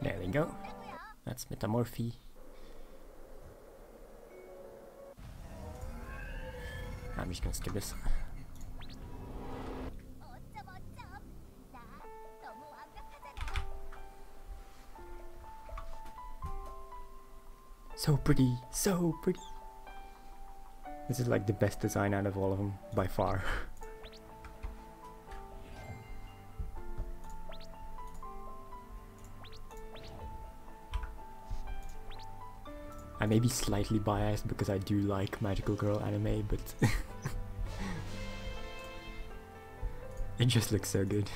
There we go. That's Metamorphy. I'm just gonna skip this. So pretty, so pretty. This is like the best design out of all of them, by far. I may be slightly biased because I do like magical girl anime, but it just looks so good.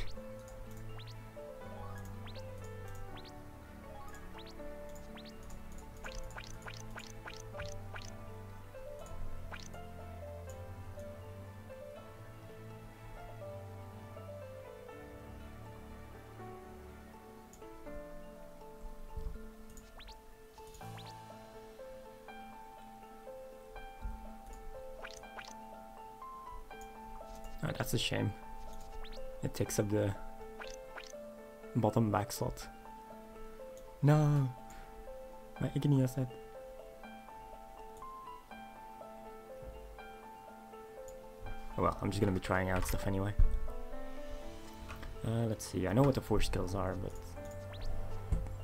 Oh, that's a shame. It takes up the bottom back slot. No! My Ignia set. Oh well, I'm just gonna be trying out stuff anyway. Let's see, I know what the 4 skills are, but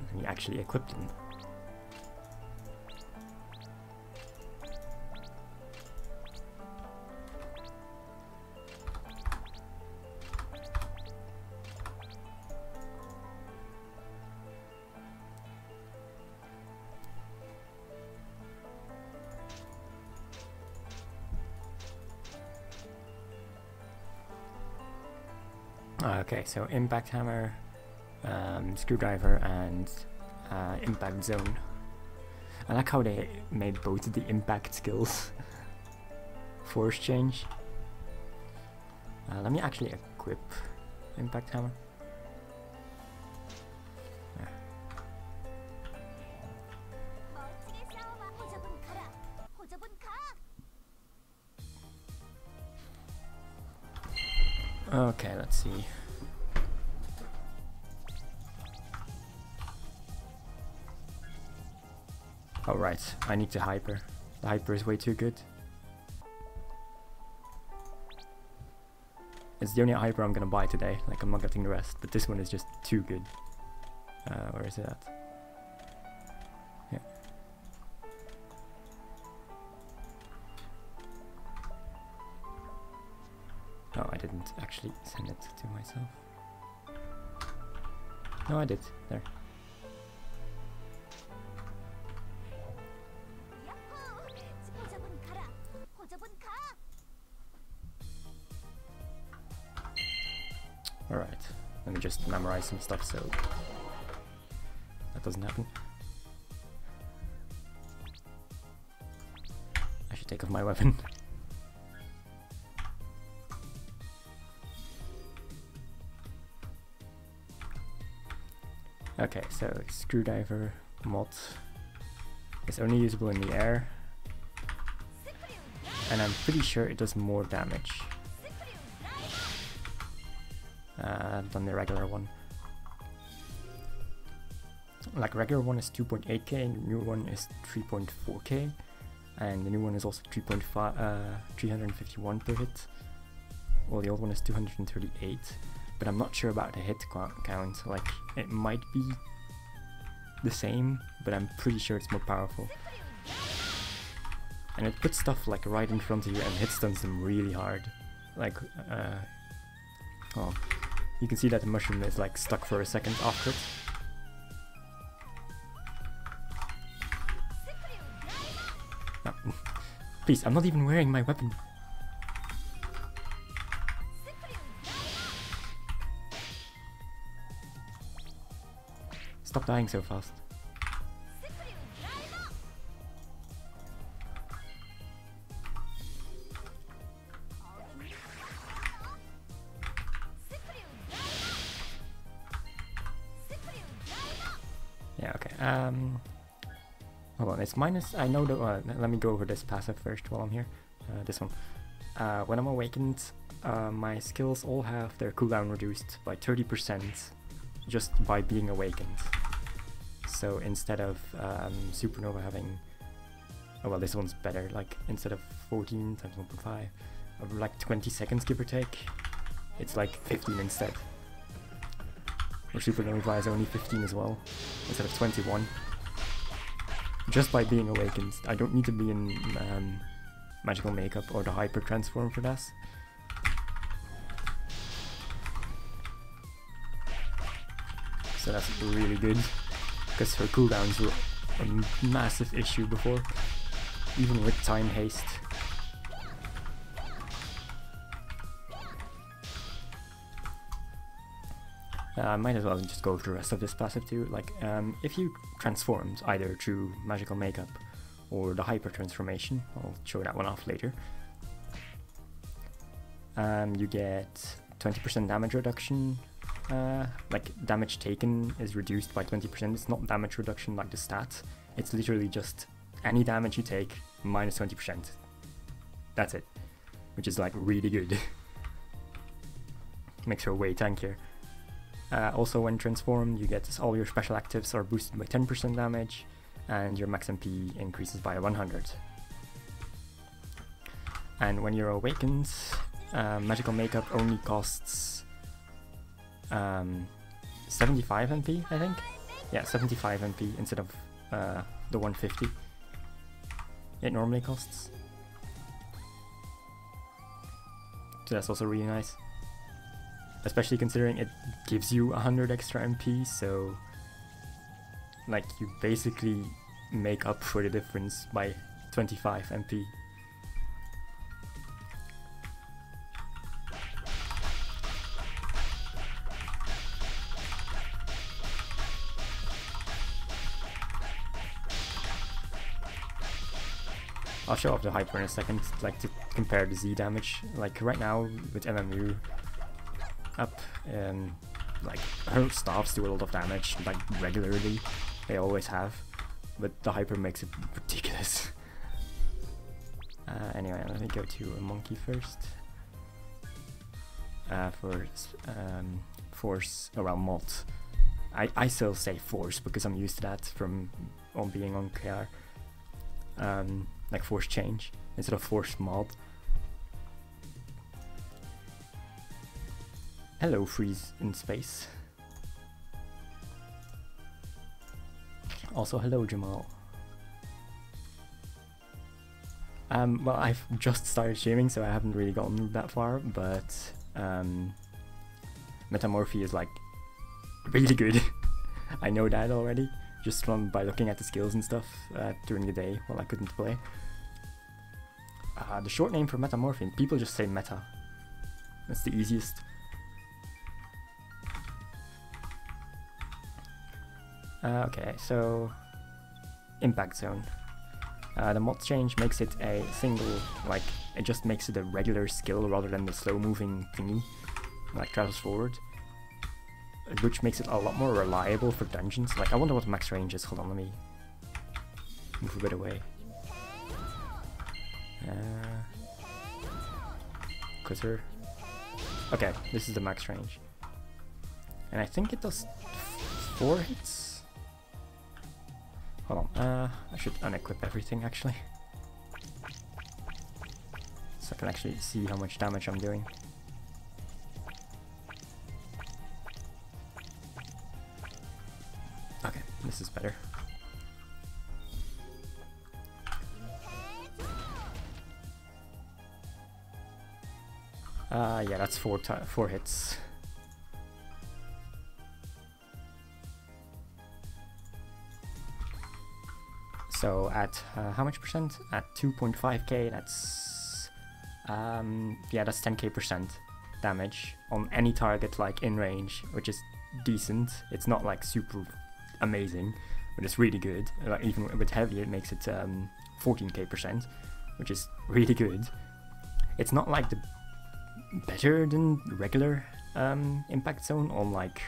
let me actually equip them. Okay, so impact hammer, screwdriver, and impact zone. I like how they made both the impact skills force change. Let me actually equip impact hammer. Okay, let's see. Oh right, I need to hyper. The hyper is way too good. It's the only hyper I'm gonna buy today, like I'm not getting the rest, but this one is just too good. Where is it at? Yeah. Oh, I didn't actually send it to myself. No, I did. There. Alright, let me just memorize some stuff so that doesn't happen. I should take off my weapon. Okay, so screwdriver mod is only usable in the air, and I'm pretty sure it does more damage than the regular one. Like regular one is 2.8k, and the new one is 3.4k, and the new one is also 351 per hit. Well, the old one is 238. But I'm not sure about the hit count. Like, it might be the same, but I'm pretty sure it's more powerful. And it puts stuff like right in front of you and hit stuns them really hard. Like, well, you can see that the mushroom is like stuck for a second after it. No. Please, I'm not even wearing my weapon. Stop dying so fast. Yeah, okay. Hold on, it's minus. I know that. Let me go over this passive first while I'm here. This one. When I'm awakened, my skills all have their cooldown reduced by 30%. Just by being awakened. So instead of Supernova having, oh well, this one's better, like instead of 14 times 1.5 of like 20 seconds give or take, it's like 15 instead. Or Supernova is only 15 as well, instead of 21. Just by being awakened. I don't need to be in magical makeup or the hyper transform for this. So that's really good, because her cooldowns were a massive issue before, even with time haste. I might as well just go through the rest of this passive too. Like, if you transformed either through magical makeup or the hyper transformation, I'll show that one off later, you get 20% damage reduction. Like, damage taken is reduced by 20%. It's not damage reduction like the stat. It's literally just any damage you take minus 20%. That's it. Which is like really good. Makes her way tankier. Also, when transformed, you get all your special actives are boosted by 10% damage, and your max MP increases by 100. And when you're awakened, magical makeup only costs 75 MP, I think? Yeah, 75 MP instead of the 150 it normally costs. So that's also really nice. Especially considering it gives you 100 extra MP, so like you basically make up for the difference by 25 MP. I'll show off the hyper in a second, like to compare the Z damage. Like right now with MMU up, like her staffs do a lot of damage, like regularly, they always have, but the hyper makes it ridiculous. Anyway, let me go to a monkey first. For force around Molt. I still say force because I'm used to that from being on KR. Like force change instead of force mob. Hello, freeze in space. Also, hello, Jamal. Well, I've just started streaming, so I haven't really gotten that far, but Metamorphy is like really good. I know that already, just by looking at the skills and stuff during the day while I couldn't play. The short name for Metamorphy, people just say Meta. That's the easiest. Okay, so Impact Zone. The mod change makes it a single, like, it just makes it a regular skill rather than the slow moving thingy, like travels forward, which makes it a lot more reliable for dungeons. Like, I wonder what max range is. Hold on, let me move a bit away. Cutter. Okay, this is the max range, and I think it does 4 hits. Hold on, I should unequip everything actually, so I can actually see how much damage I'm doing. Okay, this is better. Yeah, that's 4 hits. So at how much percent? At 2.5k, that's yeah, that's 10k% damage on any target, like in range, which is decent. It's not like super amazing, but it's really good. Like, even with heavy, it makes it 14k%, which is really good. It's not like the better than regular Impact Zone on like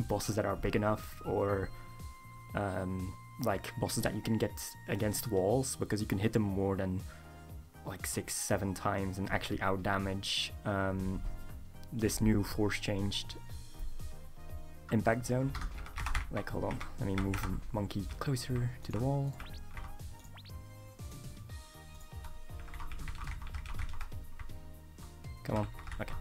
bosses that are big enough, or like bosses that you can get against walls, because you can hit them more than like 6-7 times and actually out damage this new force changed Impact Zone. Like, hold on, let me move the monkey closer to the wall. Come on, okay.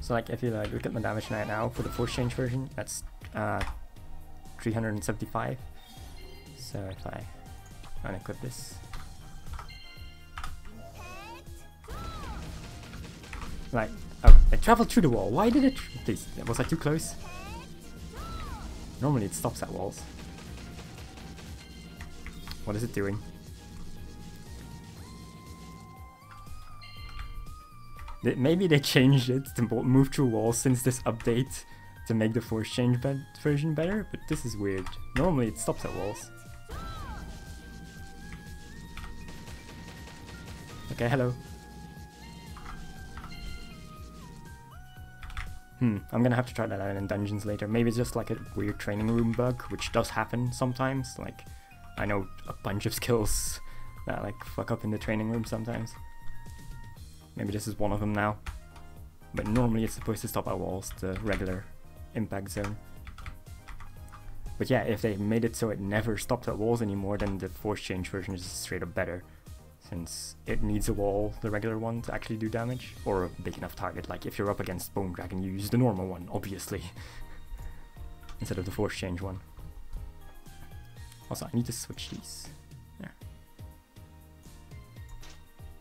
So like, if you like look at my damage right now for the force change version, that's 375. So if I unequip this, like, oh, I traveled through the wall. Why did it? Please, was I too close? Normally it stops at walls. What is it doing? Maybe they changed it to move through walls since this update to make the force change version better, but this is weird. Normally it stops at walls. Okay, hello. I'm gonna have to try that out in dungeons later. Maybe it's just like a weird training room bug, which does happen sometimes. Like, I know a bunch of skills that like fuck up in the training room sometimes. Maybe this is one of them now. But normally it's supposed to stop at walls, the regular impact zone. But yeah, if they made it so it never stopped at walls anymore, then the force change version is straight up better. Since it needs a wall, the regular one, to actually do damage. Or a big enough target, like if you're up against Bone Dragon, you use the normal one, obviously. Instead of the force change one. Also, I need to switch these. Yeah.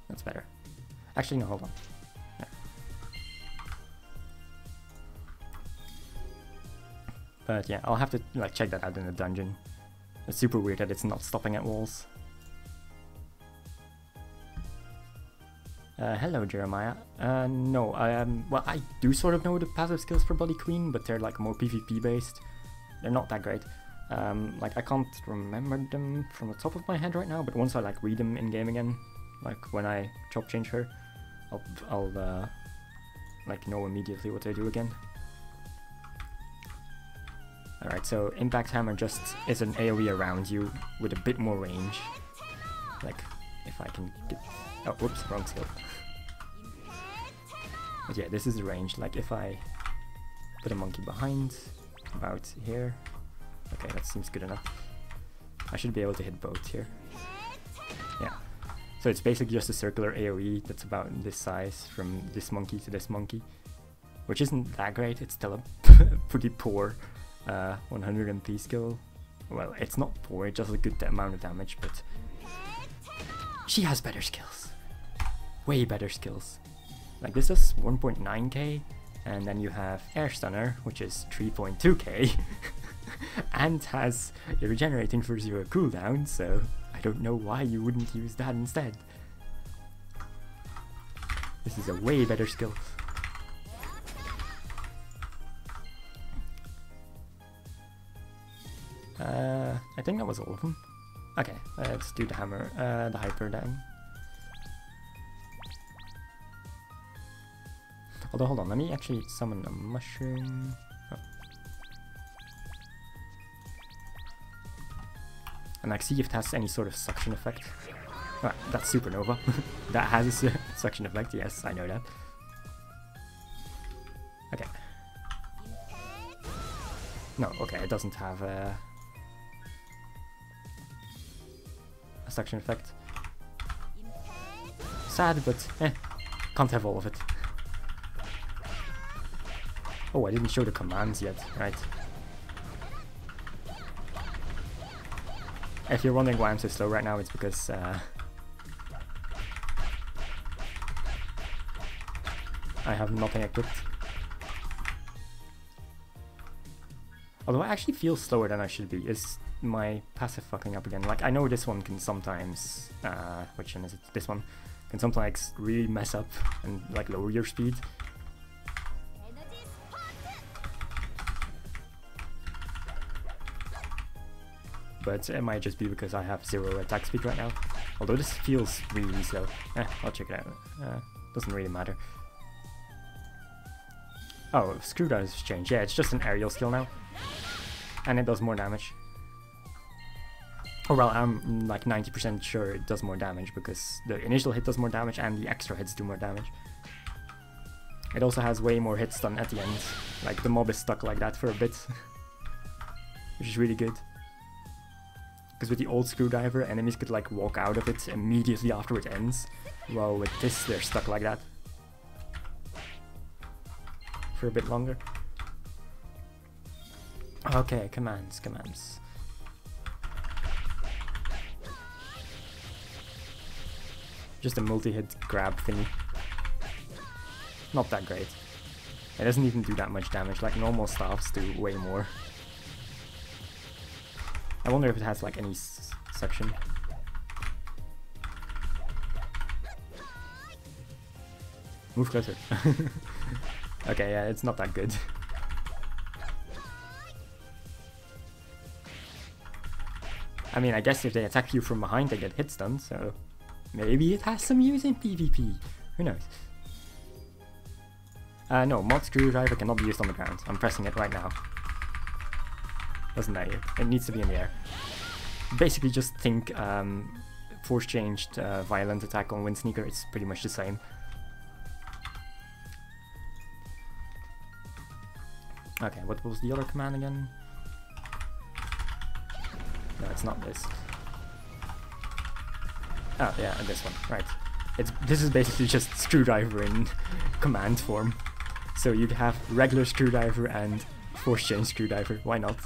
That's better. Actually, no, hold on. Yeah. But yeah, I'll have to like check that out in the dungeon. It's super weird that it's not stopping at walls. Hello, Jeremiah. No, well, I do sort of know the passive skills for Bloody Queen, but they're like more PvP based. They're not that great. Like, I can't remember them from the top of my head right now, but once I like read them in game again, like when I chop change her, I'll like know immediately what they do again. Alright, so Impact Hammer just is an AoE around you with a bit more range. Like, if I can get... Oh, whoops, wrong skill. But yeah, this is the range. Like, if I put a monkey behind, about here. Okay, that seems good enough. I should be able to hit both here. Yeah. So it's basically just a circular AoE that's about this size from this monkey to this monkey. Which isn't that great, it's still a pretty poor 100 MP skill. Well, it's not poor, it does a good amount of damage, but she has better skills. Way better skills. Like, this is 1.9k, and then you have Air Stunner, which is 3.2k, and has a regenerating for 0 cooldown, so I don't know why you wouldn't use that instead. This is a way better skill. I think that was all of them. Okay, let's do the hammer, the hyper down. Although, hold on, let me actually summon a mushroom. Oh. And like see if it has any sort of suction effect. Ah, that's Supernova. That has a suction effect, yes, I know that. Okay. No, okay, it doesn't have a suction effect. Sad, but can't have all of it. Oh, I didn't show the commands yet, right. If you're wondering why I'm so slow right now, it's because I have nothing equipped. Although I actually feel slower than I should be. Is my passive fucking up again? Like, I know this one can sometimes, which one is it? This one can sometimes really mess up and like lower your speed. But it might just be because I have 0 attack speed right now. Although this feels really slow. I'll check it out. Doesn't really matter. Oh, Screwdriver's changed. Yeah, it's just an aerial skill now. And it does more damage. Or well, I'm like 90% sure it does more damage because the initial hit does more damage and the extra hits do more damage. It also has way more hit stun at the end. Like the mob is stuck like that for a bit. Which is really good. Because with the old screwdriver, enemies could like walk out of it immediately after it ends. While with this, they're stuck like that. For a bit longer. Okay, commands. Just a multi-hit grab thingy. Not that great. It doesn't even do that much damage, like normal staffs do way more. I wonder if it has like any suction. Move closer. Okay, yeah, it's not that good. I mean, I guess if they attack you from behind, they get hit stun, so maybe it has some use in PvP. Who knows? No, mod screwdriver cannot be used on the ground. I'm pressing it right now. Doesn't matter. It needs to be in the air. Basically, just think force changed violent attack on Wind Sneaker. It's pretty much the same. Okay, what was the other command again? No, it's not this. Oh yeah, this one. Right. This is basically just screwdriver in command form. So you'd have regular screwdriver and force change screwdriver. Why not?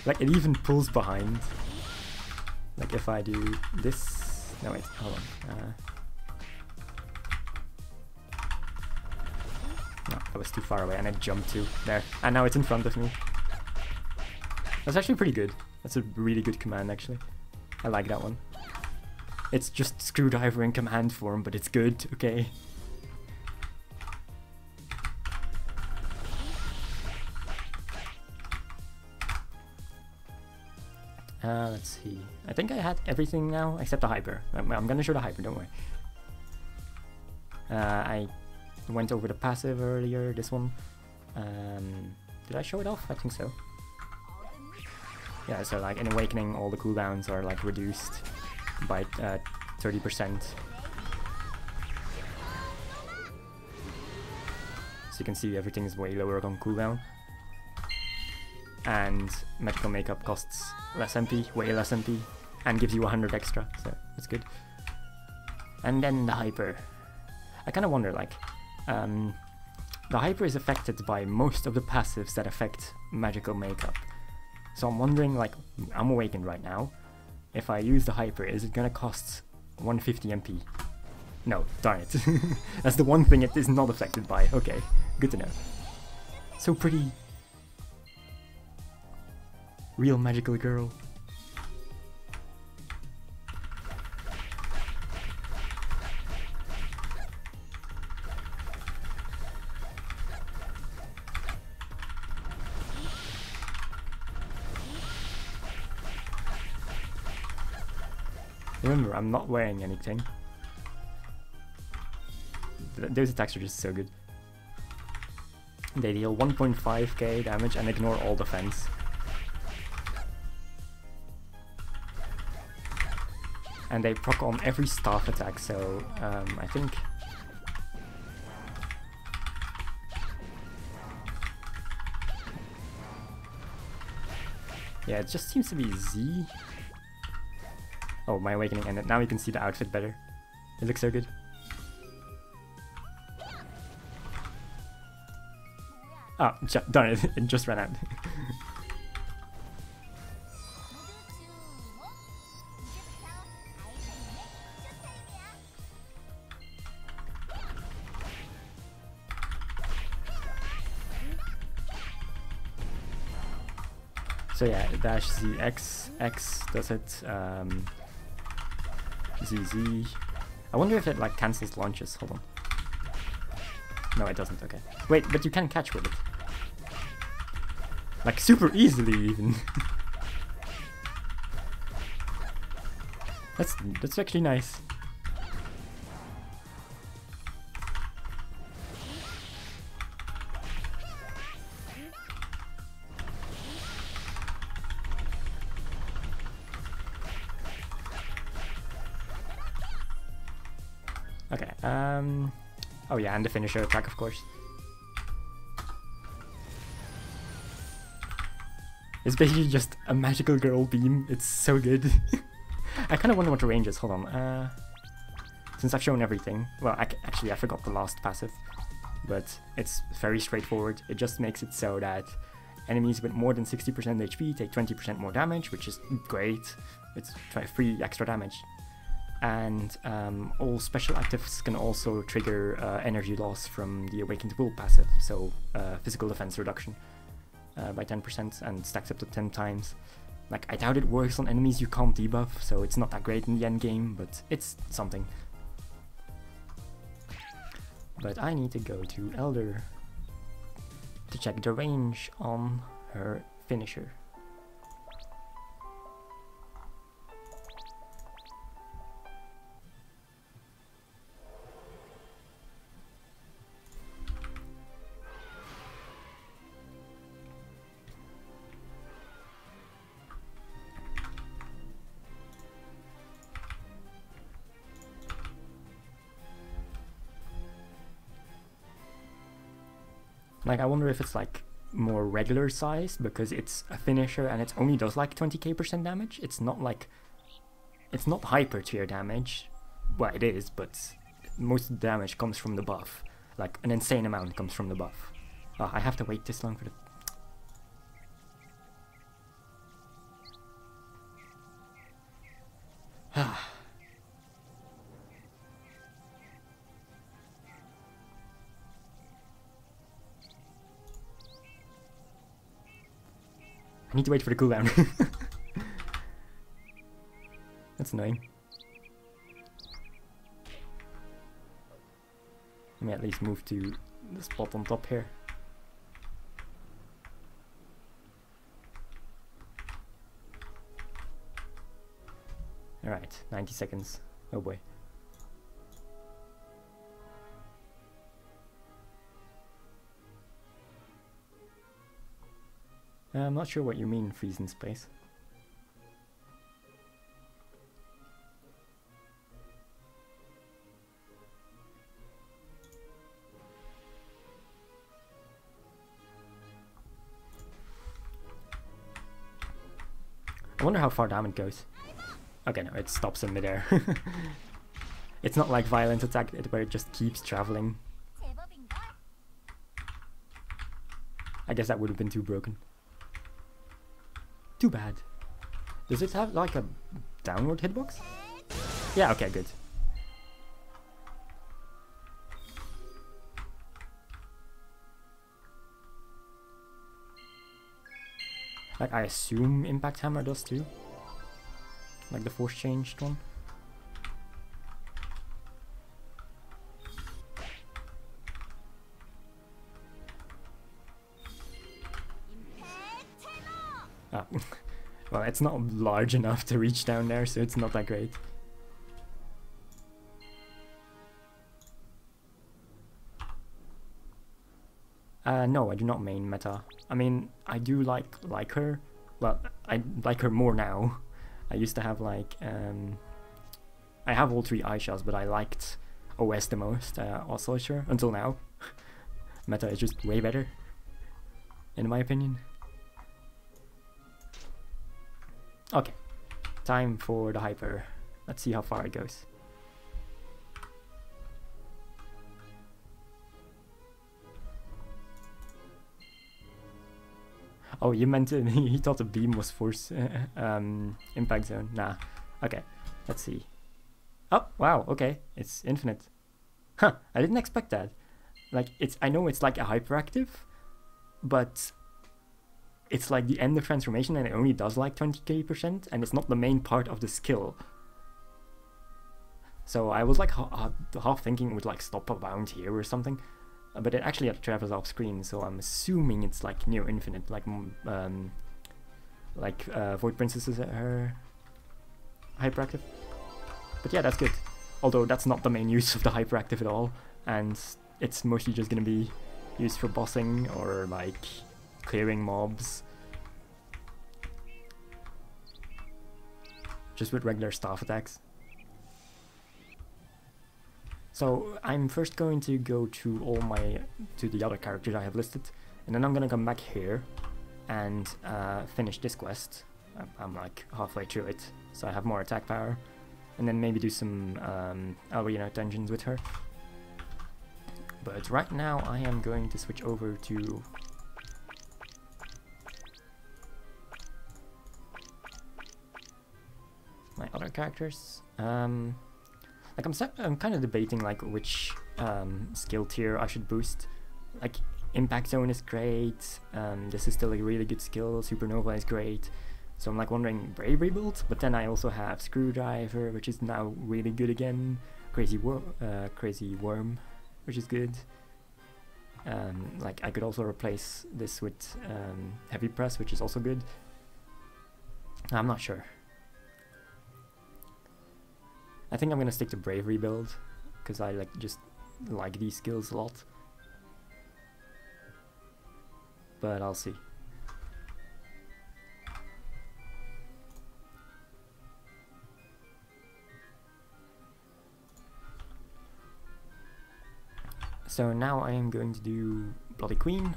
Like it even pulls behind. Like if I do this. No wait, hold on. No, that was too far away, and I jumped too. There, and now it's in front of me. That's actually pretty good. That's a really good command, actually. I like that one. It's just screwdriver in command form, but it's good, okay? Let's see. I think I had everything now, except the hyper. I'm gonna show the hyper, don't worry. I went over the passive earlier, this one. Did I show it off? I think so. Yeah, so like in Awakening, all the cooldowns are like reduced by 30%. So you can see everything is way lower on cooldown. And Magical Makeup costs less MP, way less MP, and gives you 100 extra, so that's good. And then the Hyper. I kind of wonder, like, the Hyper is affected by most of the passives that affect Magical Makeup. So I'm wondering, like, I'm Awakened right now. If I use the Hyper, is it gonna cost 150 MP? No, darn it. That's the one thing it is not affected by. Okay, good to know. So pretty. Real magical girl. Remember, I'm not wearing anything. Those attacks are just so good. They deal 1.5k damage and ignore all defense. And they proc on every staff attack, so I think... Yeah, it just seems to be Z. Oh, my Awakening ended. Now you can see the outfit better. It looks so good. Oh, darn it, it just ran out. So yeah, dash Z, X does it, ZZ. I wonder if it like cancels launches, hold on. No, it doesn't, okay. Wait, but you can catch with it. Like super easily even. That's actually nice. Okay, oh yeah, and the finisher attack, of course. It's basically just a magical girl beam. It's so good. I kind of wonder what the range is. Hold on. Since I've shown everything, well, actually I forgot the last passive, but it's very straightforward. It just makes it so that enemies with more than 60% HP take 20% more damage, which is great. It's 3 extra damage. And all special actives can also trigger energy loss from the Awakened Will passive, so physical defense reduction by 10% and stacks up to 10 times. Like, I doubt it works on enemies you can't debuff, so it's not that great in the end game, but it's something. But I need to go to Elder to check the range on her finisher. Like, I wonder if it's like more regular size because it's a finisher and it only does like 20% damage. It's not like, it's not hyper tier damage. Well, it is, but most of the damage comes from the buff. Like, an insane amount comes from the buff. Oh, I have to wait this long for the... I need to wait for the cooldown. That's annoying. Let me at least move to the spot on top here. Alright, 90 seconds. Oh boy. I'm not sure what you mean, freeze in space. I wonder how far down it goes. Okay, no, it stops in midair. It's not like violent attack where it just keeps traveling. I guess that would have been too broken. Too bad. Does it have like a downward hitbox? Yeah, okay, good. Like, I assume Impact Hammer does too. Like the force changed one. Ah. Well, it's not large enough to reach down there, so it's not that great. No, I do not main Meta. I mean, I do like her. Well, I like her more now. I used to have like, I have all 3 eye shells, but I liked OS the most, also sure, until now. Meta is just way better, in my opinion. Okay, time for the hyper. Let's see how far it goes. Oh, you meant it. He thought the beam was force impact zone. Nah. Okay, let's see. Oh, wow, okay, it's infinite. Huh, I didn't expect that. Like, I know it's like a hyperactive, but it's like the end of transformation and it only does like 20% and it's not the main part of the skill. So I was like half thinking it would like stop around here or something, but it actually travels off screen, so I'm assuming it's like near infinite, like Void Princess is her hyperactive. But yeah, that's good. Although that's not the main use of the hyperactive at all, and it's mostly just gonna be used for bossing or like clearing mobs. Just with regular staff attacks. So I'm first going to go to the other characters I have listed, and then I'm gonna come back here and finish this quest. I'm like halfway through it, so I have more attack power, and then maybe do some arena dungeons with her. But right now I am going to switch over to my other characters. Like I'm kind of debating like which skill tier I should boost. Like Impact Zone is great. This is still a really good skill. Supernova is great. So I'm like wondering Bravery build, but then I also have Screwdriver, which is now really good again. Crazy Worm, which is good. Like I could also replace this with Heavy Press, which is also good. I'm not sure. I think I'm gonna stick to Bravery build because I just like these skills a lot. But I'll see. So now I am going to do Bloody Queen.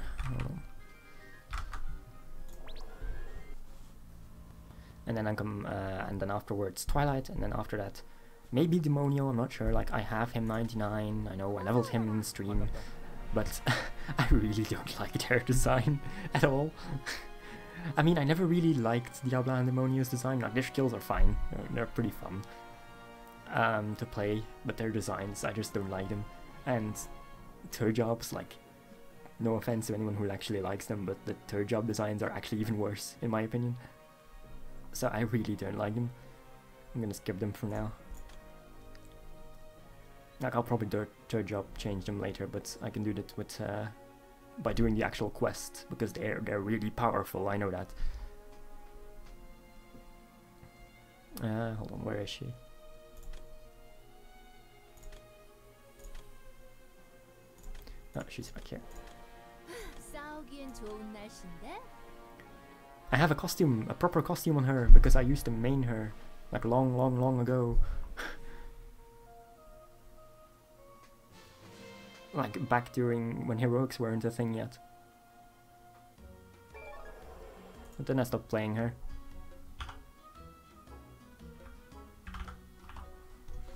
And then and then afterwards Twilight, and then after that maybe Demonio, I'm not sure. Like I have him 99, I know I leveled him in stream, but I really don't like their design at all. I mean, I never really liked Diablo and Demonio's design. Like their skills are fine, they're pretty fun to play, but their designs, I just don't like them. And third jobs, like, no offense to anyone who actually likes them, but the third job designs are actually even worse in my opinion. So I really don't like them. I'm gonna skip them for now. Like I'll probably do third job change them later, but I can do that with by doing the actual quest, because they're really powerful. I know that. Hold on, where is she? Oh, she's back here. I have a costume, a proper costume on her, because I used to main her like long ago. Like back during when heroics weren't a thing yet. But then I stopped playing her.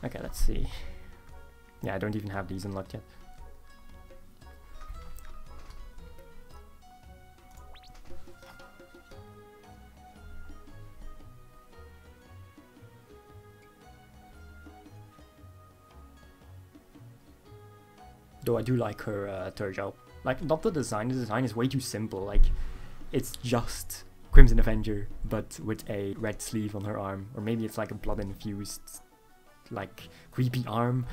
Okay, let's see. Yeah, I don't even have these unlocked yet. Though I do like her third job. Like, not the design is way too simple. Like, it's just Crimson Avenger, but with a red sleeve on her arm. Or maybe it's like a blood-infused, like, creepy arm.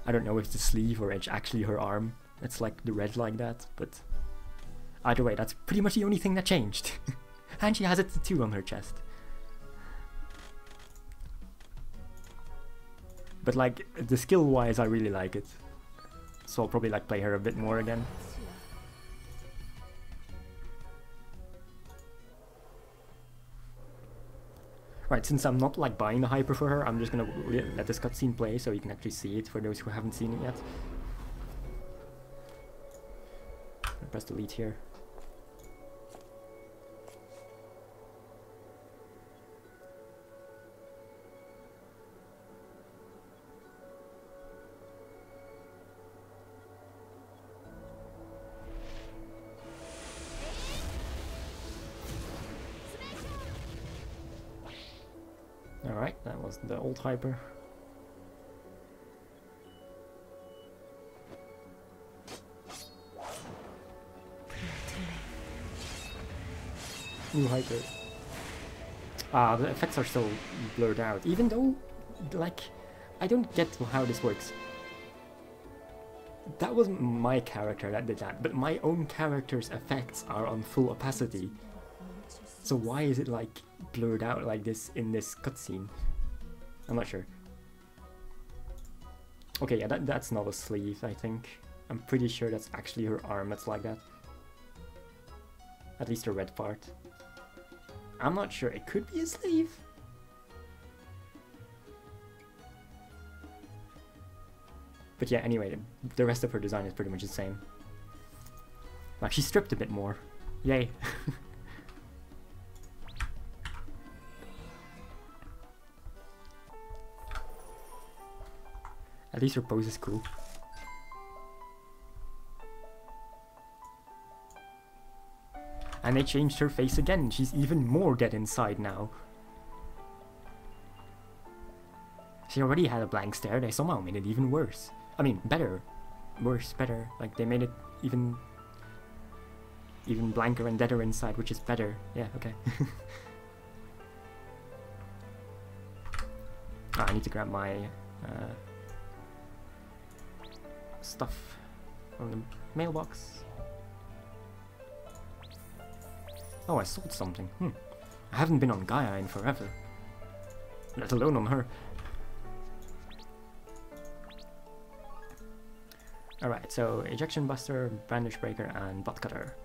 I don't know if it's the sleeve or it's actually her arm. It's like the red like that, but either way, that's pretty much the only thing that changed. And she has a tattoo on her chest. But like, the skill-wise, I really like it. So I'll probably like play her a bit more again. Right, since I'm not like buying the hyper for her, I'm just gonna let this cutscene play so you can actually see it for those who haven't seen it yet. I'll press delete here. Alright, that was the old hyper. New hyper. Ah, the effects are so blurred out. Even though, like, I don't get how this works. That wasn't my character that did that, but my own character's effects are on full opacity. So why is it like blurred out like this in this cutscene? I'm not sure. Okay, yeah, that's not a sleeve, I think. I'm pretty sure that's actually her arm that's like that. At least the red part. I'm not sure, it could be a sleeve. But yeah, anyway, the rest of her design is pretty much the same. Like, she stripped a bit more. Yay. At least her pose is cool. And they changed her face again. She's even more dead inside now. She already had a blank stare. They somehow made it even worse. I mean, better. Worse, better. Like, they made it even blanker and deader inside, which is better. Yeah, okay. Oh, I need to grab my stuff from the mailbox. Oh, I sold something. I haven't been on Gaia in forever. Let alone on her. Alright, so Ejection Buster, Brandish Breaker, and Butt Cutter.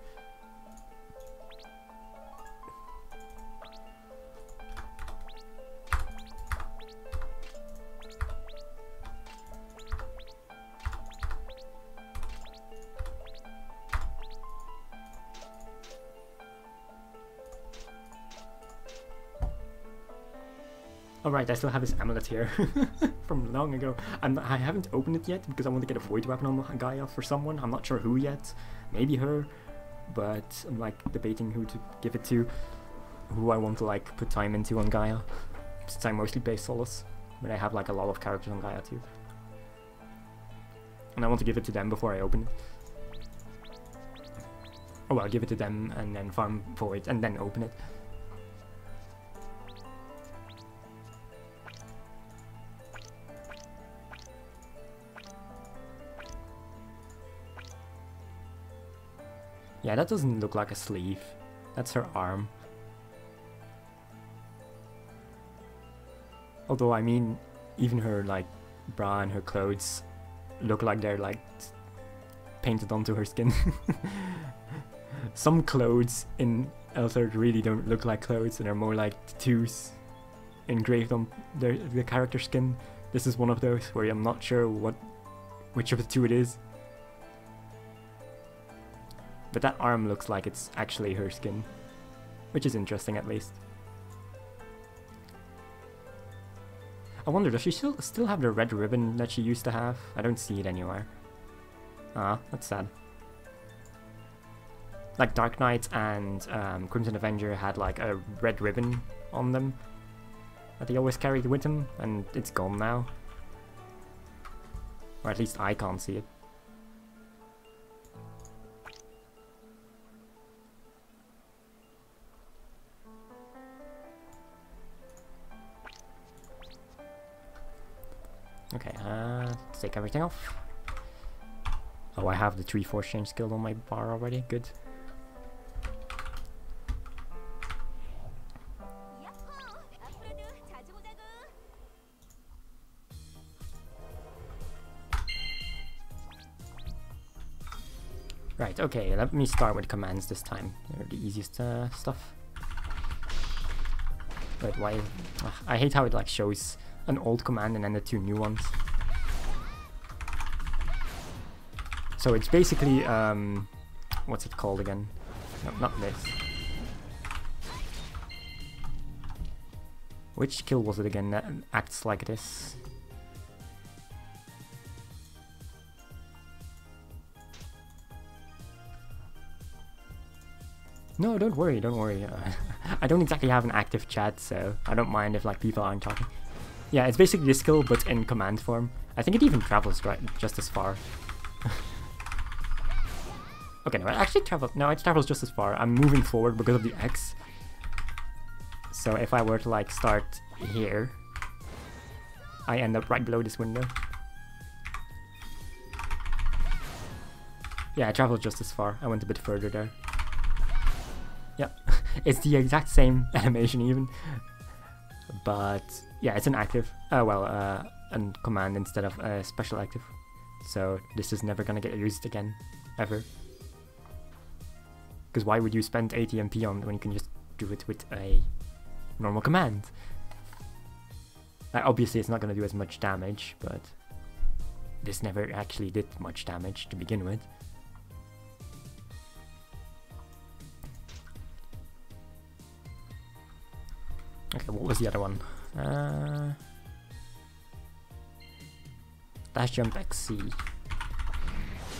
Alright, I still have this amulet here from long ago. I haven't opened it yet because I want to get a void weapon on Gaia for someone. I'm not sure who yet. Maybe her. But I'm like debating who to give it to. Who I want to like put time into on Gaia. Since I mostly play solos. But I have like a lot of characters on Gaia too. And I want to give it to them before I open it. Oh well, give it to them and then farm void and then open it. Yeah, that doesn't look like a sleeve. That's her arm. Although, I mean, even her, like, bra and her clothes look like they're, like, painted onto her skin. Some clothes in Elsword really don't look like clothes and are more like tattoos engraved on the character skin. This is one of those where I'm not sure which of the two it is. But that arm looks like it's actually her skin, which is interesting at least. I wonder, does she still have the red ribbon that she used to have? I don't see it anywhere. Ah, that's sad. Like Dark Knight and Crimson Avenger had like a red ribbon on them that they always carried with them, and it's gone now. Or at least I can't see it. Okay, let's take everything off. Oh, I have the 3 force change skill on my bar already, good. Right, okay, let me start with commands this time. They're the easiest stuff. Wait, why? I hate how it like shows an old command and then the 2 new ones. So it's basically, what's it called again? No, not this. Which skill was it again that acts like this? No, don't worry, don't worry. I don't exactly have an active chat, so I don't mind if like people aren't talking. Yeah, it's basically this skill, but in command form. I think it even travels just as far. Okay, no, it actually travels. No, it travels just as far. I'm moving forward because of the X. So if I were to like start here, I end up right below this window. Yeah, I traveled just as far. I went a bit further there. Yep, it's the exact same animation even. But yeah, it's an active, and command instead of a special active. So this is never gonna get used again, ever. Because why would you spend 80 MP on when you can just do it with a normal command? Obviously it's not gonna do as much damage, but this never actually did much damage to begin with. Okay, what was the other one? Dash jump XC.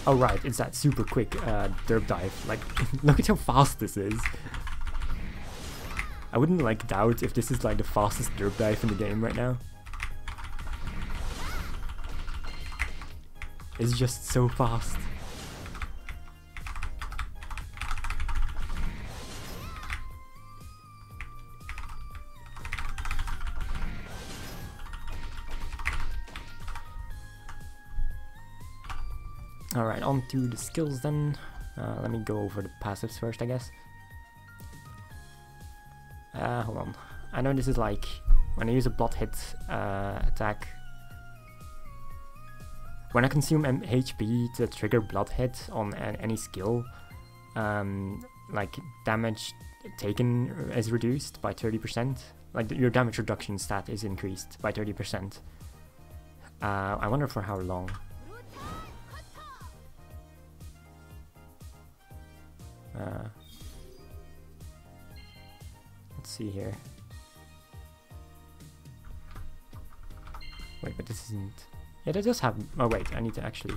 Oh right, it's that super quick derp dive. Like, look at how fast this is. I wouldn't like doubt if this is like the fastest derp dive in the game right now. It's just so fast. Alright, on to the skills then. Let me go over the passives first, I guess. Hold on. I know this is like, when I use a blood hit attack, when I consume HP to trigger blood hit on any skill, like damage taken is reduced by 30%. Like your damage reduction stat is increased by 30%. I wonder for how long. Let's see here. Wait, but this isn't... Yeah, that does have... Oh wait, I need to actually...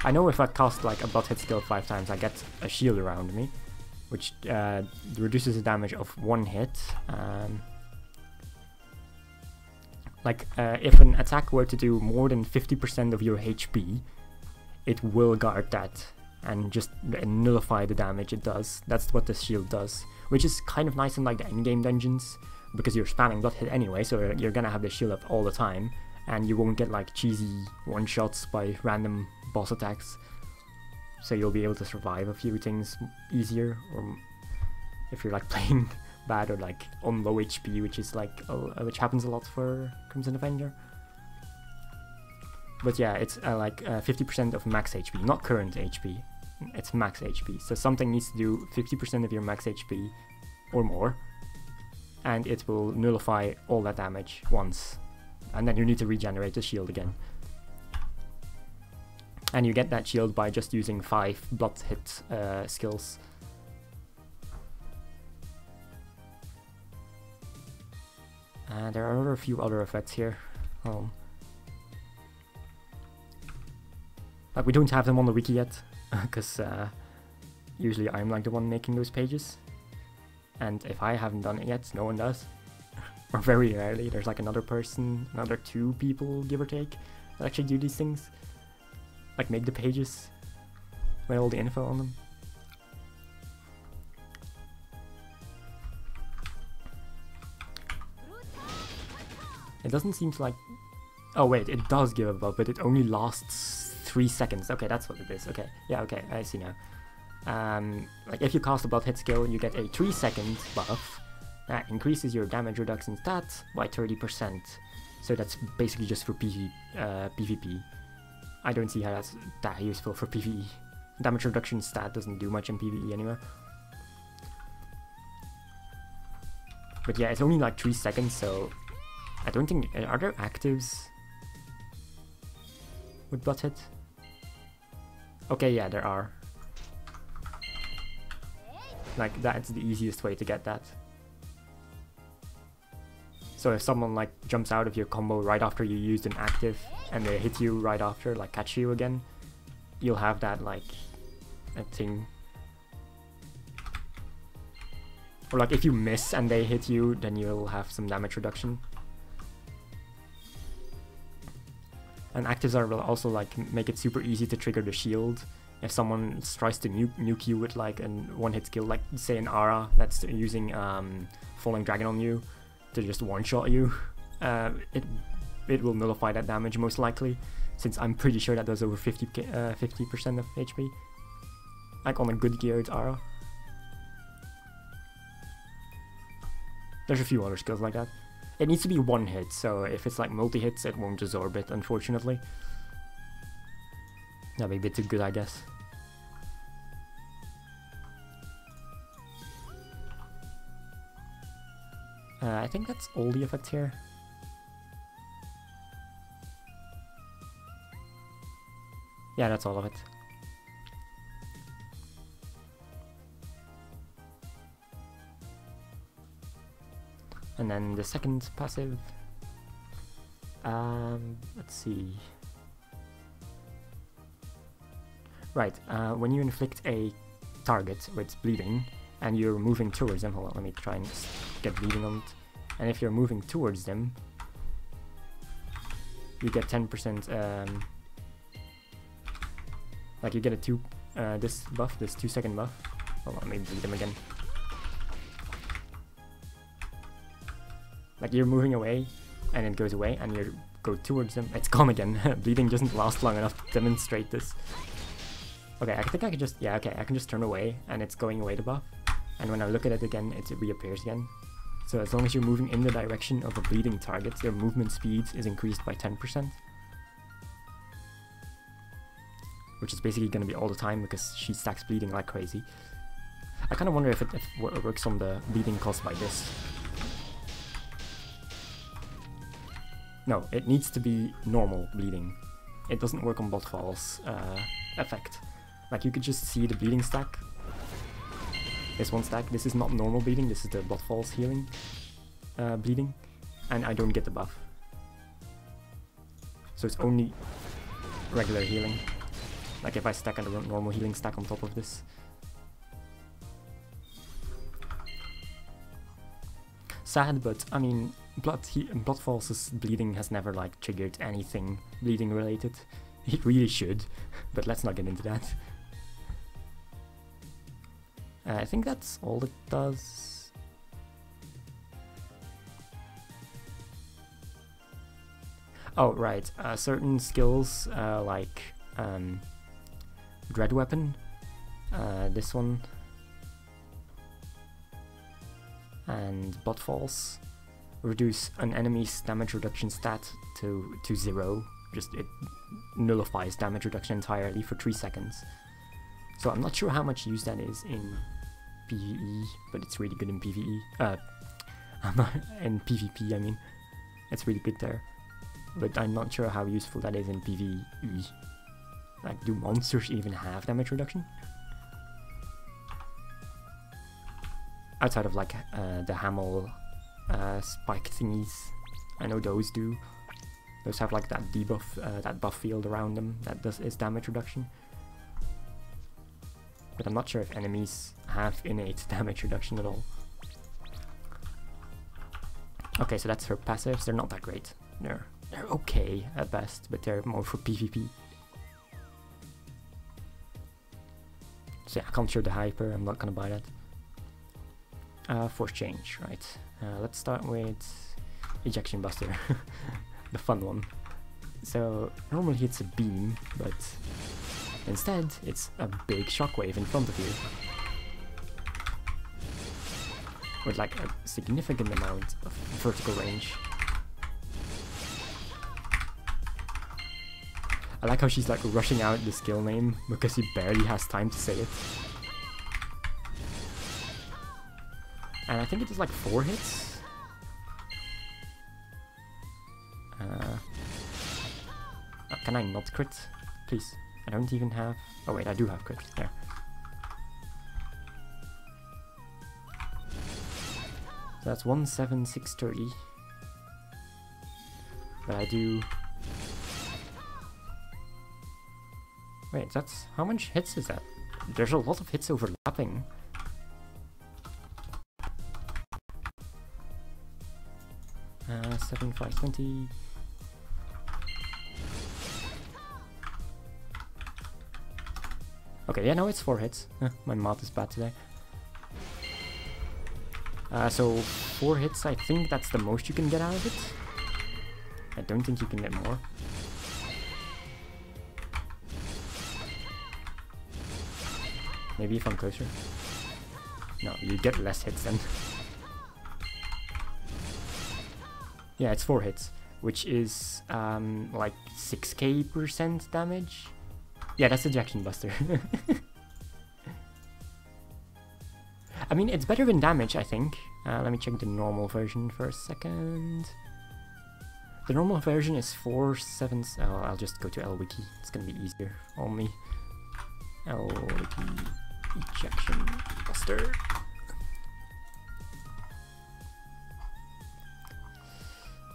I know if I cast like a blood hit skill 5 times, I get a shield around me, which reduces the damage of 1 hit. If an attack were to do more than 50% of your HP, it will guard that and just nullify the damage it does. That's what the shield does, which is kind of nice in like the endgame dungeons, because you're spamming blood hit anyway, so you're gonna have the shield up all the time, and you won't get like cheesy one-shots by random boss attacks, so you'll be able to survive a few things easier, or if you're like playing bad or like on low HP, which is like which happens a lot for Crimson Avenger. But yeah, it's like 50% of max HP, not current HP, it's max HP. So something needs to do 50% of your max HP or more, and it will nullify all that damage once, and then you need to regenerate the shield again. And you get that shield by just using 5 blood hit skills. There are a few other effects here. But we don't have them on the wiki yet, because usually I'm like the one making those pages. And if I haven't done it yet, no one does. Or very rarely, there's like another person, another 2 people, give or take, that actually do these things. Like make the pages with all the info on them. It doesn't seem to like... Oh wait, it does give a buff, but it only lasts 3 seconds. Okay, that's what it is. Okay, yeah, okay, I see now. Like if you cast a blood hit skill, you get a 3-second buff that increases your damage reduction stat by 30%. So that's basically just for PvP. I don't see how that's that useful for PvE. Damage reduction stat doesn't do much in PvE anyway. But yeah, it's only like 3 seconds, so I don't think... Are there actives with blood hit? Okay, yeah, there are. Like, that's the easiest way to get that. So if someone like jumps out of your combo right after you used an active and they hit you right after, like catch you again, you'll have that like a thing. Or like if you miss and they hit you, then you'll have some damage reduction. And actives will also like make it super easy to trigger the shield. If someone tries to nuke you with like a one-hit skill, like say an Aura that's using Falling Dragon on you to just one-shot you, it will nullify that damage most likely, since I'm pretty sure that does over 50% of HP, like on a good geared Aura. There's a few other skills like that. It needs to be one hit, so if it's like multi-hits, it won't absorb it, unfortunately. That'd be a bit too good, I guess. I think that's all the effects here. Yeah, that's all of it. And then the second passive, let's see. Right, when you inflict a target with bleeding and you're moving towards them, hold on, let me try and get bleeding on it. And if you're moving towards them, you get 10%, like you get a this buff, this 2-second buff. Hold on, let me bleed them again. Like you're moving away, and it goes away, and you go towards them. It's gone again. Bleeding doesn't last long enough to demonstrate this. Okay, I think I can just, yeah, okay, I can just turn away, and it's going away the buff. And when I look at it again, it reappears again. So as long as you're moving in the direction of a bleeding target, their movement speed is increased by 10%. Which is basically going to be all the time, because she stacks bleeding like crazy. I kind of wonder if it works on the bleeding caused by this. No, it needs to be normal bleeding. It doesn't work on Botfall's effect. Like you could just see the bleeding stack. This one stack, this is not normal bleeding, this is the Botfall's healing bleeding. And I don't get the buff. So it's only regular healing. Like if I stack a normal healing stack on top of this. Sad, but I mean, Bloodfall's bleeding has never like triggered anything bleeding related. It really should, but let's not get into that. I think that's all it does. Oh right, certain skills like Dread Weapon, this one, and Bloodfalls reduce an enemy's damage reduction stat to 0. Just it nullifies damage reduction entirely for 3 seconds. So I'm not sure how much use that is in PvE, but it's really good in PvE. In PvP, I mean. It's really good there. But I'm not sure how useful that is in PvE. Like, do monsters even have damage reduction? Outside of like the Hamel spike thingies, I know those do. Those have like that debuff, that buff field around them that is damage reduction. But I'm not sure if enemies have innate damage reduction at all. Okay, so that's her passives. They're not that great. They're okay at best, but they're more for PvP. So yeah, I can't show the hyper. I'm not gonna buy that. Force change, right. Let's start with Ejection Buster, the fun one. So normally it's a beam, but instead it's a big shockwave in front of you. With like a significant amount of vertical range. I like how she's like rushing out the skill name because she barely has time to say it. And I think it does like 4 hits. Can I not crit? Please. I don't even have... Oh wait, I do have crit. There. So that's 17630. But I do... Wait, that's... How much hits is that? There's a lot of hits overlapping. 7, 5, 20. Okay, yeah, no, it's 4 hits. My math is bad today. So 4 hits, I think that's the most you can get out of it. I don't think you can get more. Maybe if I'm closer. No, you get less hits then. Yeah, it's 4 hits, which is like 6k% damage. Yeah, that's Ejection Buster. I mean, it's better than damage, I think. Let me check the normal version for a second. The normal version is 4.7. Oh, I'll just go to LWiki. It's gonna be easier on me. LWiki ejection buster.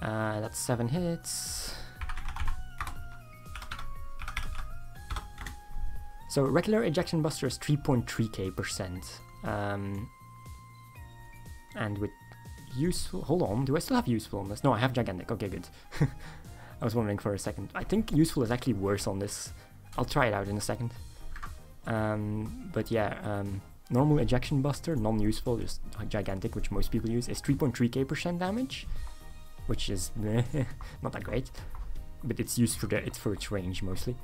That's 7 hits. So regular ejection buster is 3.3k%. And with useful, hold on, do I still have useful on this? No, I have gigantic. Okay, good. I was wondering for a second. I think useful is actually worse on this. I'll try it out in a second. But yeah, normal ejection buster, non-useful, just gigantic, which most people use, is 3.3k% damage, which is not that great, but it's used for its range mostly.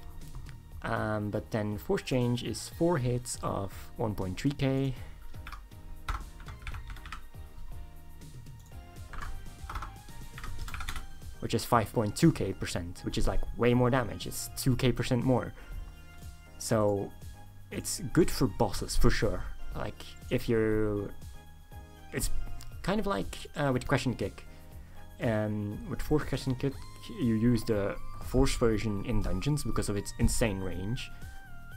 But then force change is 4 hits of 1.3k. Which is 5.2k%, which is like way more damage. It's 2k% more. So it's good for bosses for sure. Like if you're, it's kind of like with question kick. With force question kick, you use the force version in dungeons because of its insane range,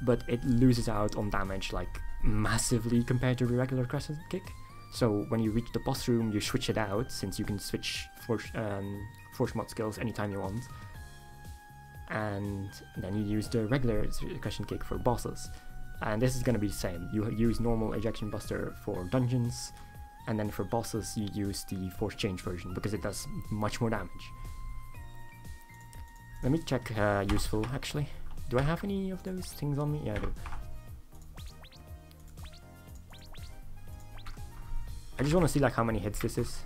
but it loses out on damage like massively compared to the regular crescent kick. So when you reach the boss room, you switch it out, since you can switch force mod skills anytime you want, and then you use the regular crescent kick for bosses. And this is going to be the same. You use normal ejection buster for dungeons, and then for bosses you use the force change version because it does much more damage. Let me check useful actually. Do I have any of those things on me? Yeah, I do. I just want to see like how many hits this is.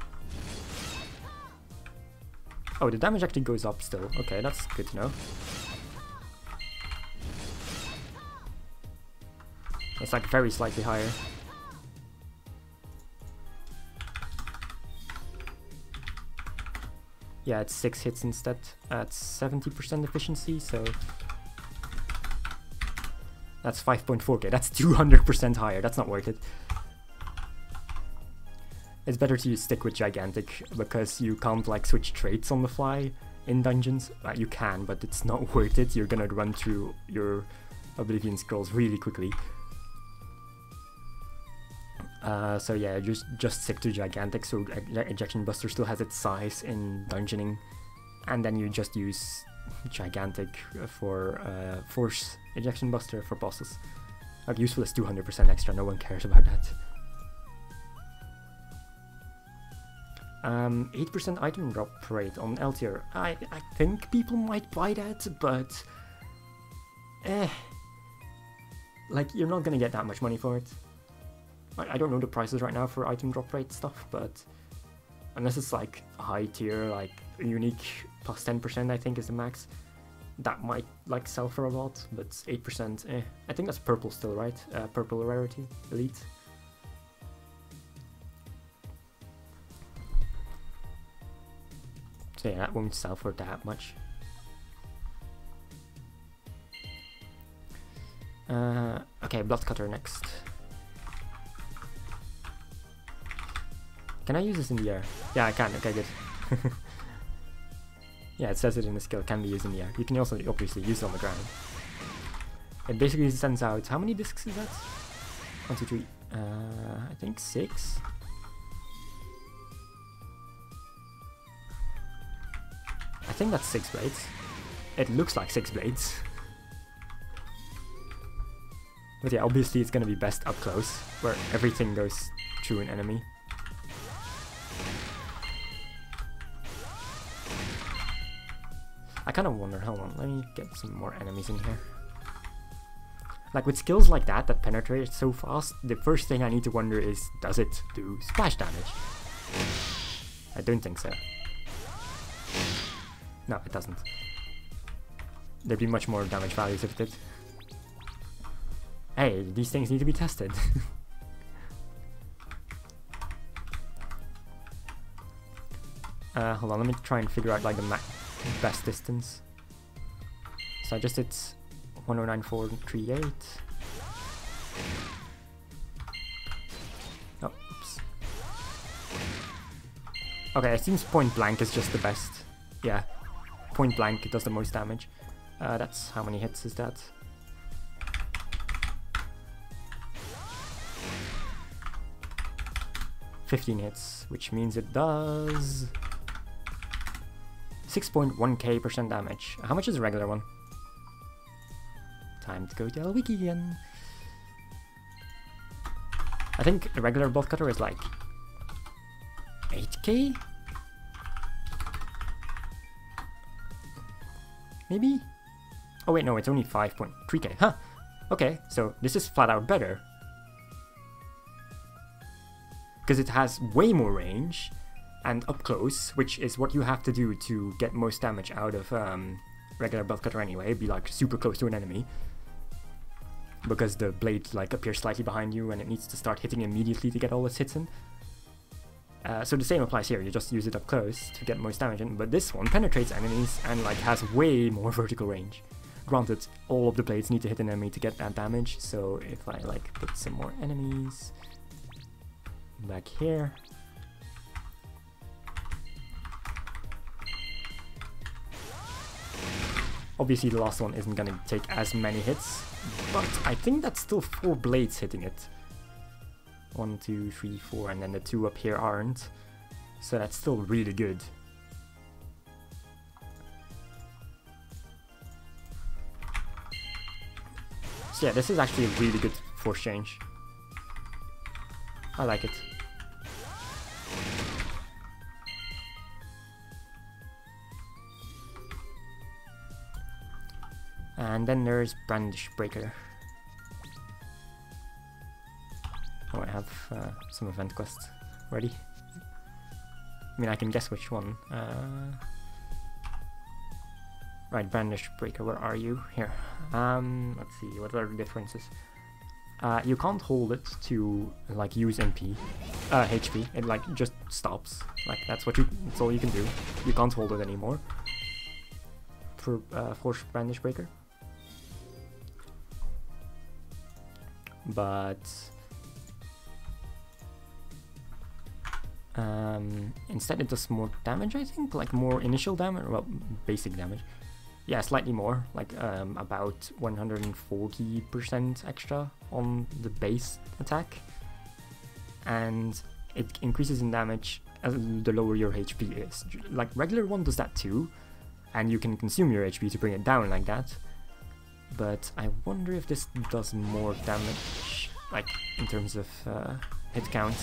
Oh, the damage actually goes up still. Okay, that's good to know. It's like very slightly higher. Yeah, it's 6 hits instead at 70% efficiency, so that's 5.4k. That's 200% higher. That's not worth it. It's better to stick with gigantic because you can't like switch traits on the fly in dungeons. You can, but it's not worth it. You're gonna run through your Oblivion scrolls really quickly. So yeah, just stick to gigantic. So ejection buster still has its size in dungeoning, and then you just use gigantic for force ejection buster for bosses. Like useful is 200% extra. No one cares about that. 8% item drop rate on L tier. I think people might buy that, but like you're not gonna get that much money for it. I don't know the prices right now for item drop rate stuff, but unless it's like high tier, like unique plus 10% I think is the max, that might like sell for a lot, but 8%, I think that's purple still, right? Purple rarity, elite. So yeah, that won't sell for that much. Okay, blood cutter next. Can I use this in the air? Yeah, I can. Okay, good. Yeah, it says it in the skill, can be used in the air. You can also obviously use it on the ground. It basically sends out, how many discs is that? 1, 2, 3, I think 6. I think that's 6 blades. It looks like 6 blades. But yeah, obviously it's gonna be best up close, where everything goes through an enemy. I kind of wonder, hold on, let me get some more enemies in here. Like with skills like that penetrate so fast, the first thing I need to wonder is, does it do splash damage? I don't think so. No, it doesn't. There'd be much more damage values if it did. Hey, these things need to be tested. Hold on, let me try and figure out like the best distance. So I just did 109.438. Oh, oops. Okay, it seems point blank is just the best. Yeah, point blank it does the most damage. That's how many hits is that? $15 hits, which means it does 6.1k% damage. How much is a regular one? Time to go to wiki again. I think a regular bolt cutter is like 8k? Maybe? Oh wait, no, it's only 5.3k. Huh! Okay, so this is flat out better. Because it has way more range and up close, which is what you have to do to get most damage out of regular belt cutter anyway. Be like super close to an enemy, because the blade like appears slightly behind you and it needs to start hitting immediately to get all its hits in. So the same applies here. You just use it up close to get most damage in, but this one penetrates enemies and like has way more vertical range. Granted, all of the blades need to hit an enemy to get that damage, so if I like put some more enemies back here. Obviously the last one isn't gonna take as many hits, but I think that's still 4 blades hitting it. 1, 2, 3, 4, and then the 2 up here aren't. So that's still really good. So yeah, this is actually a really good force change. I like it. And then there's Brandish Breaker. Oh, I have some event quests ready. I mean, I can guess which one. Right, Brandish Breaker, where are you? Here. Let's see, what are the differences? You can't hold it to like use MP, HP. It like just stops. Like that's all you can do. You can't hold it anymore. For Force Brandish Breaker. But instead it does more damage, I think, like more initial damage, well, basic damage. Yeah, slightly more, like about 140% extra on the base attack. And it increases in damage the lower your HP is. Like regular one does that too, and you can consume your HP to bring it down like that. But I wonder if this does more damage, like in terms of hit count.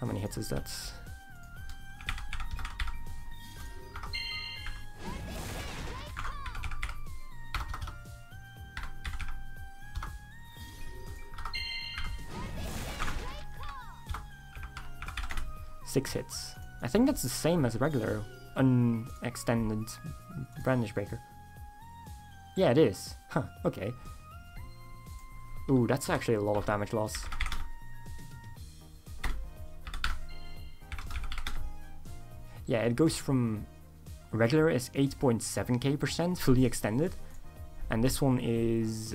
How many hits is that? Six hits. I think that's the same as regular unextended Brandish Breaker. Yeah, it is. Huh, okay. Ooh, that's actually a lot of damage loss. Yeah, it goes from regular is 8.7k% fully extended, and this one is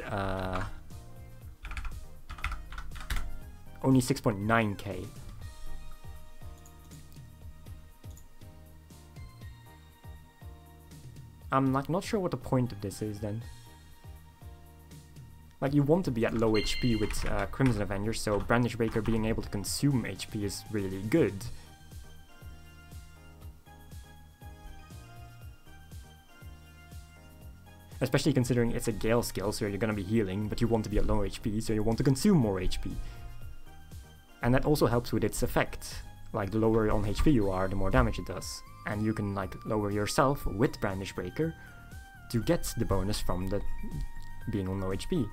only 6.9k. I'm like not sure what the point of this is then. Like you want to be at low HP with Crimson Avenger, so Brandish Breaker being able to consume HP is really good. Especially considering it's a Gale skill, so you're gonna be healing, but you want to be at low HP, so you want to consume more HP. And that also helps with its effect. Like the lower on HP you are, the more damage it does. And you can like lower yourself with Brandish Breaker to get the bonus from the being on low HP,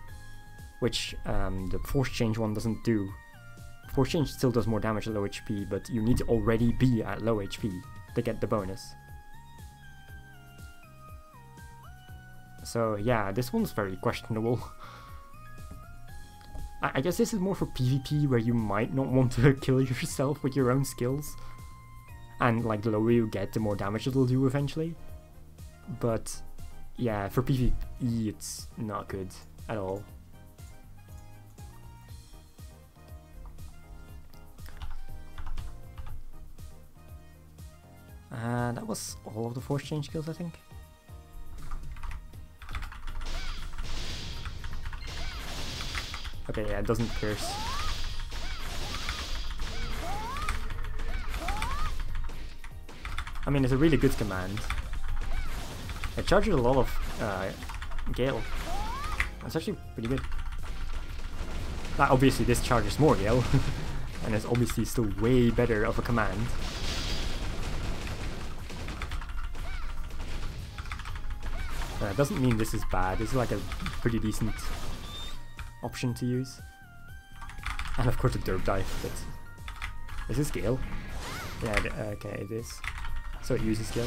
which the Force Change one doesn't do. Force Change still does more damage at low HP, but you need to already be at low HP to get the bonus. So yeah, this one's very questionable. I guess this is more for PvP, where you might not want to kill yourself with your own skills. And like the lower you get, the more damage it'll do eventually. But yeah, for PvE it's not good at all. That was all of the force change skills, I think. Okay, yeah, it doesn't pierce. I mean, it's a really good command. It charges a lot of Gale. That's actually pretty good. Now, obviously, this charges more Gale, and it's obviously still way better of a command. It doesn't mean this is bad. This is like a pretty decent option to use. And of course, a derp dive. But is this Gale? Yeah, okay, it is. So it uses Gale.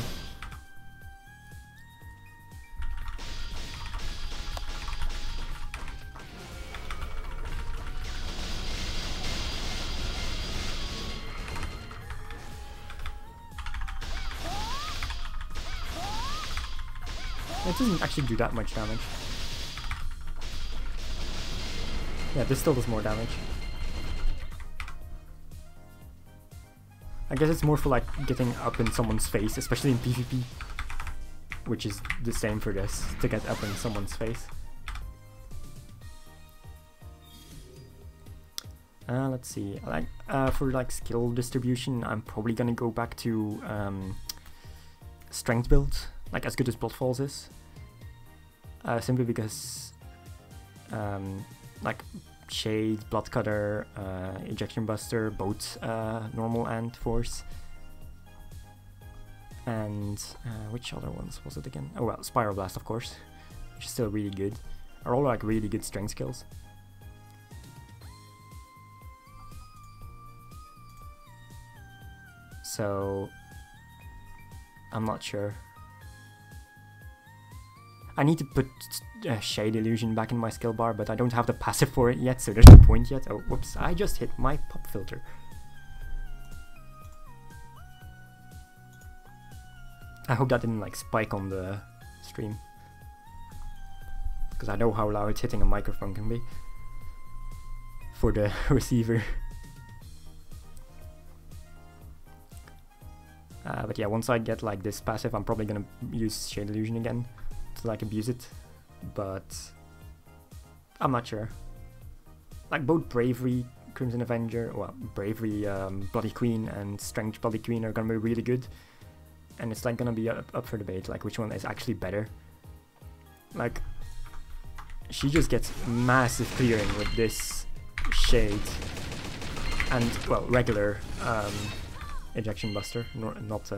It doesn't actually do that much damage. Yeah, this still does more damage. I guess it's more for like getting up in someone's face, especially in PvP. Which is the same for this, to get up in someone's face. Let's see. For like skill distribution, I'm probably gonna go back to strength build, like as good as Bloodfalls is. Simply because like Shade, Bloodcutter, Ejection Buster, both normal and force. And which other ones was it again? Oh well, Spiral Blast of course, which is still really good. Are all like really good strength skills. So I'm not sure. I need to put Shade Illusion back in my skill bar, but I don't have the passive for it yet, so there's no point yet. Oh, whoops, I just hit my pop filter. I hope that didn't like spike on the stream, because I know how loud hitting a microphone can be for the receiver. But yeah, once I get like this passive, I'm probably gonna use Shade Illusion again to like abuse it, but I'm not sure. Like both Bravery, Crimson Avenger, well, Bravery, Bloody Queen, and Strength Bloody Queen are gonna be really good, and it's like gonna be up for debate, like which one is actually better. Like, she just gets massive clearing with this Shade, and well, regular Ejection Buster, not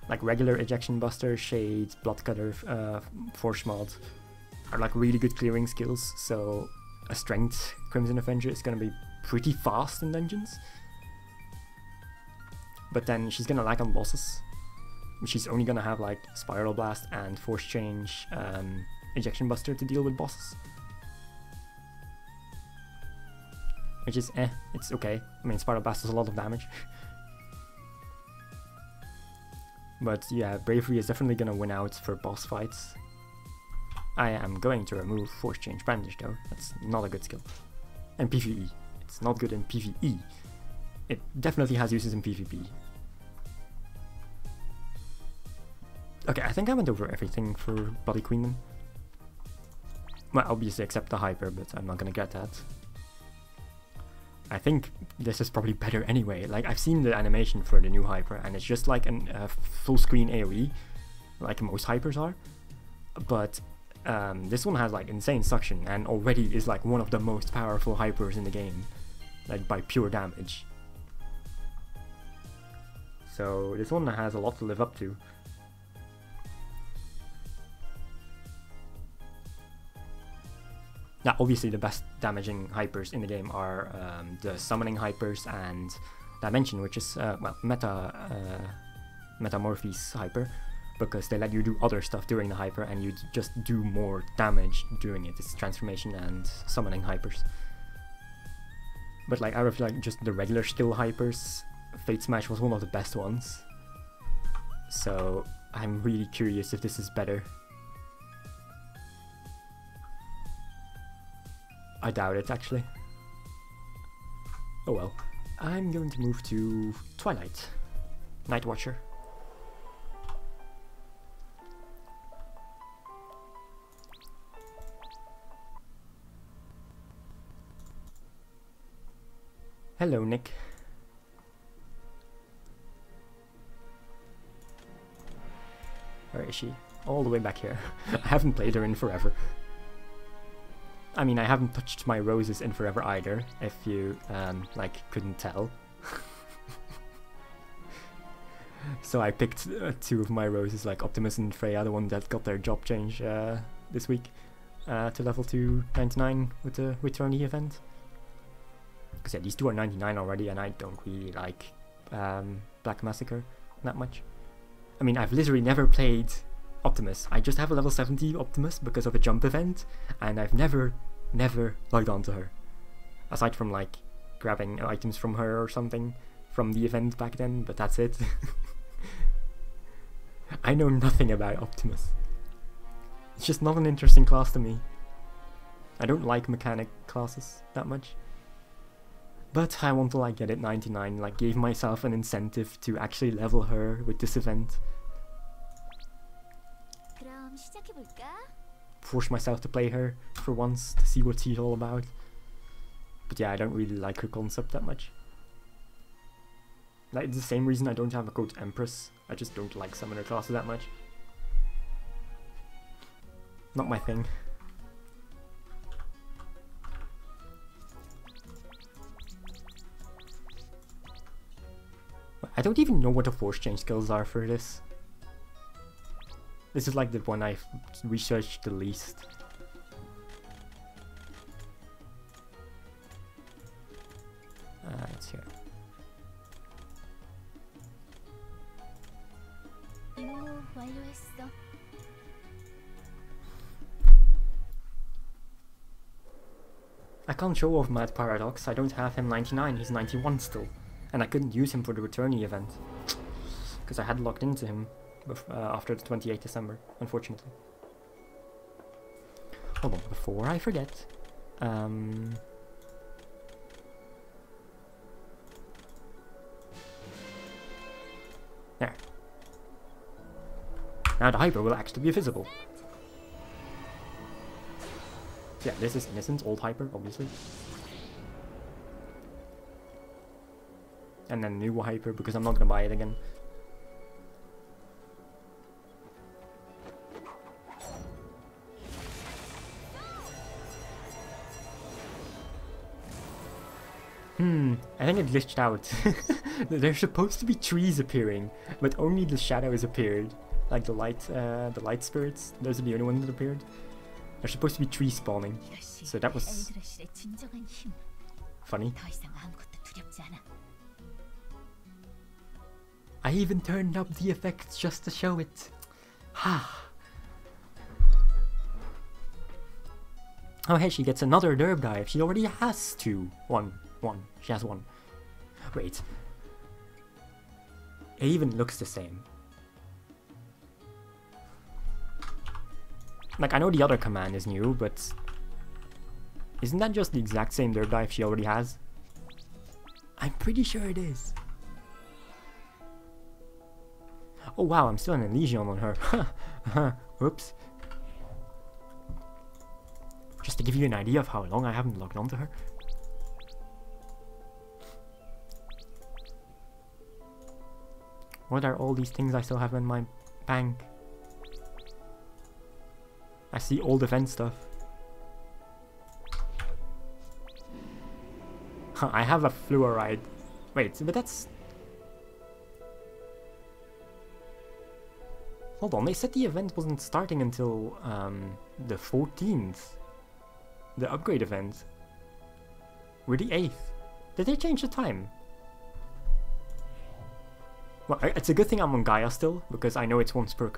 like regular Ejection Buster, Shade, Bloodcutter, Force Mod are like really good clearing skills, so a Strength Crimson Avenger is gonna be pretty fast in dungeons. But then she's gonna lag on bosses. She's only gonna have like Spiral Blast and Force Change, Ejection Buster to deal with bosses. Which is it's okay. I mean, Spiral Blast does a lot of damage. But yeah, Bravery is definitely gonna win out for boss fights. I am going to remove Force Change Brandish though. That's not a good skill. And PvE. It's not good in PvE. It definitely has uses in PvP. Okay, I think I went over everything for Bloody Queen then. Well, obviously except the Hyper, but I'm not gonna get that. I think this is probably better anyway. Like, I've seen the animation for the new Hyper, and it's just like a full screen AoE, like most Hypers are. But this one has like insane suction, and already is like one of the most powerful Hypers in the game, like by pure damage. So this one has a lot to live up to. Now, obviously, the best damaging Hypers in the game are the Summoning Hypers and Dimension, which is, well, Metamorphy's Hyper, because they let you do other stuff during the Hyper and you just do more damage during it. It's Transformation and Summoning Hypers. But, like, out of, like, just the regular skill Hypers, Fate Smash was one of the best ones. So, I'm really curious if this is better. I doubt it, actually. Oh well. I'm going to move to Twilight. Night Watcher. Hello, Nick. Where is she? All the way back here. I haven't played her in forever. I mean, I haven't touched my roses in forever either, if you, like, couldn't tell. So I picked two of my roses, like Optimus and Freya, the one that got their job change this week, to level 299 with the Returnee event. Because yeah, these two are 99 already, and I don't really like Black Massacre that much. I mean, I've literally never played Optimus. I just have a level 70 Optimus because of a jump event, and I've never logged onto her. Aside from like grabbing items from her or something from the event back then, but that's it. I know nothing about Optimus. It's just not an interesting class to me. I don't like mechanic classes that much. But I want to like get it 99, like gave myself an incentive to actually level her with this event. Force myself to play her for once to see what she's all about. But yeah, I don't really like her concept that much. Like, it's the same reason I don't have a code Empress. I just don't like summoner classes that much. Not my thing. I don't even know what the force change skills are for this. This is like the one I've researched the least. It's here. I can't show off Mad Paradox. I don't have him 99, he's 91 still. And I couldn't use him for the Returnee event. Because I had logged into him after the 28th December, unfortunately. Hold on, before I forget. There. Now the hyper will actually be visible. Yeah, this is innocent, old hyper, obviously. And then new hyper, because I'm not gonna buy it again. I think it glitched out. There's supposed to be trees appearing, but only the shadows appeared. Like the light spirits, those are the only ones that appeared. There's supposed to be trees spawning, so that was funny. I even turned up the effects just to show it. Ha! Oh hey, she gets another derb dive. She already has two. One. She has one. Wait. It even looks the same. Like, I know the other command is new, but isn't that just the exact same derb dive she already has? I'm pretty sure it is. Oh wow, I'm still an Elysian on her. Whoops. Just to give you an idea of how long I haven't logged onto her. What are all these things I still have in my bank? I see old event stuff. I have a fluoride. Wait, but that's... Hold on, they said the event wasn't starting until the 14th. The upgrade event. We're the 8th. Did they change the time? Well, it's a good thing I'm on Gaia still, because I know it's once per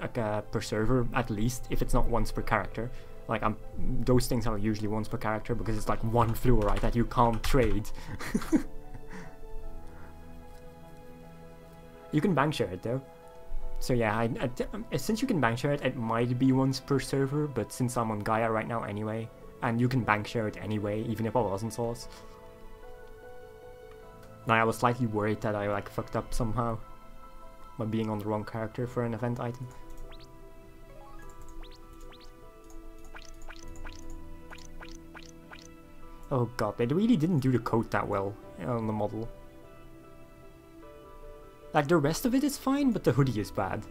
server, at least, if it's not once per character. Like, those things are usually once per character, because it's like one fluorite that you can't trade. You can bank share it, though. So yeah, since you can bank share it, it might be once per server, but since I'm on Gaia right now anyway, And you can bank share it anyway, even if I wasn't source. Now I was slightly worried that I like fucked up somehow by being on the wrong character for an event item. Oh god, they really didn't do the coat that well on the model. Like, the rest of it is fine, but the hoodie is bad.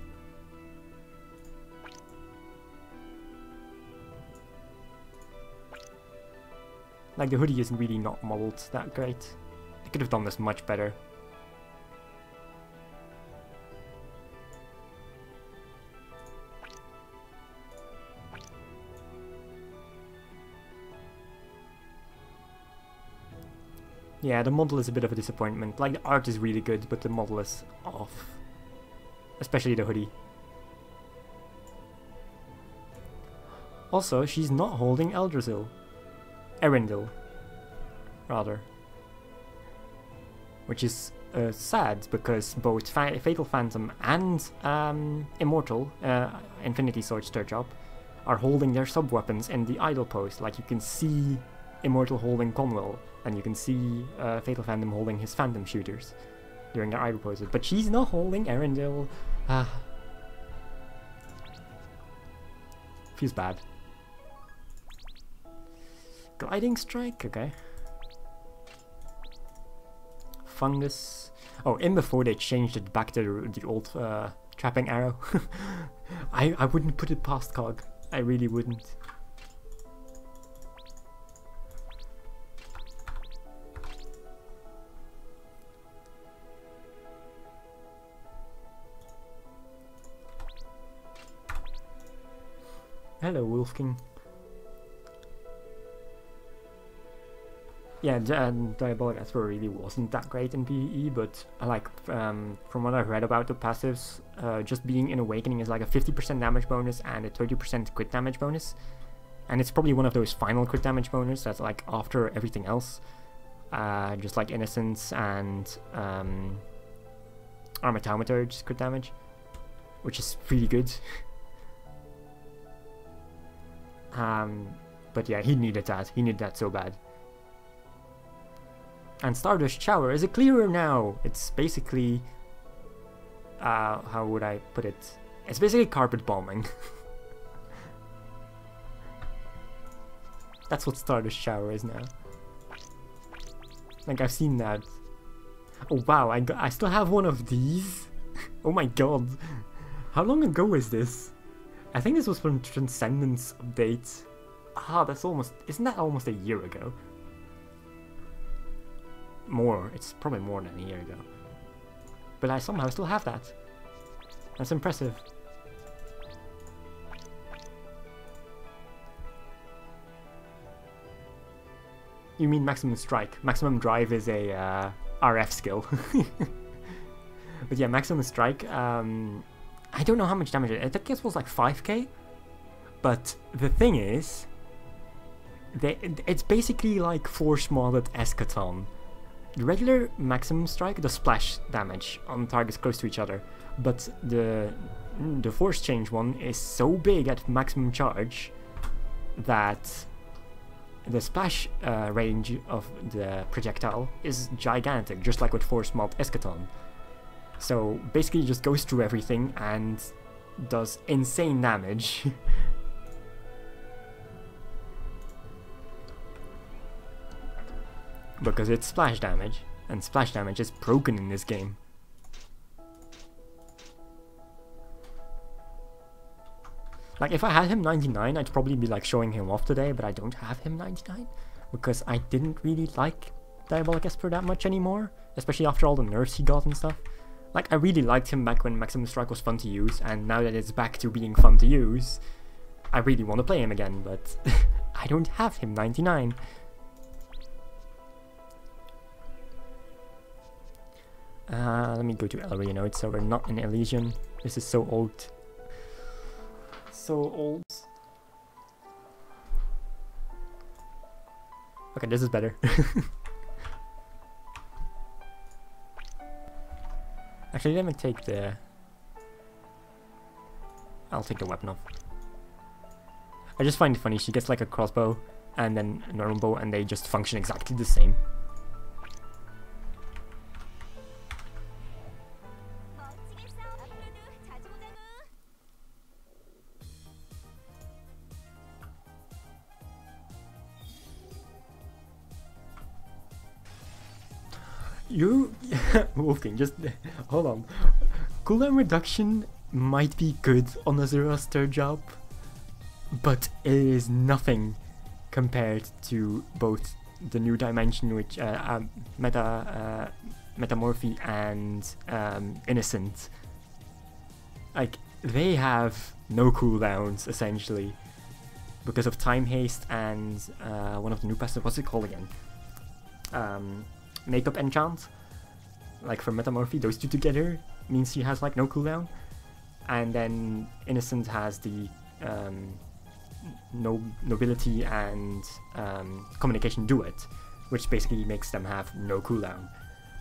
Like, the hoodie isn't really not modeled that great. I could have done this much better. Yeah, the model is a bit of a disappointment. Like, the art is really good, but the model is off. Especially the hoodie. Also, she's not holding Eldrasil. Erendil, rather. Which is sad, because both Fatal Phantom and Immortal, Infinity Sword Stirjob, are holding their sub-weapons in the idle pose. Like, you can see Immortal holding Conwell, and you can see Fatal Phantom holding his Phantom Shooters during their idle poses. But she's not holding Erendil. Feels bad. Gliding Strike, okay. Fungus. Oh, in before they changed it back to the old trapping arrow. I wouldn't put it past Cog. I really wouldn't. Hello, Wolf King. Yeah, Diabolic Esper really wasn't that great in PvE, but like from what I've read about the passives, just being in Awakening is like a 50% damage bonus and a 30% crit damage bonus. And it's probably one of those final crit damage bonus that's like after everything else. Just like Innocence and Armor Taumaturge's crit damage, which is really good. But yeah, he needed that. He needed that so bad. And Stardust Shower is a clearer now. It's basically, how would I put it? It's basically carpet bombing. That's what Stardust Shower is now. Like, I've seen that. Oh wow, I still have one of these. Oh my god. How long ago is this? I think this was from Transcendence update. Ah, that's almost, isn't that almost a year ago? More, it's probably more than a year ago. But I somehow still have that. That's impressive. You mean Maximum Strike? Maximum Drive is a RF skill. But yeah, Maximum Strike, I don't know how much damage I think it was like 5k. But the thing is, it's basically like Force modded Eschaton. The regular Maximum Strike does splash damage on targets close to each other, but the Force Change one is so big at maximum charge that the splash range of the projectile is gigantic, just like with Force mod Eschaton. So basically it just goes through everything and does insane damage. Because it's splash damage, and splash damage is broken in this game. Like, if I had him 99, I'd probably be like showing him off today, but I don't have him 99, because I didn't really like Diabolic Esper that much anymore, especially after all the nerfs he got and stuff. Like, I really liked him back when Maximum Strike was fun to use, and now that it's back to being fun to use, I really want to play him again, but I don't have him 99. Let me go to Elry Notes, so we're not in Elysian. This is so old. So old. Okay, this is better. Actually, let me take the... I'll take the weapon off. I just find it funny, she gets like a crossbow, and then a normal bow, and they just function exactly the same. You, Wolfgang, just hold on. Cooldown reduction might be good on Azura's third job, but it is nothing compared to both the new dimension, which Metamorphy and Innocent. Like, they have no cooldowns essentially because of time haste and one of the new passives. What's it called again? Makeup enchant. Like for Metamorphy, those two together means she has like no cooldown, and then Innocent has the nobility and communication duet, which basically makes them have no cooldown.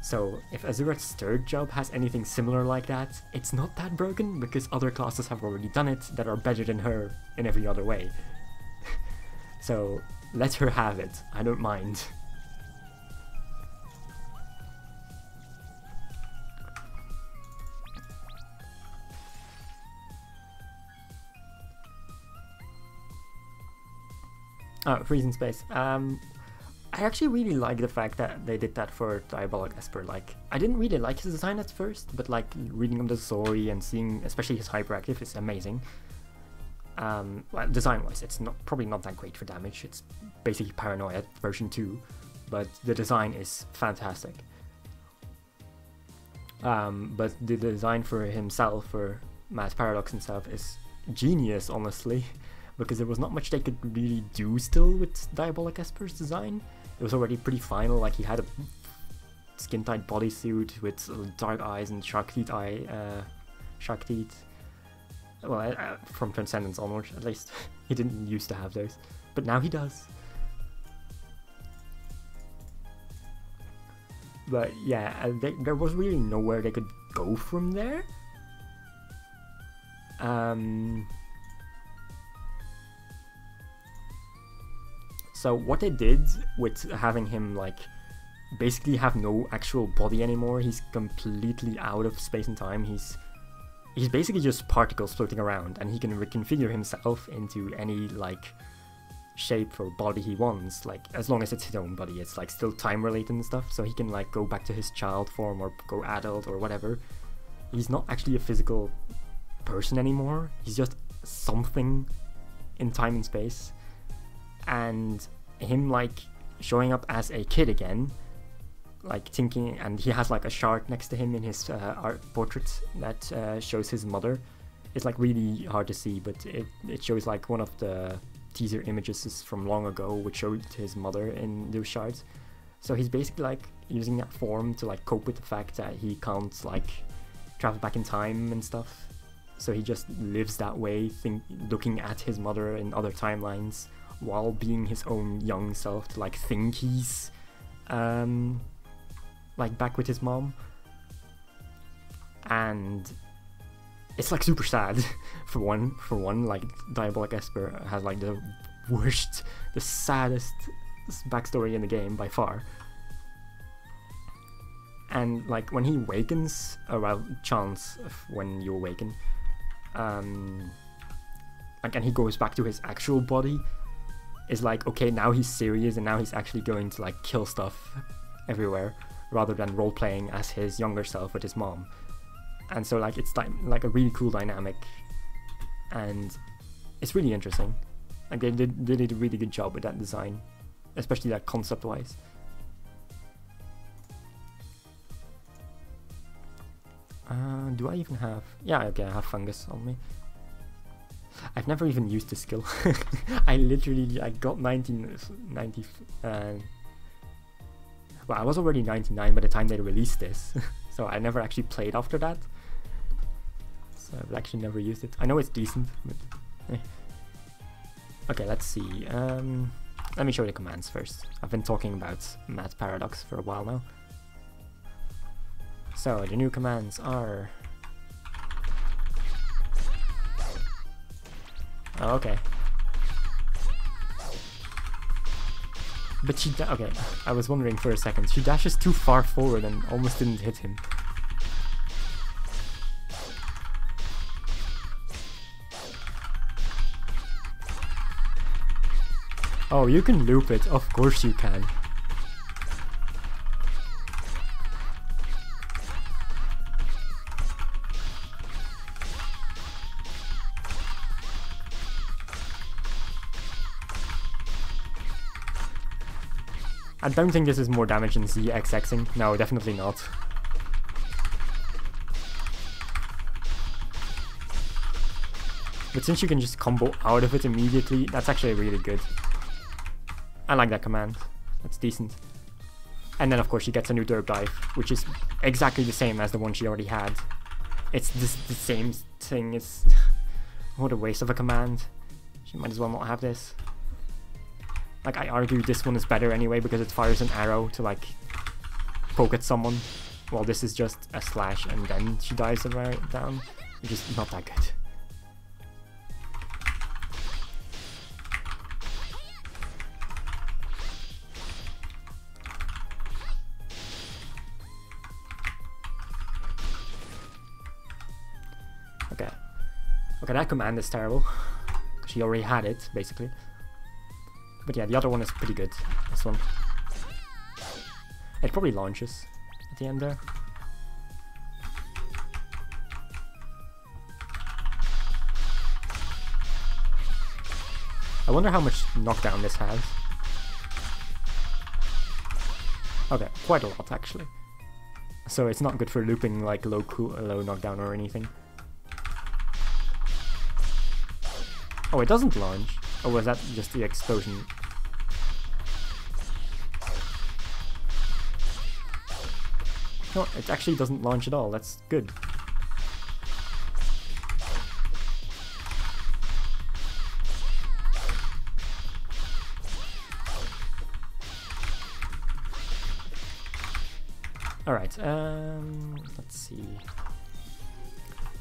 So if Azura's third job has anything similar like that, it's not that broken because other classes have already done it that are better than her in every other way. So let her have it, I don't mind. Oh, freezing space. I actually really like the fact that they did that for Diabolic Esper. Like, I didn't really like his design at first, but like reading of the story and seeing, especially his hyperactive, is amazing. Well, design-wise, it's probably not that great for damage. It's basically Paranoia version 2, but the design is fantastic. But the design for himself, for Mad Paradox himself, is genius, honestly. Because there was not much they could really do still with Diabolic Esper's design. It was already pretty final, like he had a skin-tight bodysuit with dark eyes and shark teeth well, from Transcendence onwards, at least. He didn't used to have those, but now he does. But yeah, there was really nowhere they could go from there. So what they did with having him like basically have no actual body anymore, he's completely out of space and time, he's basically just particles floating around, and he can reconfigure himself into any like shape or body he wants, like as long as it's his own body. It's like still time related and stuff, so he can like go back to his child form or go adult or whatever. He's not actually a physical person anymore, he's just something in time and space. And him like showing up as a kid again, like thinking, and he has like a shark next to him in his art portrait that shows his mother. It's like really hard to see, but it shows like one of the teaser images from long ago which showed his mother in those shards. So he's basically like using that form to like cope with the fact that he can't like travel back in time and stuff. So he just lives that way, looking at his mother in other timelines, while being his own young self, to like think he's like back with his mom. And it's like super sad. for one, like Diabolic Esper has like the saddest backstory in the game by far. And like when he awakens, around chance of when you awaken, like, and he goes back to his actual body, is like, okay, now he's serious and now he's actually going to like kill stuff everywhere rather than role-playing as his younger self with his mom. And so like it's like a really cool dynamic, and it's really interesting. Like they did a really good job with that design, especially like concept-wise. Do I even have... Yeah, okay, I have fungus on me. I've never even used the skill. I got 90... well, I was already 99 by the time they released this, so I never actually played after that. So I've actually never used it. I know it's decent, but... Okay, let's see. Let me show you the commands first. I've been talking about Mad Paradox for a while now. So, the new commands are... Oh, okay. But she okay, I was wondering for a second. She dashes too far forward and almost didn't hit him. Oh, you can loop it. Of course you can. I don't think this is more damage than ZXXing. No, definitely not. But since you can just combo out of it immediately, that's actually really good. I like that command. That's decent. And then of course she gets a new derp dive, which is exactly the same as the one she already had. It's the same thing. It's what a waste of a command. She might as well not have this. Like, I argue this one is better anyway because it fires an arrow to like poke at someone, while this is just a slash and then she dives right down, which is not that good. Okay, that command is terrible, because she already had it, basically. But yeah, the other one is pretty good, this one. It probably launches at the end there. I wonder how much knockdown this has. Okay, quite a lot actually. So it's not good for looping like low knockdown or anything. Oh, it doesn't launch. Or was that just the explosion? No, it actually doesn't launch at all. That's good. Alright, let's see.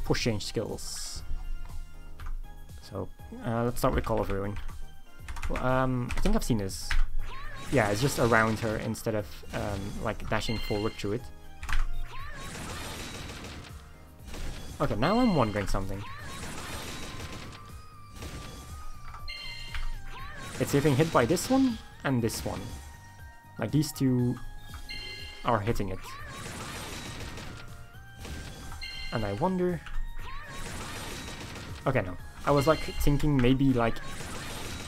Push change skills. So, let's start with Call of Ruin. Well, I think I've seen this. Yeah, it's just around her instead of, like, dashing forward through it. Okay, now I'm wondering something. It's getting hit by this one and this one. Like, these two are hitting it. And I wonder... Okay, no. I was like thinking maybe like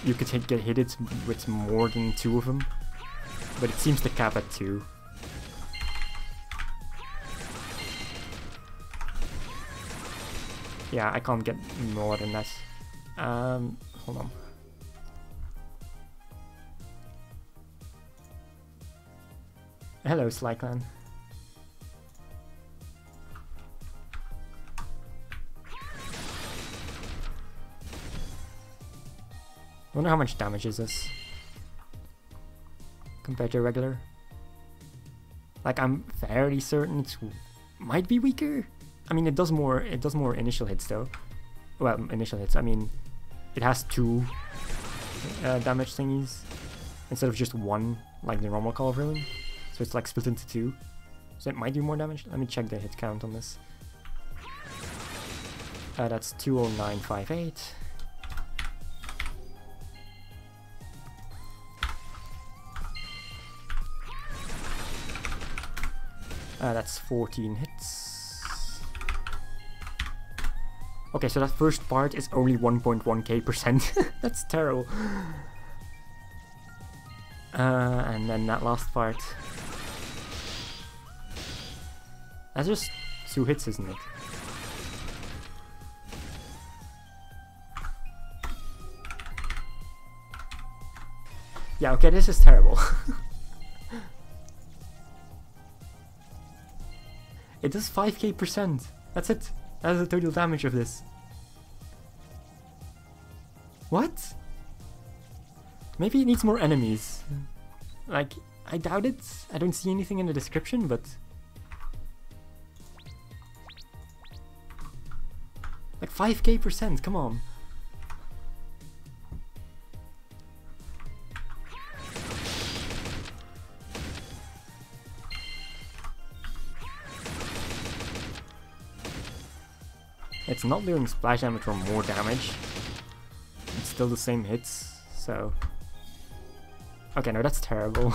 you could get hit it with more than two of them, but it seems to cap at 2. Yeah, I can't get more than that. Hold on. Hello, Slyclan. I wonder how much damage is this compared to regular. Like, I'm fairly certain it might be weaker. I mean, it does more initial hits though. Well, initial hits. I mean, it has 2 damage thingies instead of just 1 like the normal Call of Ruin. So it's like split into 2. So it might do more damage. Let me check the hit count on this. That's 20958. That's 14 hits. Okay, so that first part is only 1.1k%. That's terrible. And then that last part. That's just 2 hits, isn't it? Yeah, okay, this is terrible. It does 5k%. That's it. That's the total damage of this. What? Maybe it needs more enemies. Like, I doubt it. I don't see anything in the description, but... Like 5k%, come on. It's not doing splash damage or more damage. It's still the same hits, so... Okay, no, that's terrible.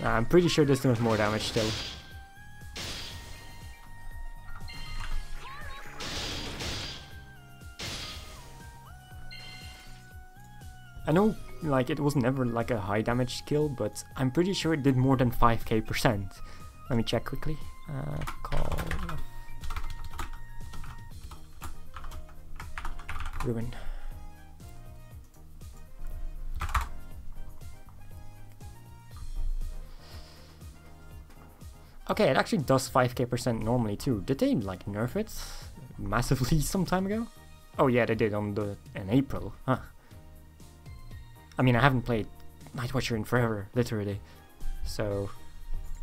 I'm pretty sure this does more damage still. I know, like, it was never like a high damage skill, but I'm pretty sure it did more than 5k%. Let me check quickly. Call... Ruin. Okay, it actually does 5k% normally too. Did they like nerf it massively some time ago? Oh yeah, they did in April, huh? I mean, I haven't played Night Watcher in forever, literally, so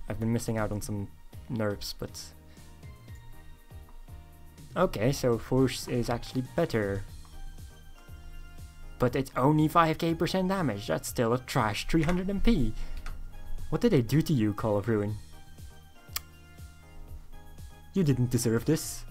I've been missing out on some nerfs, but... Okay, so Force is actually better. But it's only 5k% damage, that's still a trash 300 MP. What did they do to you, Call of Ruin? You didn't deserve this.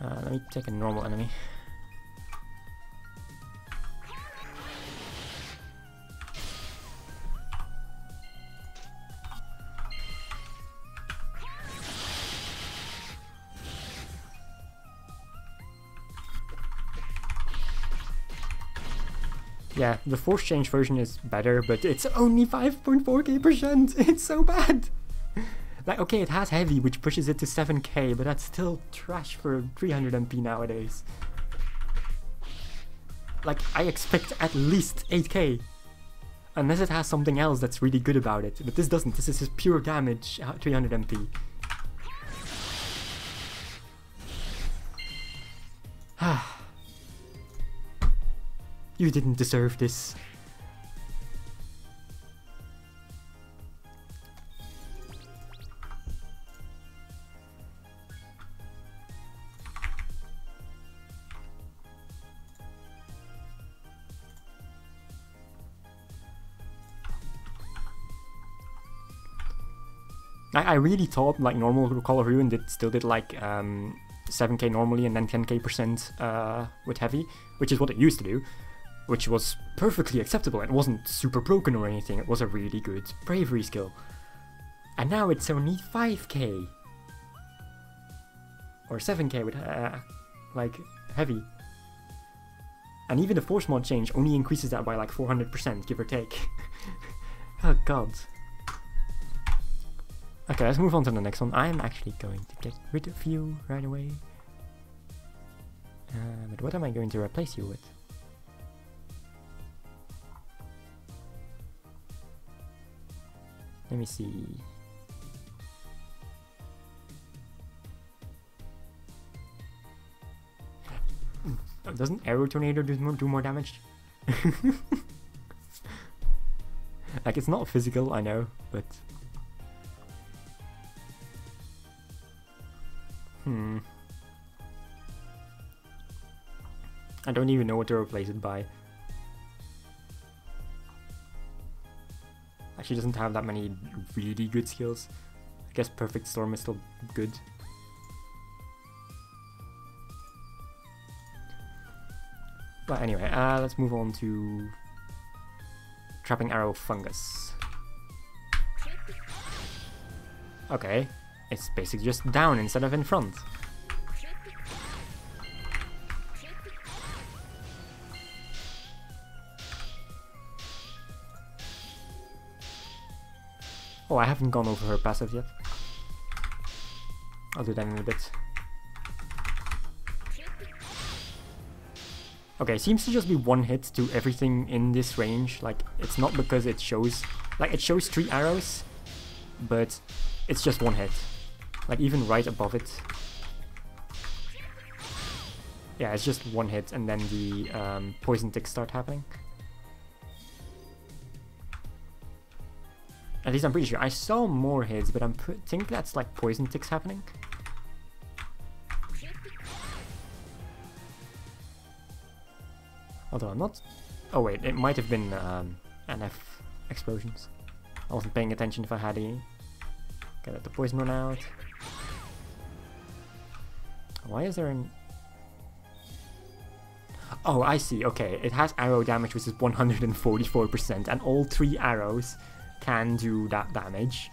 Let me take a normal enemy. Yeah, the force change version is better, but it's only 5.4k%. It's so bad. Like, okay, it has heavy, which pushes it to 7k, but that's still trash for 300 MP nowadays. Like, I expect at least 8k. Unless it has something else that's really good about it. But this doesn't. This is just pure damage, 300 MP. You didn't deserve this. I really thought like normal Call of Ruin still did like 7k normally and then 10k% with heavy, which is what it used to do, which was perfectly acceptable. It wasn't super broken or anything. It was a really good bravery skill. And now it's only 5k or 7k with like heavy. And even the force mod change only increases that by like 400%, give or take. Oh god. Okay, let's move on to the next one. I'm actually going to get rid of you right away. But what am I going to replace you with? Let me see. Doesn't Arrow Tornado do more damage? Like, it's not physical, I know, but... I don't even know what to replace it by. Actually doesn't have that many really good skills. I guess Perfect Storm is still good. But anyway, let's move on to Trapping Arrow Fungus. Okay, it's basically just down instead of in front. Oh, I haven't gone over her passive yet. I'll do that in a bit. Okay, seems to just be one hit to everything in this range. Like, it's not because it shows... Like, it shows 3 arrows, but it's just one hit. Like, even right above it. Yeah, it's just one hit and then the poison ticks start happening. At least I'm pretty sure. I saw more hits, but I think that's like poison ticks happening. Although I'm not... Oh wait, it might have been NF explosions. I wasn't paying attention if I had any. Okay, let the poison run out. Why is there an... Oh, I see. Okay, it has arrow damage, which is 144%, and all 3 arrows can do that damage,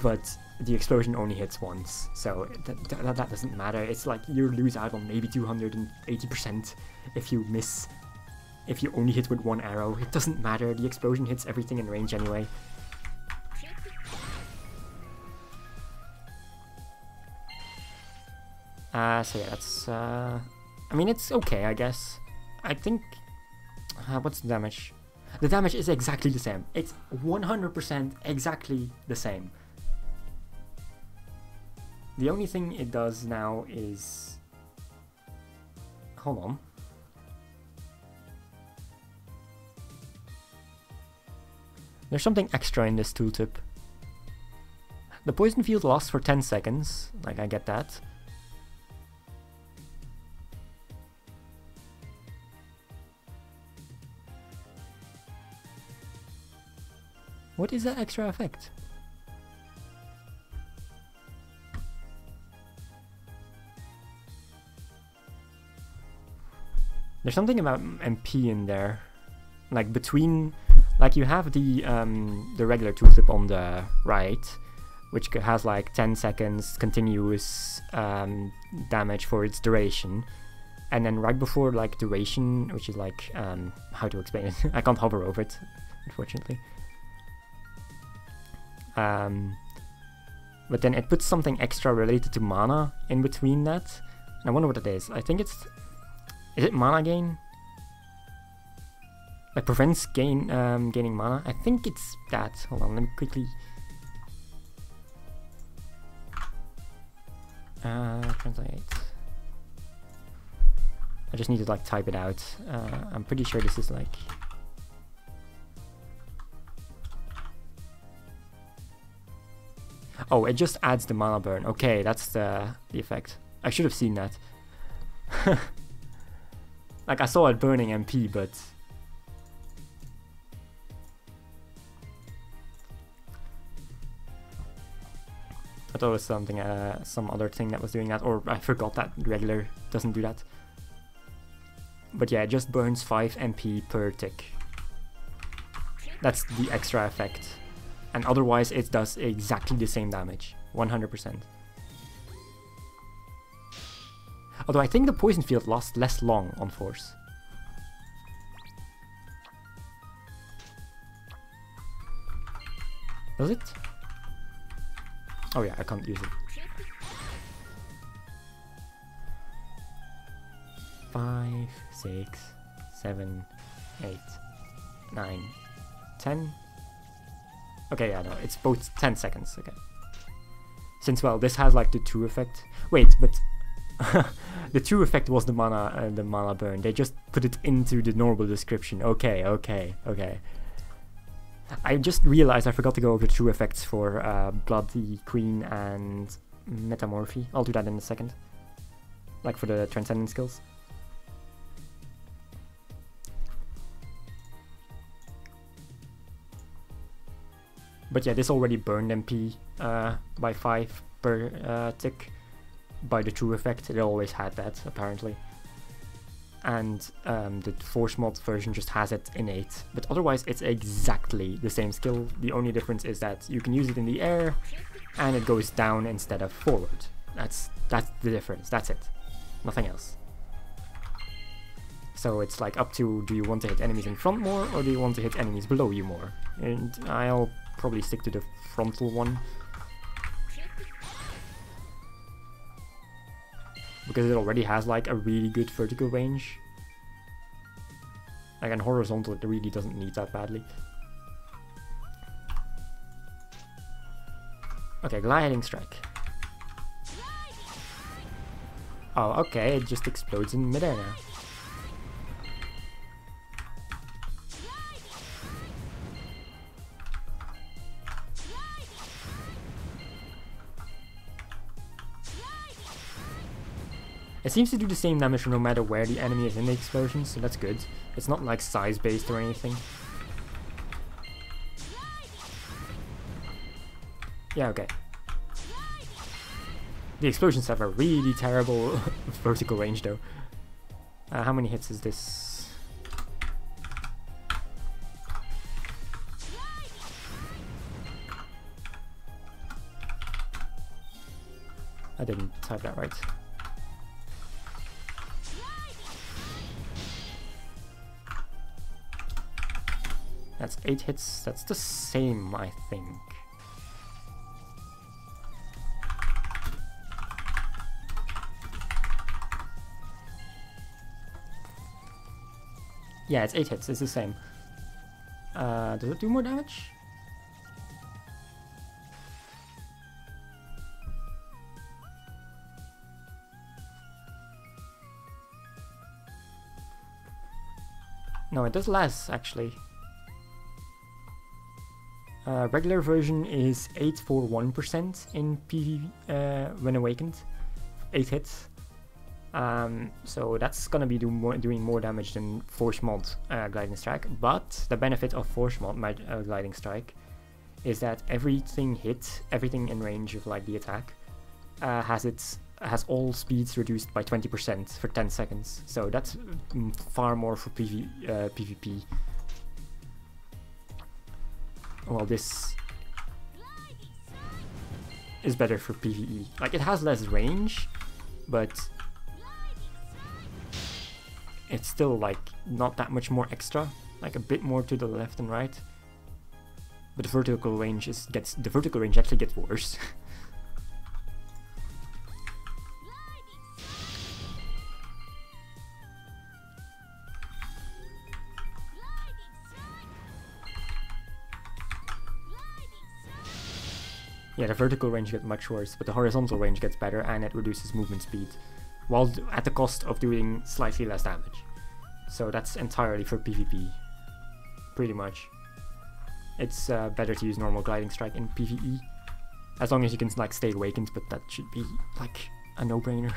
but the explosion only hits once, so that doesn't matter. It's like you lose out on maybe 280% if you miss, if you only hit with 1 arrow. It doesn't matter, the explosion hits everything in range anyway. So yeah, that's, I mean, it's okay, I guess. I think, what's the damage? The damage is exactly the same. It's 100% exactly the same. The only thing it does now is... Hold on. There's something extra in this tooltip. The poison field lasts for 10 seconds, like I get that. What is that extra effect? There's something about MP in there, like between, like you have the regular tooltip on the right, which has like 10 seconds continuous damage for its duration, and then right before like duration, which is like how to explain it? I can't hover over it, unfortunately. But then it puts something extra related to mana in between that, and I wonder what it is. I think it's... Is it mana gain? Like prevents gaining mana? I think it's that. Hold on, let me quickly... translate. I just need to like type it out. I'm pretty sure this is like... Oh, it just adds the mana burn. Okay, that's the effect. I should have seen that. Like, I saw it burning MP, but... I thought it was something, some other thing that was doing that, or I forgot that regular doesn't do that. But yeah, it just burns 5 MP per tick. That's the extra effect. And otherwise it does exactly the same damage, 100%. Although I think the poison field lasts less long on force. Does it? Oh yeah, I can't use it. 5, 6, 7, 8, 9, 10. Okay, yeah, no, it's both 10 seconds, okay. Since, well, this has like the true effect. Wait, but the true effect was the mana burn. They just put it into the normal description. Okay. I just realized I forgot to go over the true effects for Bloody Queen and Metamorphy. I'll do that in a second. Like for the Transcendent skills. But yeah, this already burned MP by 5 per tick. By the true effect, it always had that, apparently. And the Force mod version just has it innate. But otherwise, it's exactly the same skill. The only difference is that you can use it in the air, and it goes down instead of forward. That's the difference, that's it. Nothing else. So it's like up to, do you want to hit enemies in front more, or do you want to hit enemies below you more? And I'll probably stick to the frontal one. Because it already has like a really good vertical range. Like, and horizontal, it really doesn't need that badly. Okay, gliding strike. Oh, okay, it just explodes in midair now. It seems to do the same damage no matter where the enemy is in the explosion, so that's good. It's not like size based or anything. Yeah, okay. The explosions have a really terrible vertical range though. How many hits is this? I didn't type that right. That's 8 hits. That's the same, I think. Yeah, it's 8 hits. It's the same. Does it do more damage? No, it does less, actually. Regular version is 841% in PV when awakened. 8 hits. So that's gonna be doing more damage than Force Mod Gliding Strike. But the benefit of Force Mod Gliding Strike is that everything in range of like the attack, has all speeds reduced by 20% for 10 seconds. So that's far more for PvP. Well, this is better for PvE. Like, it has less range, but it's still like not that much more extra, like a bit more to the left and right. But the vertical range actually gets worse. Yeah, the vertical range gets much worse, but the horizontal range gets better and it reduces movement speed, while at the cost of doing slightly less damage. So that's entirely for PvP, pretty much. It's better to use normal Gliding Strike in PvE, as long as you can like stay awakened, but that should be like a no-brainer.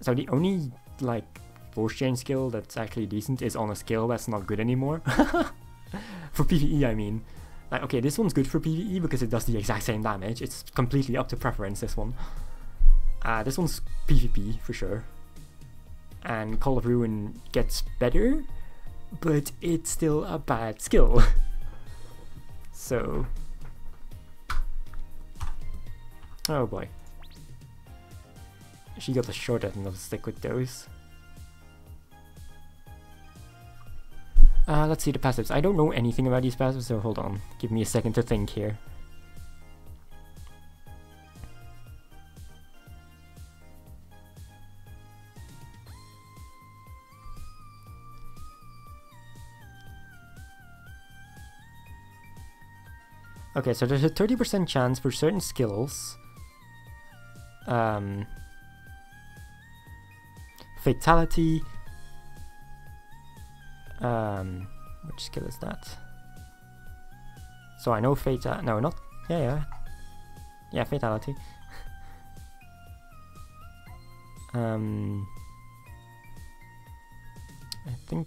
So the only like force chain skill that's actually decent is on a skill that's not good anymore. For PvE, I mean. Like, okay, this one's good for PvE because it does the exact same damage. It's completely up to preference, this one. This one's PvP, for sure. And Call of Ruin gets better, but it's still a bad skill. So... oh boy. She got a short end, I'll stick with those. Let's see the passives. I don't know anything about these passives, so hold on. Give me a second to think here. Okay, so there's a 30% chance for certain skills. Fatality. Which skill is that? So I know no, not, yeah, fatality. I think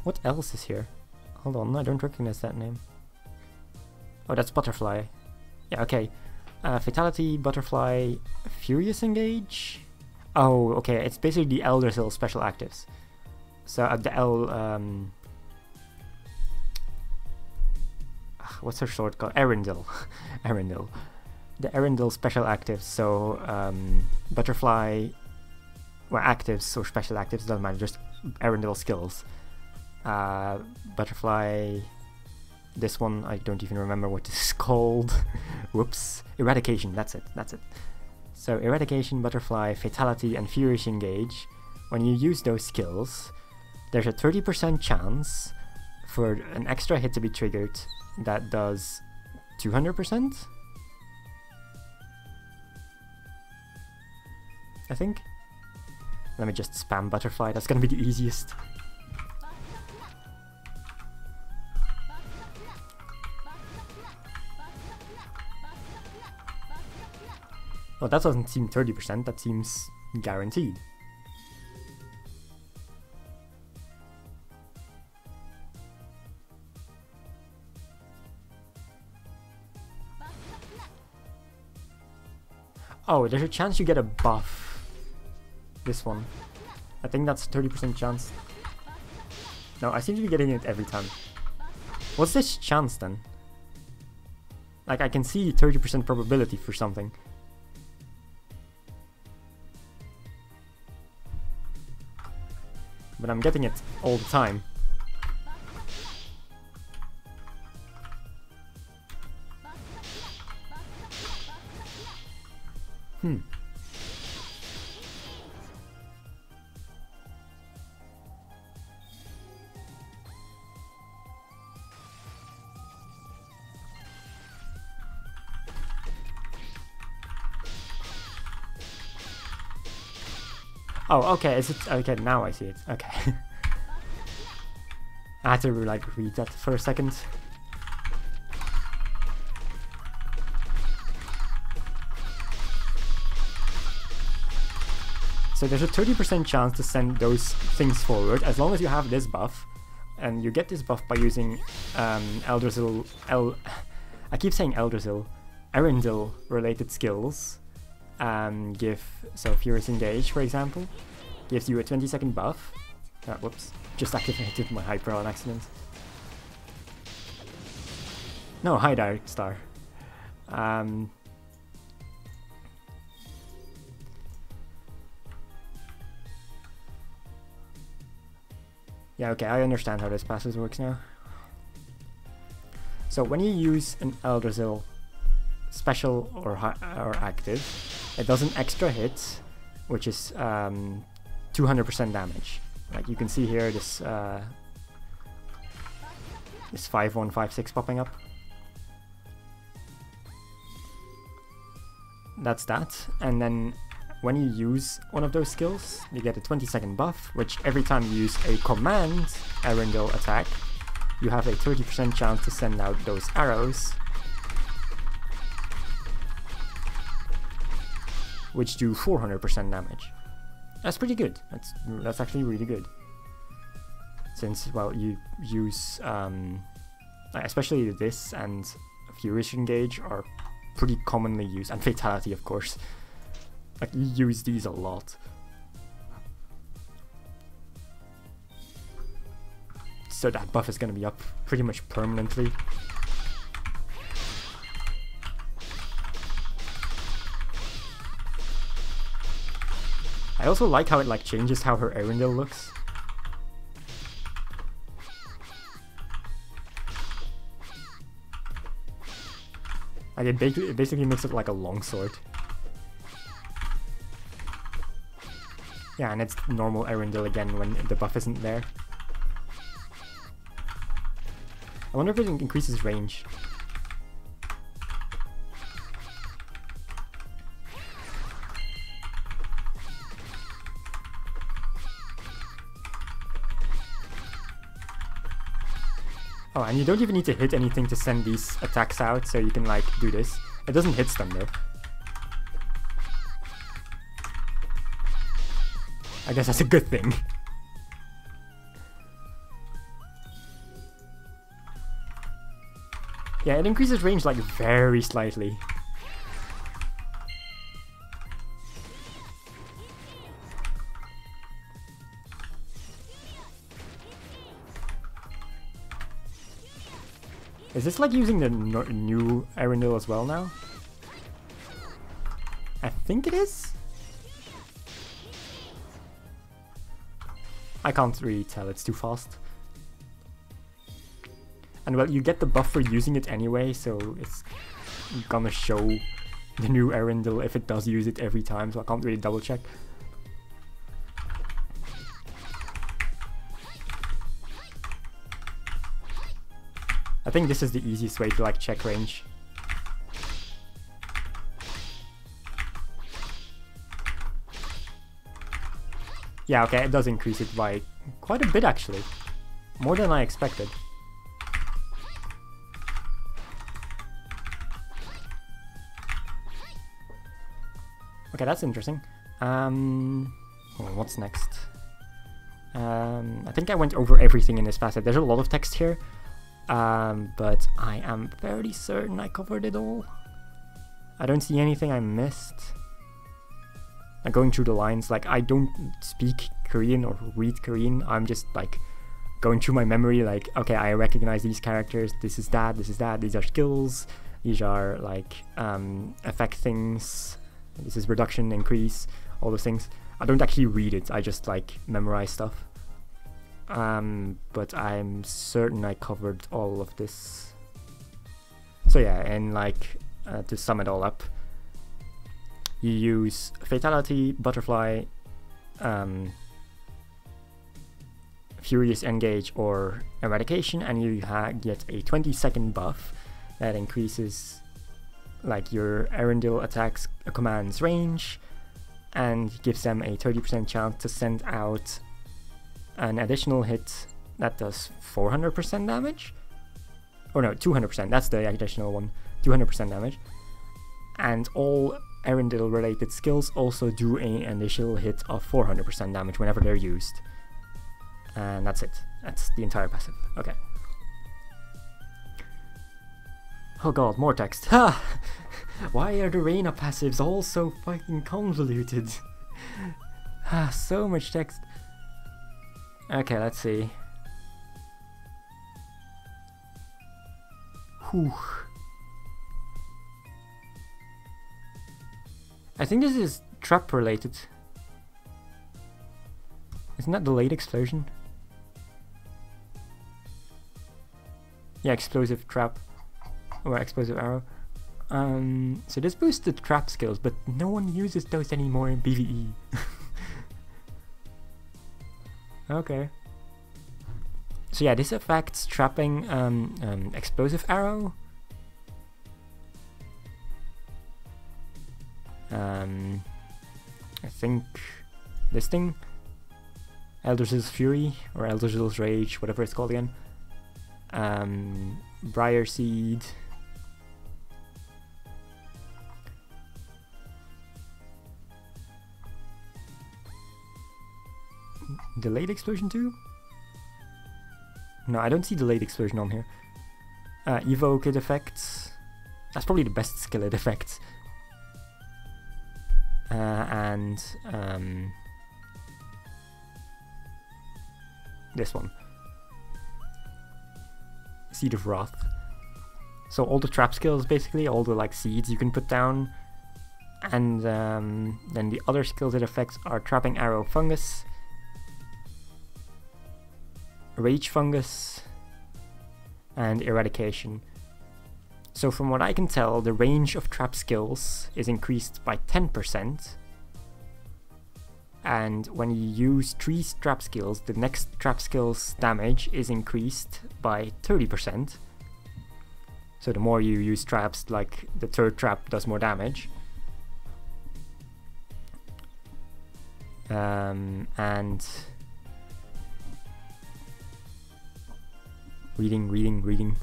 what else is here? Hold on, I don't recognize that name. Oh, that's Butterfly. Yeah, okay. Fatality, Butterfly, Furious Engage. Oh, okay, it's basically the Eldersil special actives. So the what's her sword called? Arendelle. Arendelle. The Arendelle special actives. So Butterfly, well, actives or special actives doesn't matter. Just Arendelle skills. Butterfly. This one, I don't even remember what this is called. Whoops. Eradication, that's it. So Eradication, Butterfly, Fatality, and Furious Engage. When you use those skills, there's a 30% chance for an extra hit to be triggered that does 200%? I think. Let me just spam butterfly, that's gonna be the easiest. Well, that doesn't seem 30%, that seems guaranteed. Oh, there's a chance you get a buff. This one. I think that's 30% chance. No, I seem to be getting it every time. What's this chance then? Like, I can see 30% probability for something. But I'm getting it all the time. Oh, okay, is it? Okay, now I see it. Okay. I had to like read that for a second. So there's a 30% chance to send those things forward as long as you have this buff, and you get this buff by using Eldrasil. I keep saying Eldrasil, Erendil related skills. So Furious Engage, for example, gives you a 20-second buff. Whoops, just activated my Hyper on accident. No, hi Direct Star. Yeah, okay, I understand how this passes works now. So when you use an Eldrasil special or active, it does an extra hit, which is 200% damage. Like you can see here, this 5156 popping up. That's that, and then when you use one of those skills, you get a 20-second buff, which every time you use a command Erendil attack, you have a 30% chance to send out those arrows, which do 400% damage. That's pretty good. That's actually really good. Since, well, you use, especially this and Furious Engage are pretty commonly used, and Fatality, of course. Like, you use these a lot. So that buff is going to be up pretty much permanently. I also like how it like changes how her Erendil looks. Like it basically makes it like a longsword. Yeah, and it's normal Erendil again when the buff isn't there. I wonder if it increases range. Oh, and you don't even need to hit anything to send these attacks out, so you can like do this. It doesn't hit stun though. I guess that's a good thing. Yeah, it increases range like very slightly. Is this like using the new Erendil as well now? I think it is? I can't really tell, it's too fast. And well, you get the buff for using it anyway, so it's gonna show the new Erendil if it does use it every time, so I can't really double check. I think this is the easiest way to like check range. Yeah, okay, it does increase it by quite a bit actually. More than I expected. Okay, that's interesting. What's next? I think I went over everything in this passive. There's a lot of text here, but I am fairly certain I covered it all. I don't see anything I missed. Like going through the lines, like I don't speak Korean or read Korean. I'm just like going through my memory, like, okay, I recognize these characters, this is that, these are skills, these are like effect things, this is reduction, increase, all those things. I don't actually read it, I just like memorize stuff. But I'm certain I covered all of this. So yeah, and like to sum it all up, you use Fatality, Butterfly, Furious Engage or Eradication, and you get a 20-second buff that increases like your Arundel attacks commands range and gives them a 30% chance to send out an additional hit that does 400% damage. Or no, 200%, that's the additional one, 200% damage. And all Arundel related skills also do an initial hit of 400% damage whenever they're used. And that's it. That's the entire passive. Okay. Oh god, more text. Ha! Why are the Reina passives all so fucking convoluted? So much text. Okay, let's see. Whew. I think this is trap related. Isn't that delayed explosion? Yeah, explosive trap or explosive arrow. So this boosts the trap skills, but no one uses those anymore in PvE. Okay. So yeah, this affects trapping explosive arrow. I think this thing, Elder's Fury or Elder's Rage, whatever it's called again. Briar Seed. Delayed explosion too? No, I don't see delayed explosion on here. Evoke it effects. That's probably the best skill it effects. And this one, Seed of Wrath. So all the trap skills, basically all the like seeds you can put down, and then the other skills it affects are Trapping Arrow Fungus, Rage Fungus, and Eradication. So from what I can tell, the range of trap skills is increased by 10%, and when you use 3 trap skills, the next trap skill's damage is increased by 30%. So the more you use traps, like the third trap does more damage. And reading.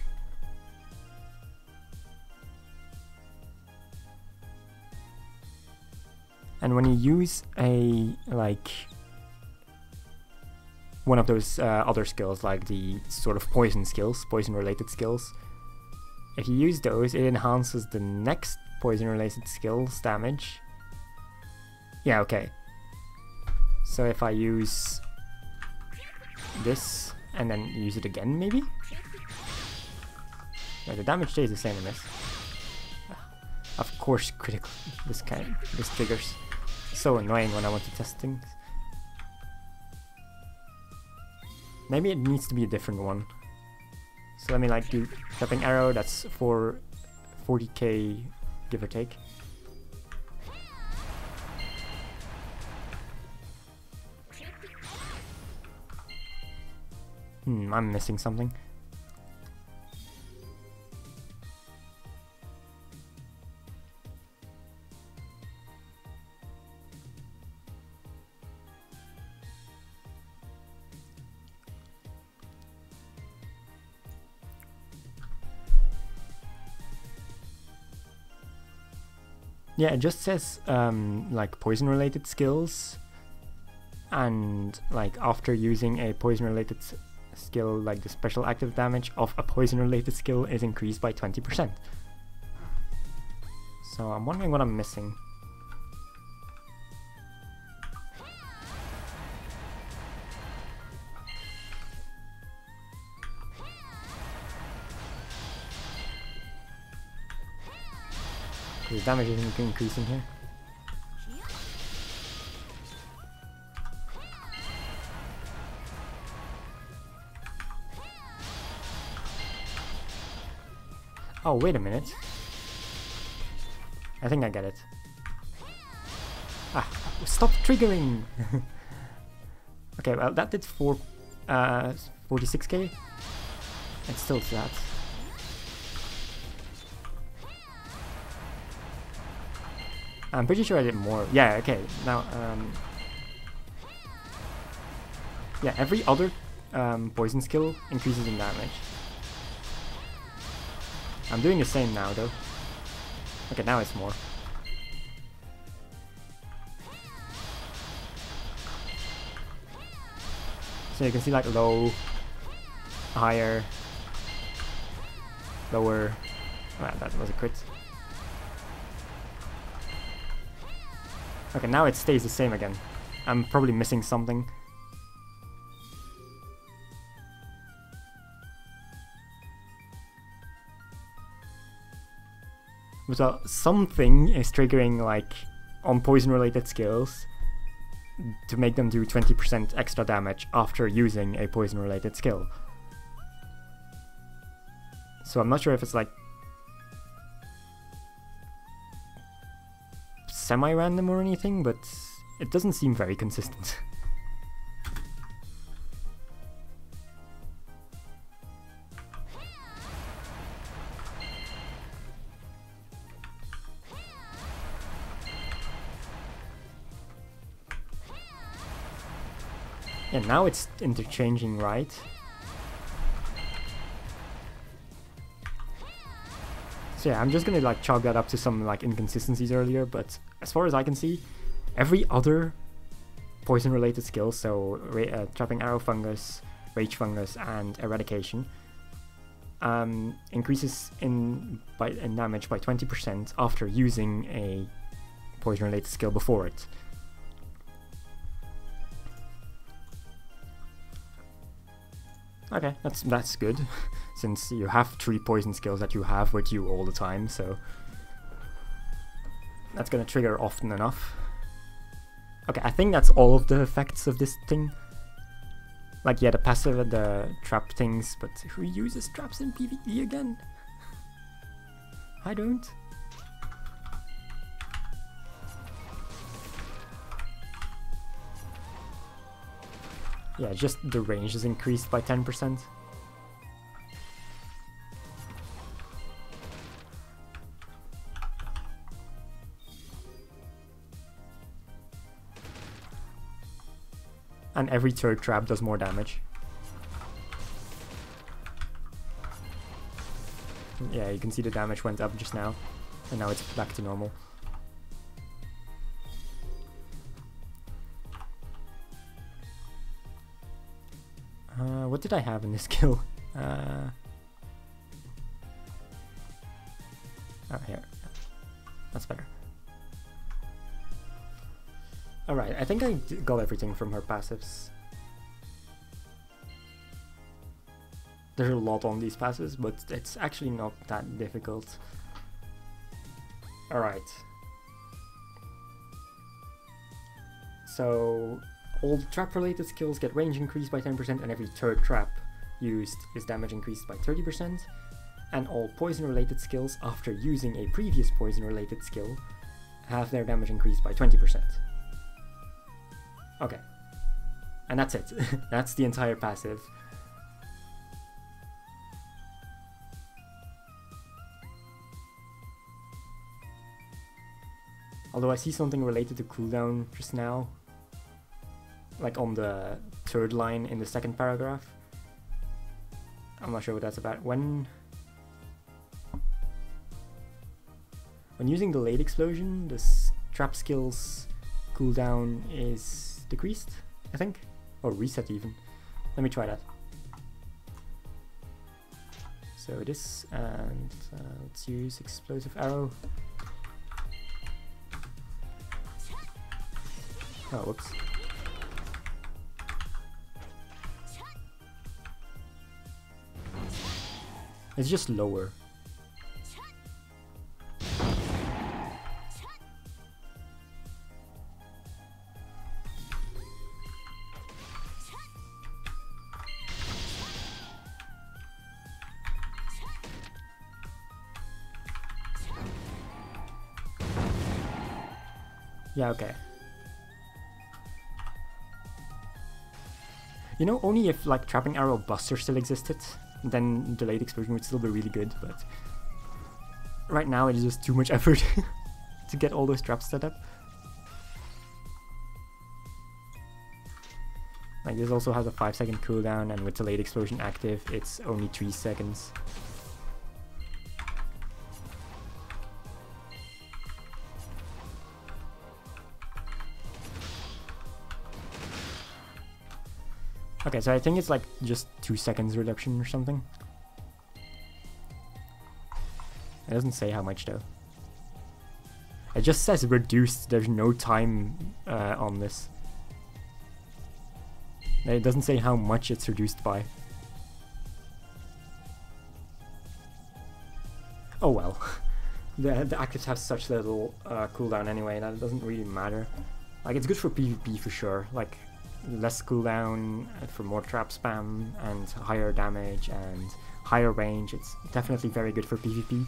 And when you use a like one of those other skills, like the sort of poison skills, poison related skills, if you use those, it enhances the next poison related skills damage. Yeah, okay. So if I use this and then use it again, maybe? Yeah, the damage stays the same in this. Of course, critical. This triggers. So annoying when I want to test things. Maybe it needs to be a different one. So let me like do Trapping Arrow. That's for 40k, give or take. I'm missing something. Yeah, it just says like poison related skills, and like after using a poison related skill, like the special active damage of a poison related skill is increased by 20%. So I'm wondering what I'm missing. The damage isn't increasing here. Oh, wait a minute. I think I get it. Ah, stop triggering! Okay, well that did 46k. It's still that. I'm pretty sure I did more. Yeah, okay. Now, yeah, every other poison skill increases in damage. I'm doing the same now, though. Okay, now it's more. So you can see like low, higher, lower. Wow, that was a crit. Okay, now it stays the same again. I'm probably missing something. But well, something is triggering like on poison related skills to make them do 20% extra damage after using a poison related skill. So I'm not sure if it's like semi-random or anything, but it doesn't seem very consistent. Yeah, now it's interchanging, right? So yeah, I'm just gonna like chalk that up to some like inconsistencies earlier, but as far as I can see, every other poison related skill, so trapping arrow fungus, rage fungus, and eradication, increases in damage by 20% after using a poison related skill before it. Okay, that's good, since you have 3 poison skills that you have with you all the time, so that's gonna trigger often enough. Okay, I think that's all of the effects of this thing. Like, yeah, the passive and the trap things, but who uses traps in PvE again? I don't. Yeah, just the range is increased by 10%. And every third trap does more damage. Yeah, you can see the damage went up just now, and now it's back to normal. What did I have in this skill? Oh, here. That's better. Alright, I think I got everything from her passives. There's a lot on these passives, but it's actually not that difficult. Alright. So, all trap-related skills get range increased by 10%, and every third trap used is damage increased by 30%. And all poison-related skills, after using a previous poison-related skill, have their damage increased by 20%. Okay. And that's it. That's the entire passive. Although I see something related to cooldown just now. Like on the third line in the second paragraph. I'm not sure what that's about. When When using delayed explosion, the trap skill's cooldown is decreased, I think, or reset even. Let me try that. So this, and let's use explosive arrow. Oh, whoops. It's just lower. Yeah, okay. You know, only if like Trapping Arrow Buster still existed, then Delayed Explosion would still be really good, but right now it is just too much effort to get all those traps set up. Like this also has a 5-second cooldown, and with Delayed Explosion active, it's only 3 seconds. Okay, so I think it's like just 2 seconds reduction or something. It doesn't say how much though. It just says reduced, there's no time on this. It doesn't say how much it's reduced by. Oh well. The actives have such little cooldown anyway that it doesn't really matter. Like it's good for PvP for sure. Like less cooldown for more trap spam and higher damage and higher range. It's definitely very good for PvP.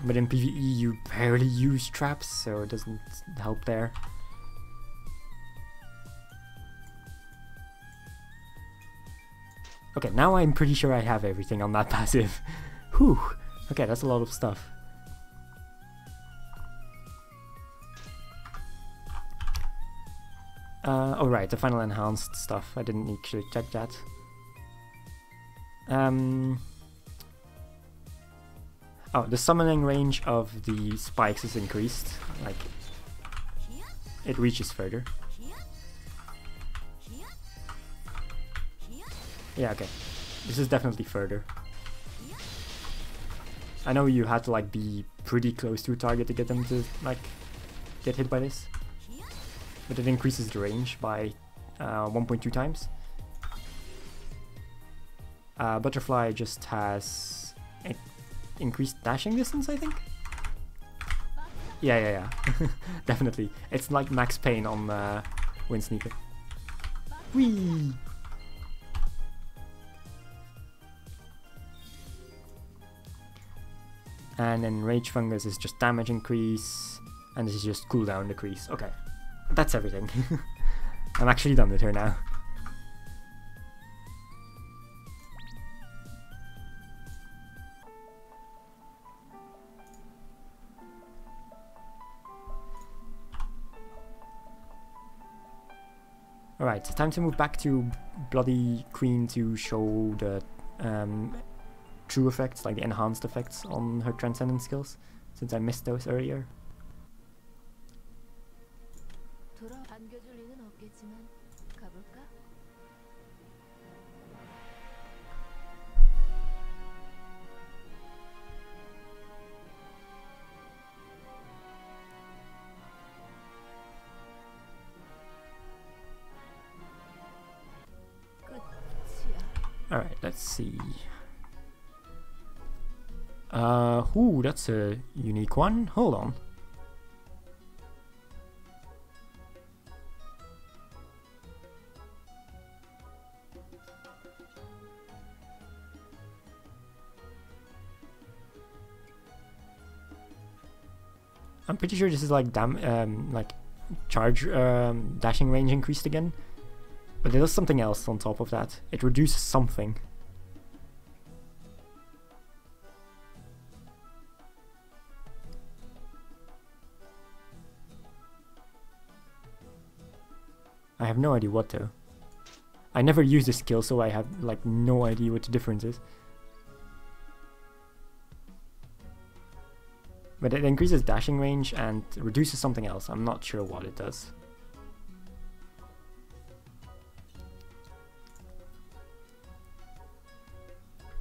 But in PvE you barely use traps, so it doesn't help there. Okay, now I'm pretty sure I have everything on that passive. Whew. Okay, that's a lot of stuff. Oh right, the final enhanced stuff. I didn't actually check that. Oh, the summoning range of the spikes is increased. Like, it reaches further. Yeah, okay. This is definitely further. I know you had to like be pretty close to a target to get them to like get hit by this. But it increases the range by 1.2 times. Butterfly just has increased dashing distance, I think? Yeah. Definitely. It's like Max Payne on Wind Sneaker. Whee! And then Rage Fungus is just damage increase, and this is just cooldown decrease. Okay, that's everything. I'm actually done with her now. Alright, it's time to move back to Bloody Queen to show the true effects, like the enhanced effects on her transcendent skills, since I missed those earlier. Alright, let's see. Ooh, that's a unique one. Hold on. I'm pretty sure this is like like charge dashing range increased again. But it does something else on top of that. It reduces something. I have no idea what though. I never use this skill, so I have like no idea what the difference is. But it increases dashing range and reduces something else. I'm not sure what it does.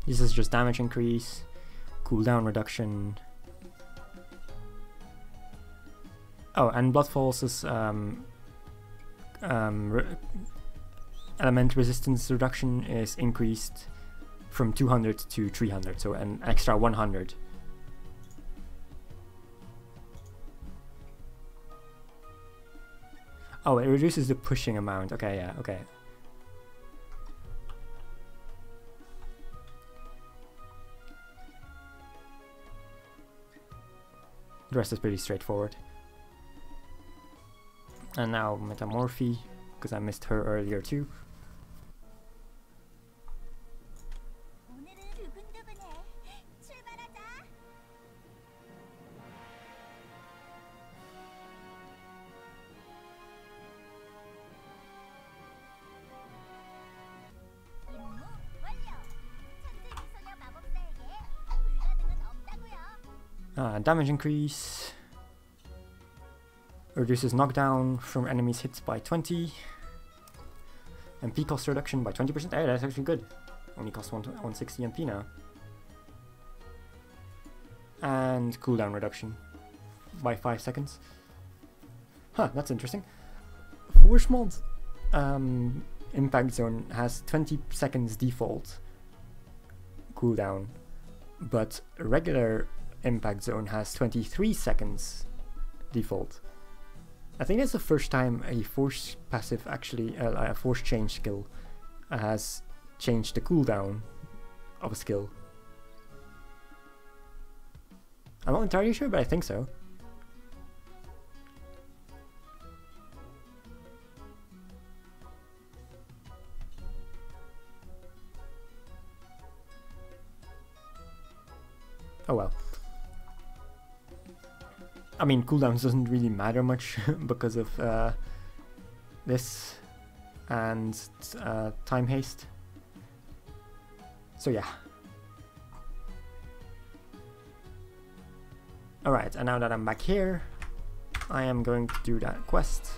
This is just damage increase, cooldown reduction. Oh, and Blood Falls' element resistance reduction is increased from 200 to 300, so an extra 100. Oh, it reduces the pushing amount. Okay, yeah, okay. The rest is pretty straightforward. And now Metamorphy, because I missed her earlier too. Damage increase. Reduces knockdown from enemies hit by 20. MP cost reduction by 20%. Hey, that's actually good. Only costs 160 MP now. And cooldown reduction by 5 seconds. Huh, that's interesting. Force mod Impact Zone has 20 seconds default cooldown, but regular Impact Zone has 23 seconds default. I think that's the first time a force passive actually, a force change skill has changed the cooldown of a skill. I'm not entirely sure, but I think so. Oh well. I mean, cooldowns doesn't really matter much because of this and time haste. So yeah. Alright, and now that I'm back here, I am going to do that quest.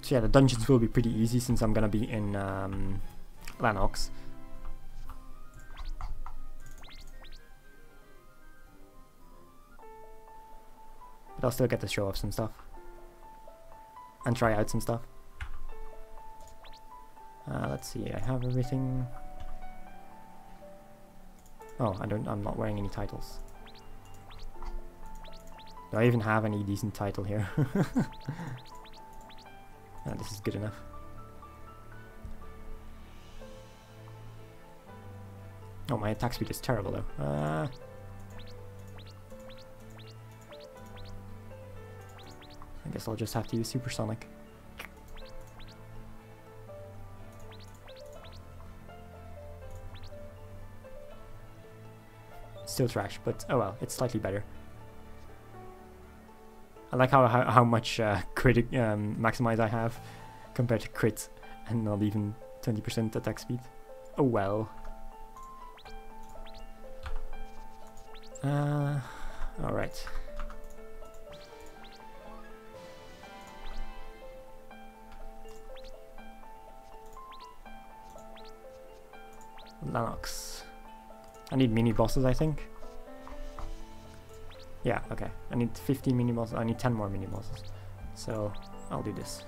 So yeah, the dungeons will be pretty easy since I'm gonna be in Lanox. But I'll still get to show off some stuff. And try out some stuff. Let's see, I have everything. Oh, I'm not wearing any titles. Do I even have any decent title here? This is good enough. Oh, my attack speed is terrible though. I guess I'll just have to use supersonic. Still trash, but oh well, it's slightly better. I like how much crit maximize I have compared to crit and not even 20% attack speed. Oh well. Alright. Lanox. I need mini bosses, I think. Yeah, okay. I need 15 mini bosses. I need 10 more mini bosses. So I'll do this.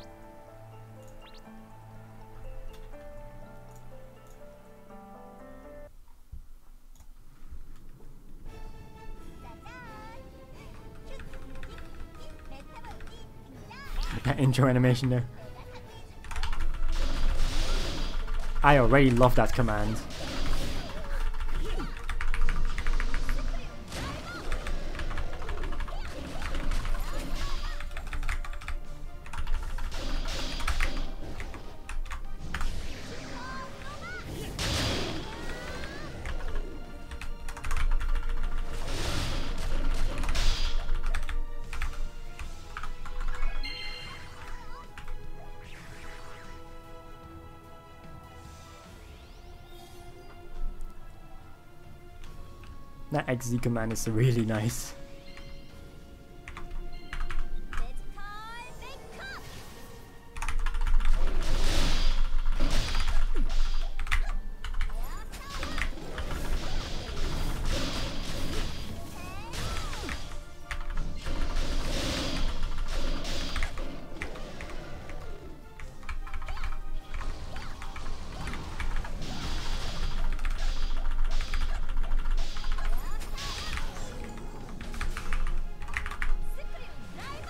Intro animation there. I already love that command. That XZ command is really nice.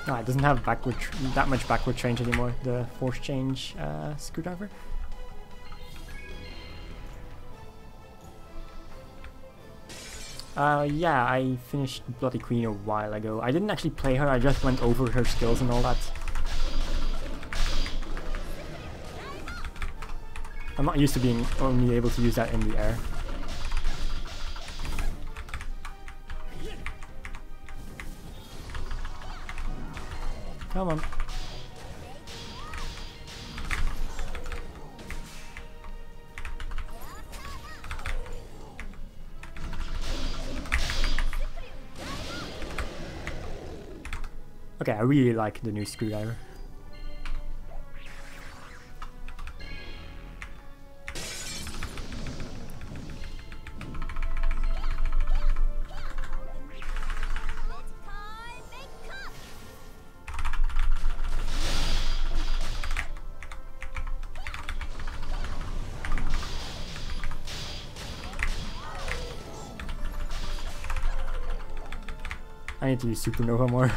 Oh, it doesn't have that much backward change anymore, the force change screwdriver. Yeah, I finished Bloody Queen a while ago. I didn't actually play her, I just went over her skills and all that. I'm not used to being only able to use that in the air. Come on. Okay, I really like the new screwdriver. I need to use Supernova more.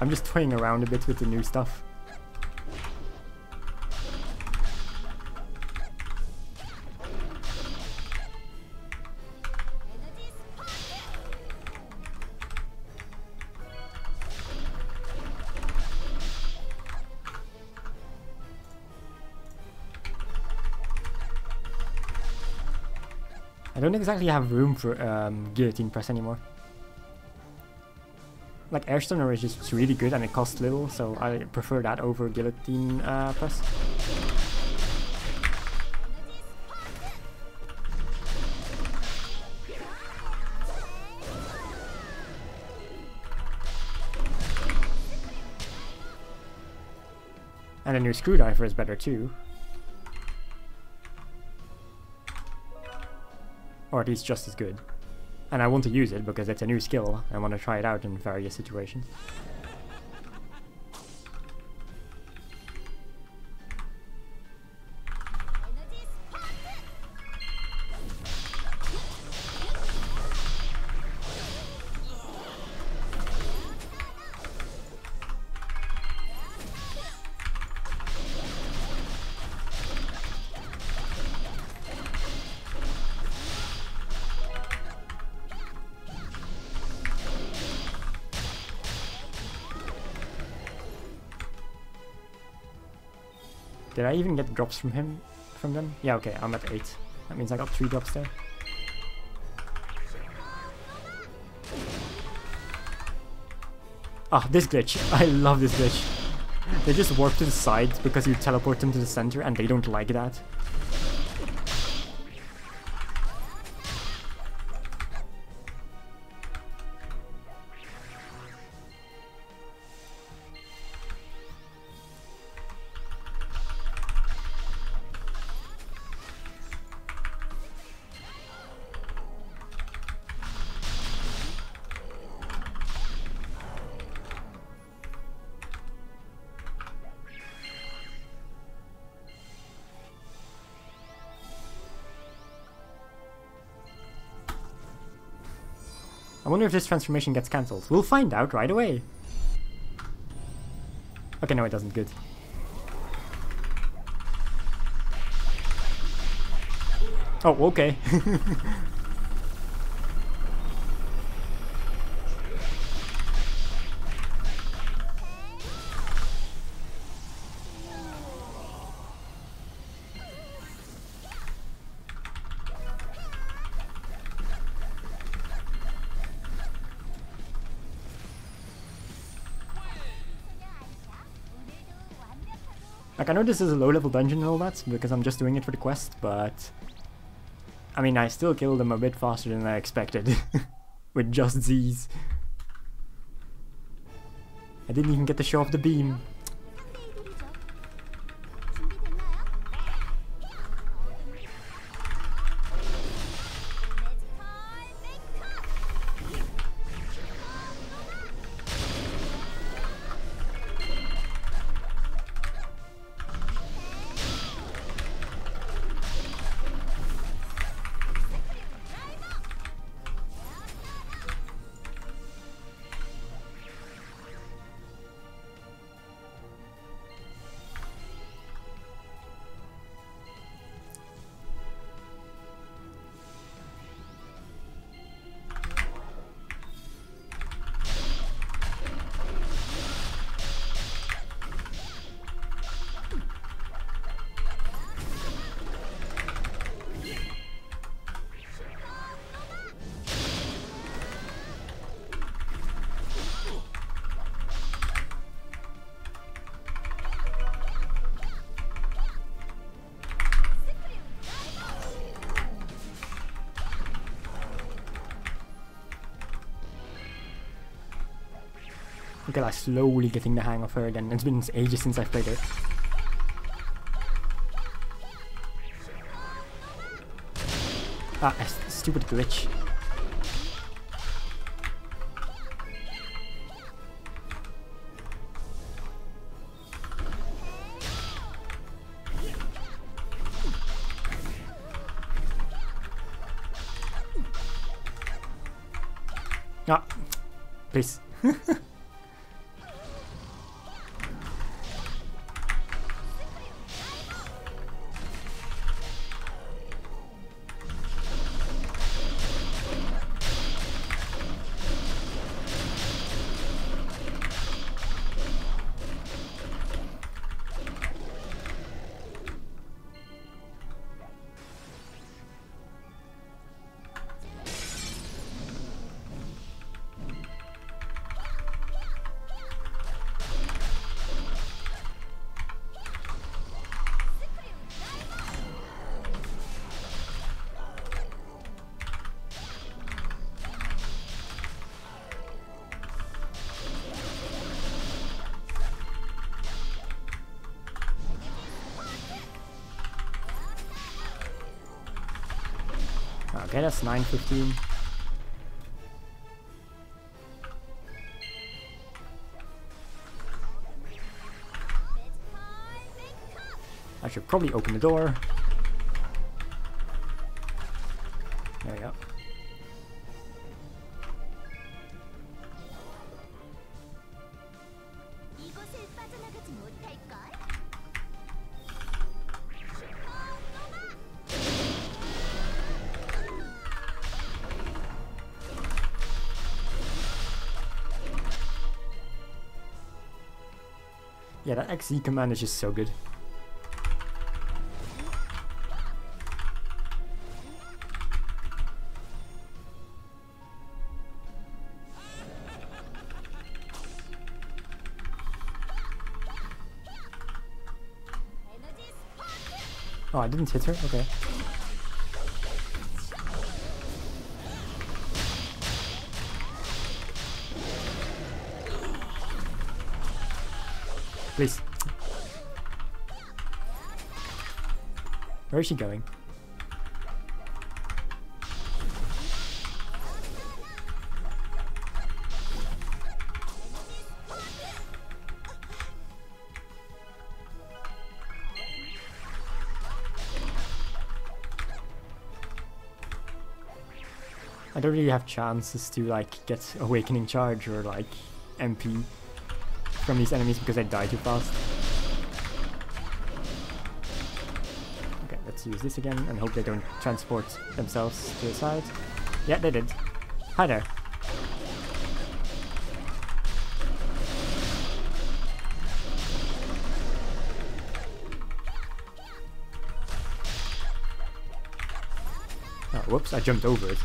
I'm just toying around a bit with the new stuff. I don't exactly have room for guillotine press anymore. Like Airstunner is just really good and it costs little, so I prefer that over guillotine press. And the new screwdriver is better too. Or at least just as good. And I want to use it because it's a new skill. I want to try it out in various situations. Did I even get drops from them? Yeah, okay, I'm at 8. That means I got 3 drops there. Ah, this glitch. I love this glitch. They just warp to the side because you teleport them to the center and they don't like that. I wonder if this transformation gets cancelled. We'll find out right away. Okay, no, it doesn't. Good. Oh, okay. Like, I know this is a low-level dungeon and all that, because I'm just doing it for the quest, but I mean, I still killed them a bit faster than I expected. With just Z's. I didn't even get to show off the beam. Look at that, slowly getting the hang of her again. It's been ages since I've played her. Ah, a stupid glitch. Ah, please. Okay, that's 9:15. I should probably open the door. There we go. Yeah, that XZ command is just so good. Oh, I didn't hit her? Okay. Please. Where is she going? I don't really have chances to like get Awakening Charge or like MP from these enemies because I die too fast. Okay, let's use this again and hope they don't transport themselves to the side. Yeah, they did. Hi there. Oh, whoops, I jumped over it.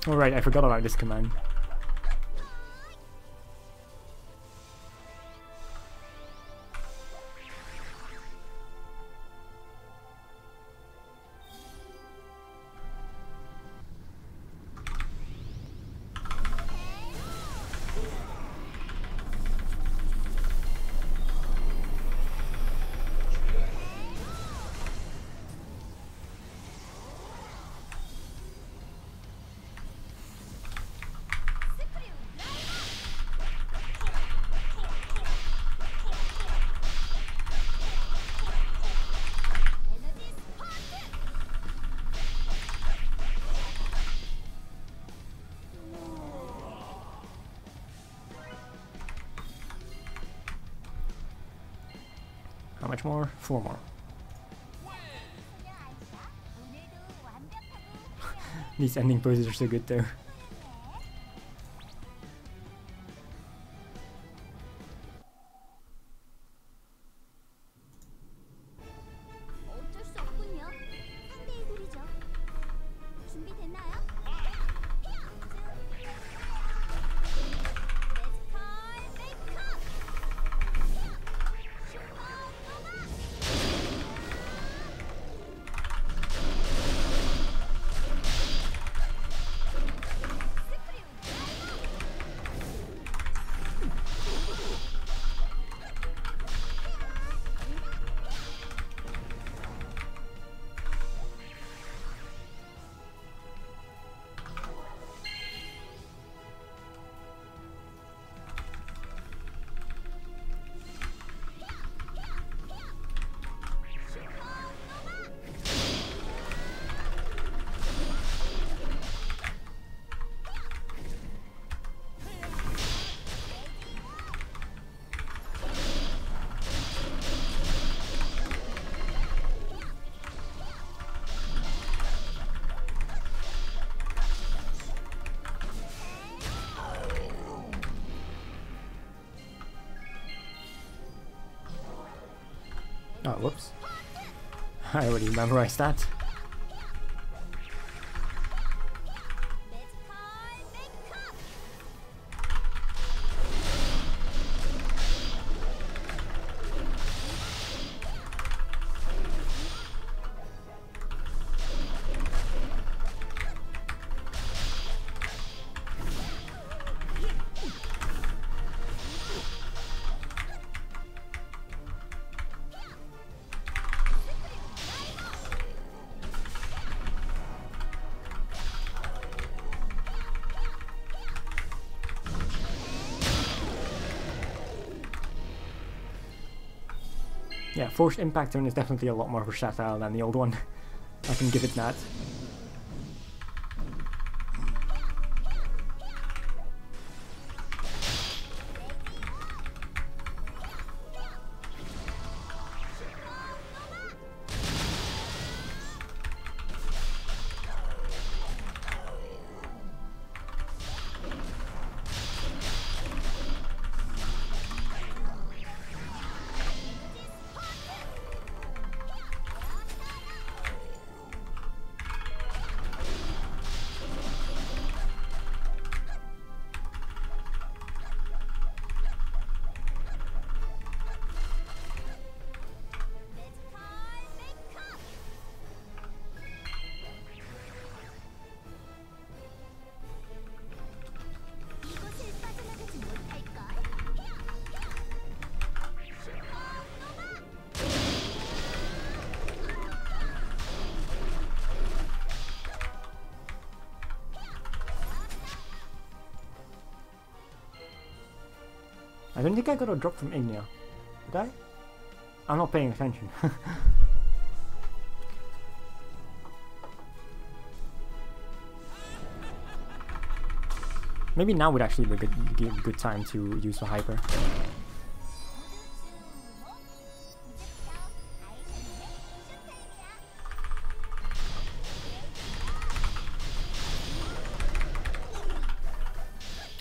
Oh right, I forgot about this command. How much more? 4 more. These ending poses are so good though. Oh, whoops. I already memorized that. Yeah, Forced Impact Zone is definitely a lot more versatile than the old one. I can give it that. I don't think I got a drop from Ignia. Did I? I'm not paying attention. Maybe now would actually be a good time to use the hyper.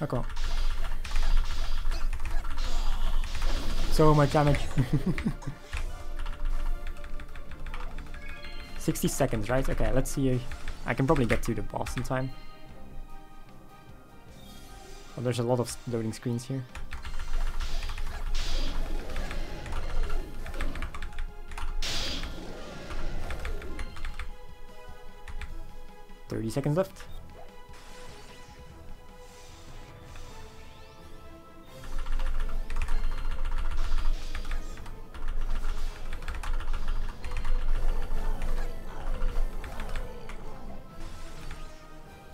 Okay. So much damage. 60 seconds, right? Okay, let's see. I can probably get to the boss in time. Oh, there's a lot of loading screens here. $30 left.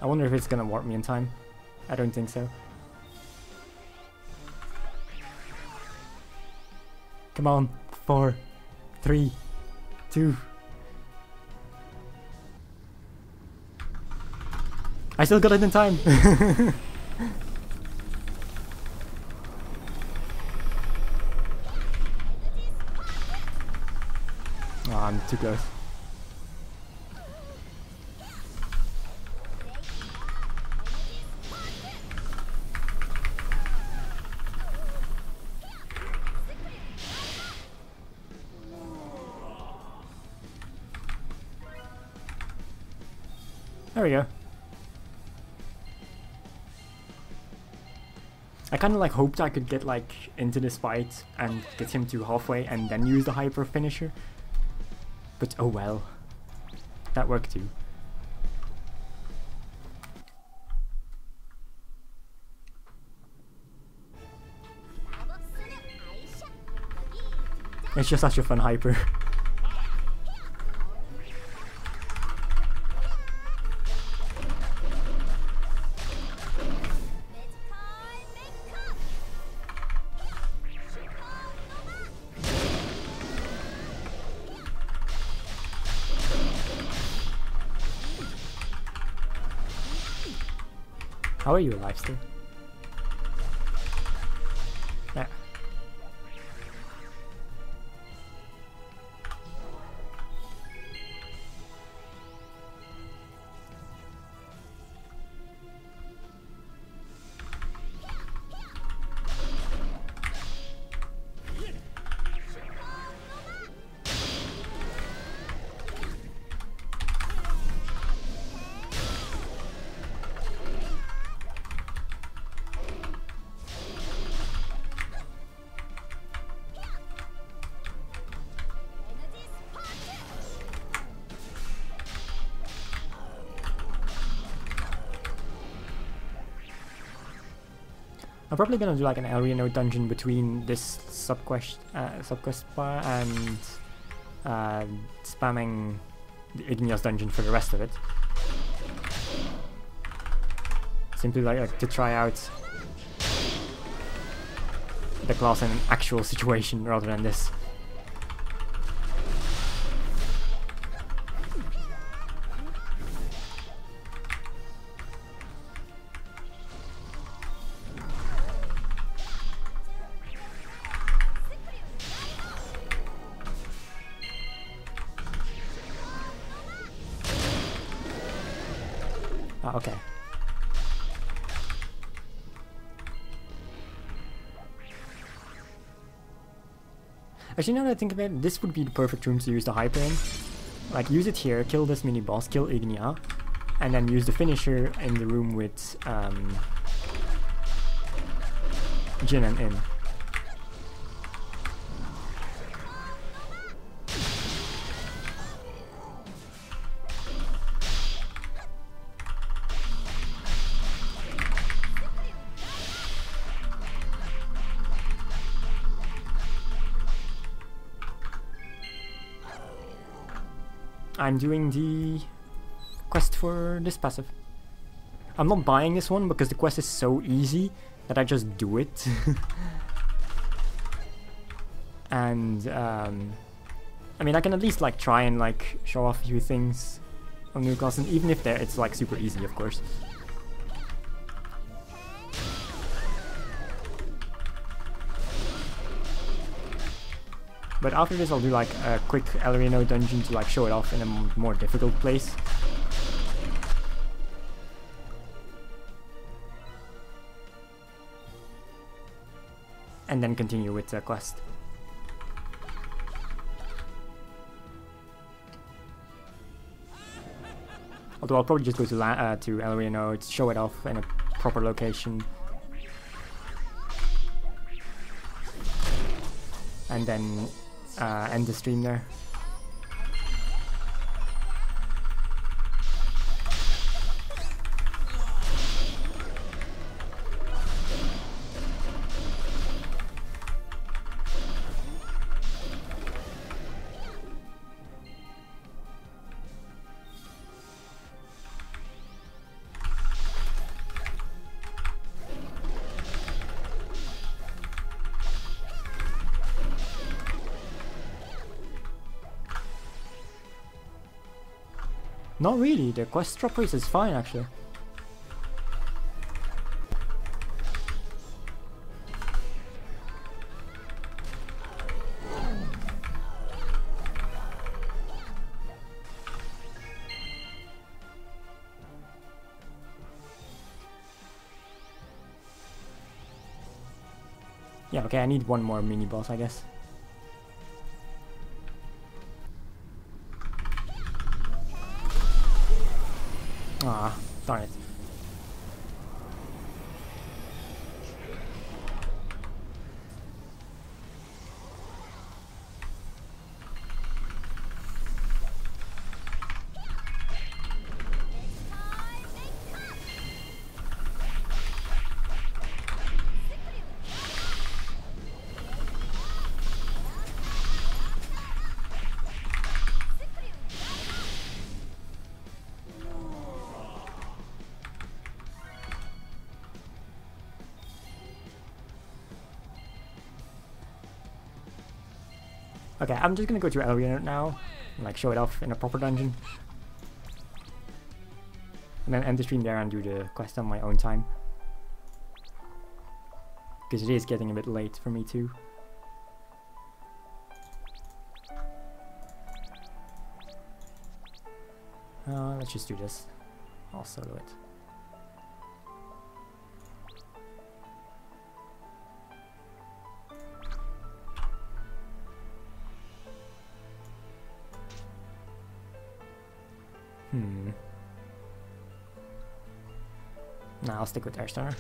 I wonder if it's gonna warp me in time. I don't think so. Come on. 4, 3, 2. I still got it in time. Oh, I'm too close. There we go. I kind of like hoped I could get like into this fight and get him to halfway and then use the hyper finisher. But oh well. That worked too. It's just such a fun hyper. How are you alive still? Yeah. I'm probably gonna do like an Elriano dungeon between this subquest bar and spamming the Igneous dungeon for the rest of it. Simply like to try out the class in an actual situation rather than this. Okay. Actually, now that I think about it, this would be the perfect room to use the hyper in. Like, use it here, kill this mini boss, kill Ignea, and then use the finisher in the room with Jin and In. I'm doing the quest for this passive. I'm not buying this one because the quest is so easy that I just do it. And I mean, I can at least like try and like show off a few things on new class, and even if it's like super easy, of course. But after this I'll do like a quick Elriano dungeon to like show it off in a more difficult place. And then continue with the quest. Although I'll probably just go to Elriano to show it off in a proper location and then end the stream there. Not really, the quest drop race is fine actually. Yeah, okay, I need one more mini boss, I guess. Ah, darn it. Okay, I'm just gonna go to Elsword now, and like show it off in a proper dungeon. And then end the stream there and do the quest on my own time. Because it is getting a bit late for me too. Let's just do this. I'll solo it. Nah, I'll stick with Airstar.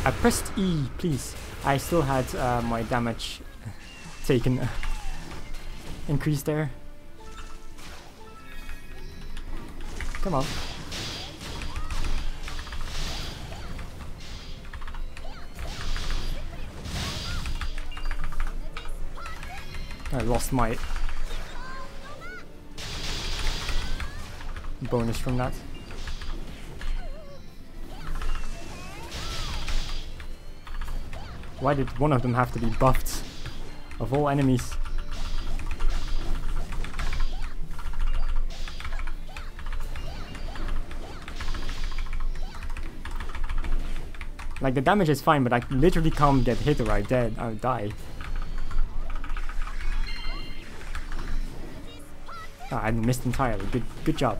I pressed E, please. I still had my damage taken increased there. Come on. I lost my bonus from that. Why did one of them have to be buffed? Of all enemies. Like the damage is fine, but I literally can't get hit or I die. Ah, I missed entirely. Good job.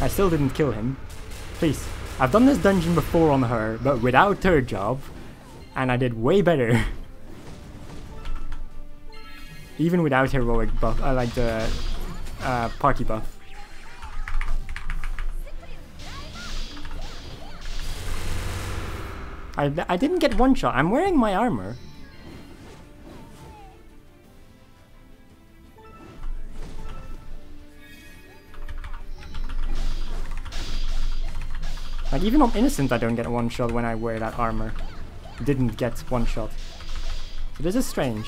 I still didn't kill him. Please. I've done this dungeon before on her, but without third job, and I did way better. Even without heroic buff, I like the party buff. I didn't get one shot. I'm wearing my armor. Like, even on Innocent I don't get one shot when I wear that armor. Didn't get one shot. So this is strange.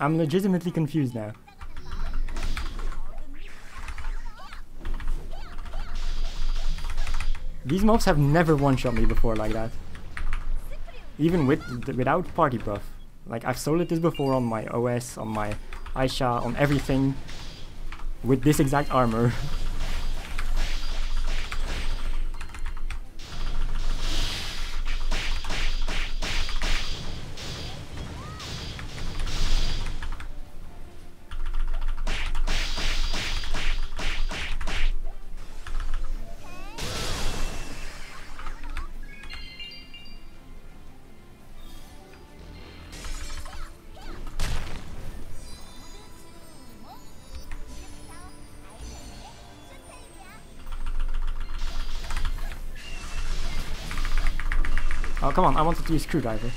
I'm legitimately confused now. These mobs have never one-shot me before like that. Even without party buff. Like, I've soloed this before on my OS, on my Aisha, on everything. With this exact armor. Oh, come on, I wanted to use screwdriver.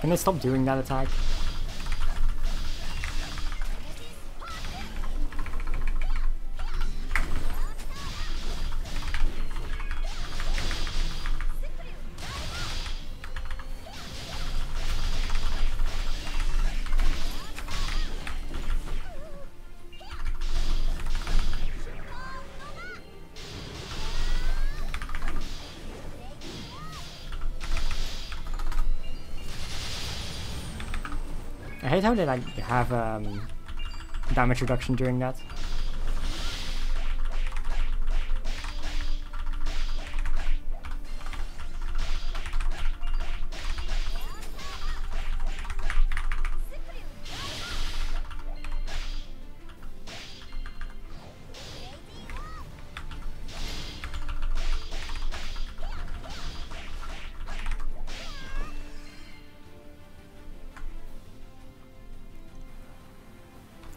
Can I stop doing that attack? I hate how they like have damage reduction during that.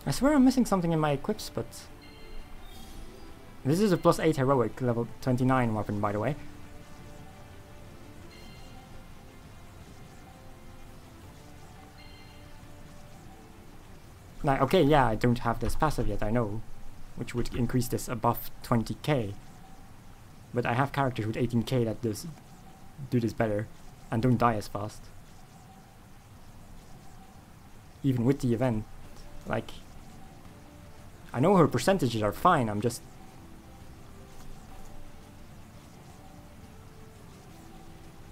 I swear I'm missing something in my equips, but... This is a +8 heroic, level 29 weapon, by the way. Now, okay, yeah, I don't have this passive yet, I know. Which would increase this above 20k. But I have characters with 18k that do this better, and don't die as fast. Even with the event. Like... I know her percentages are fine, I'm just...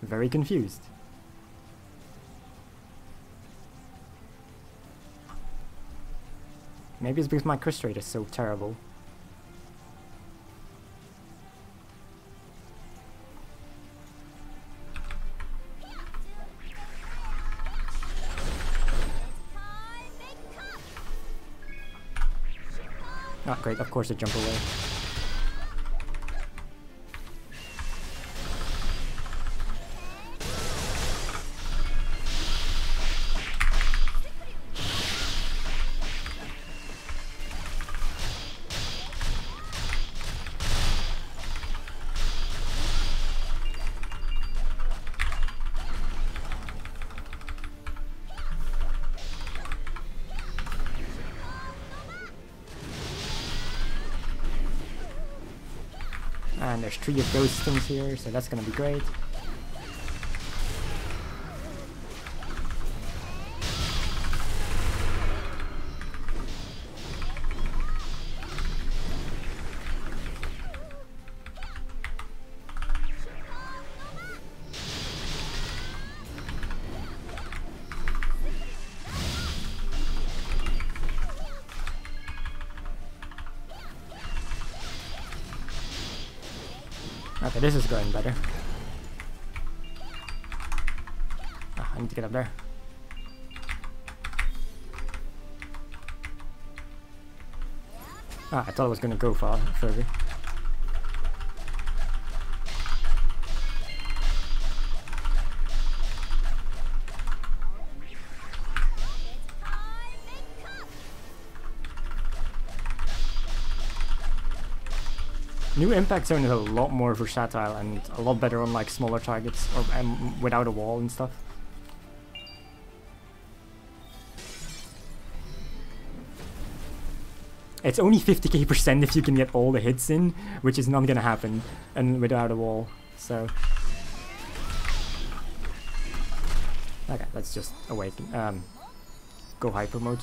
very confused. Maybe it's because my crit rate is so terrible. Ah, great, of course I jump away. And there's 3 of those things here, so that's gonna be great. Okay, this is going better. Ah, I need to get up there. Ah, I thought I was gonna go further. New impact zone is a lot more versatile and a lot better on like smaller targets or without a wall and stuff. It's only 50k% if you can get all the hits in, which is not gonna happen and without a wall. So okay, let's just awaken. Go hyper mode.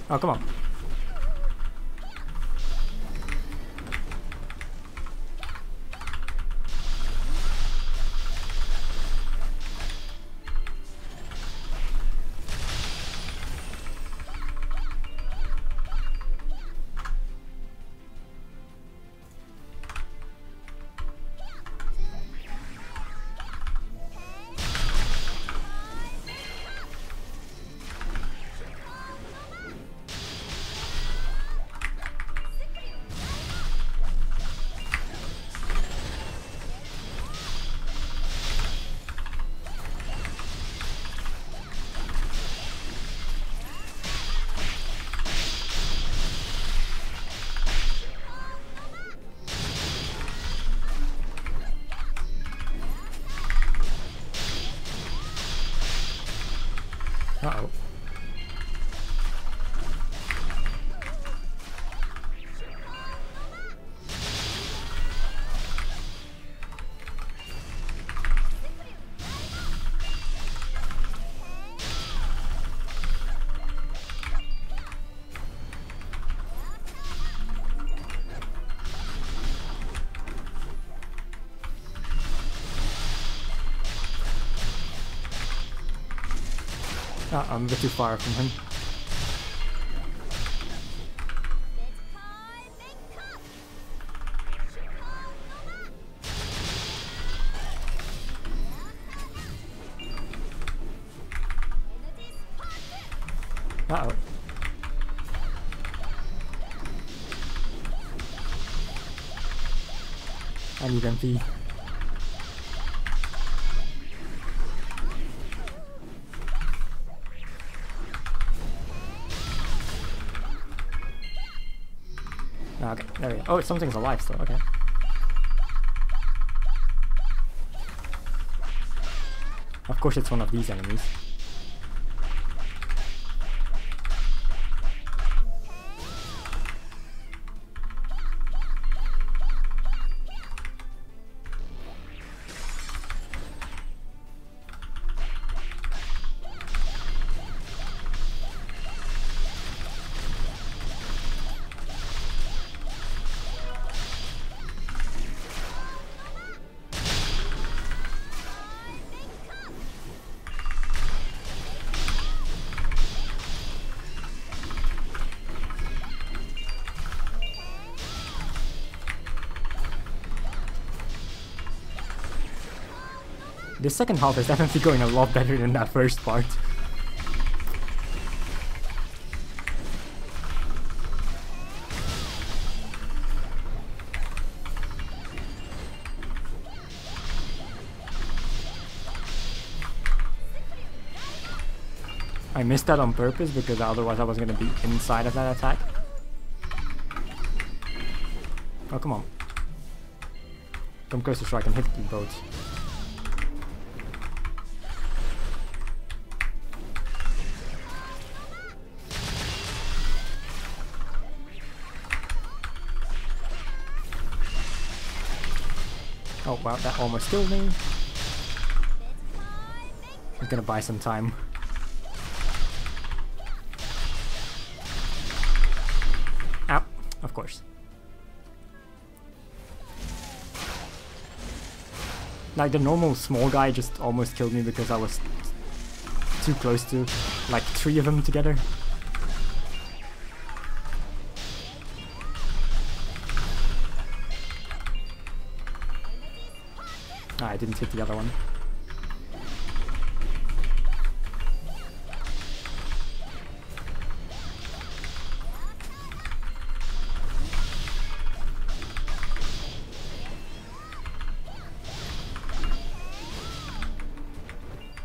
Oh, come on. Uh-oh. I'm a bit too far from him. Uh-oh. I need MP. Okay, there we go. Oh, something's alive still, okay. Of course it's one of these enemies. The second half is definitely going a lot better than that first part. I missed that on purpose because otherwise I was going to be inside of that attack. Oh, come on. Come closer so I can hit the boat. Oh wow, that almost killed me. I'm gonna buy some time. Ow, of course. Like the normal small guy just almost killed me because I was too close to like 3 of them together. Ah, I didn't hit the other one.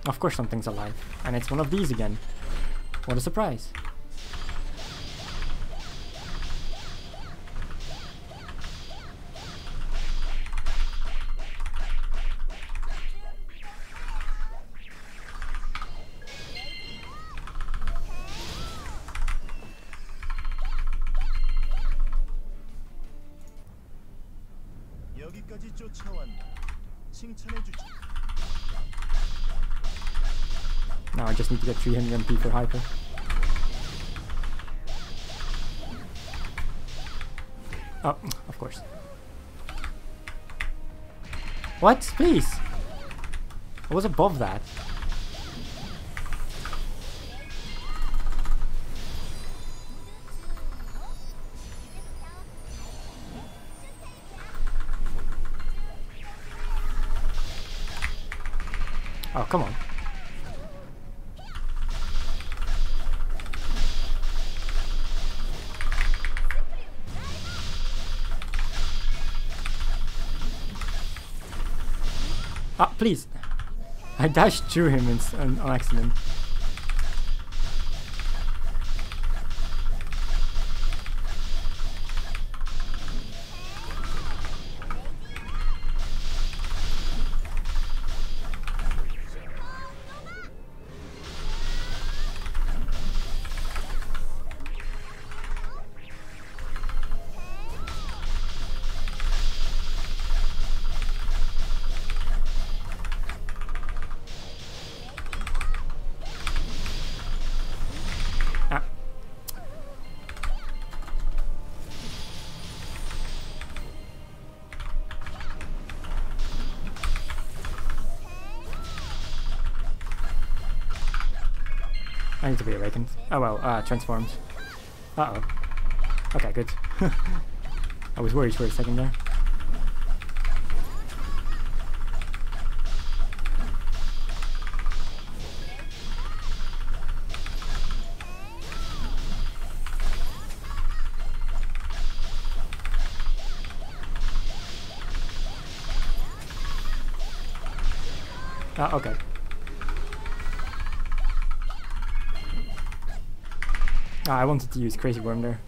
Of course something's alive, and it's one of these again. What a surprise. 여기까지 쫓아왔나? 칭찬해주지. Now I just need to get 300 MP for hyper. Oh, of course. What? Please! I was above that. Oh, come on. Ah, please! I dashed through him on accident. I need to be awakened. Oh well, transformed. Uh-oh. Okay, good. I was worried for a second there. Okay. I wanted to use Crazy Worm there.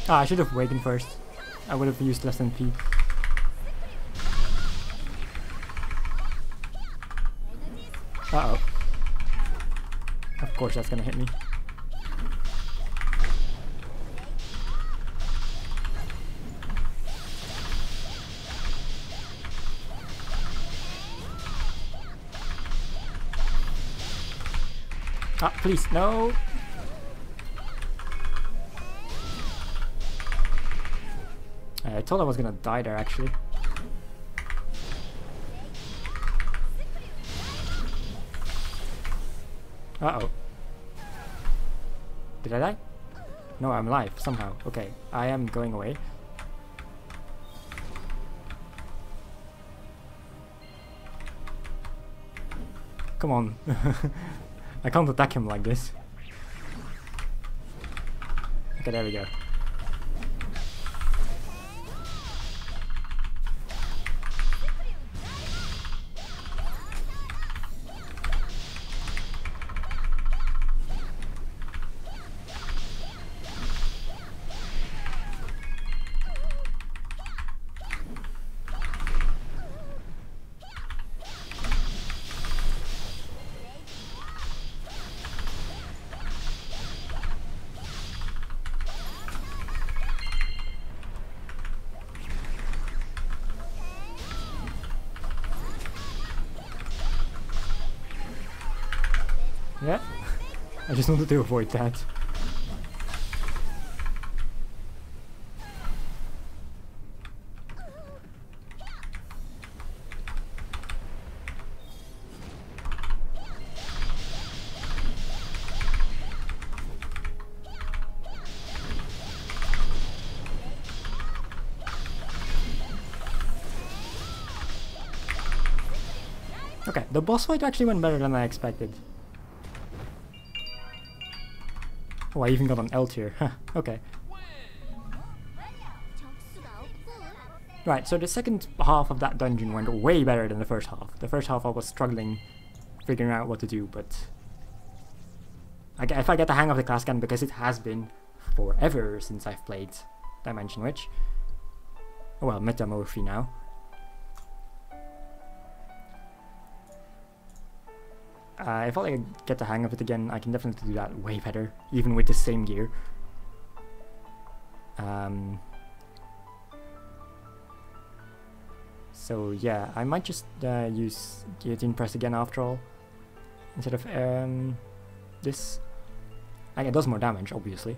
I should have awakened first. I would have used less than P. Uh-oh. Of course that's gonna hit me. Ah, please, no! I thought I was gonna die there actually. Uh-oh. Did I die? No, I'm alive somehow. Okay, I am going away. Come on. I can't attack him like this. Okay, there we go. Yeah, I just wanted to avoid that. Okay, the boss fight actually went better than I expected. Oh, I even got an L tier. Huh, okay. Right, so the second half of that dungeon went way better than the first half. The first half I was struggling figuring out what to do, but if I get the hang of the class again, because it has been forever since I've played Dimension Witch. Oh well, Metamorphy now. If I get the hang of it again, I can definitely do that way better, even with the same gear. So yeah, I might just use Guillotine Press again after all, instead of this. And it does more damage, obviously.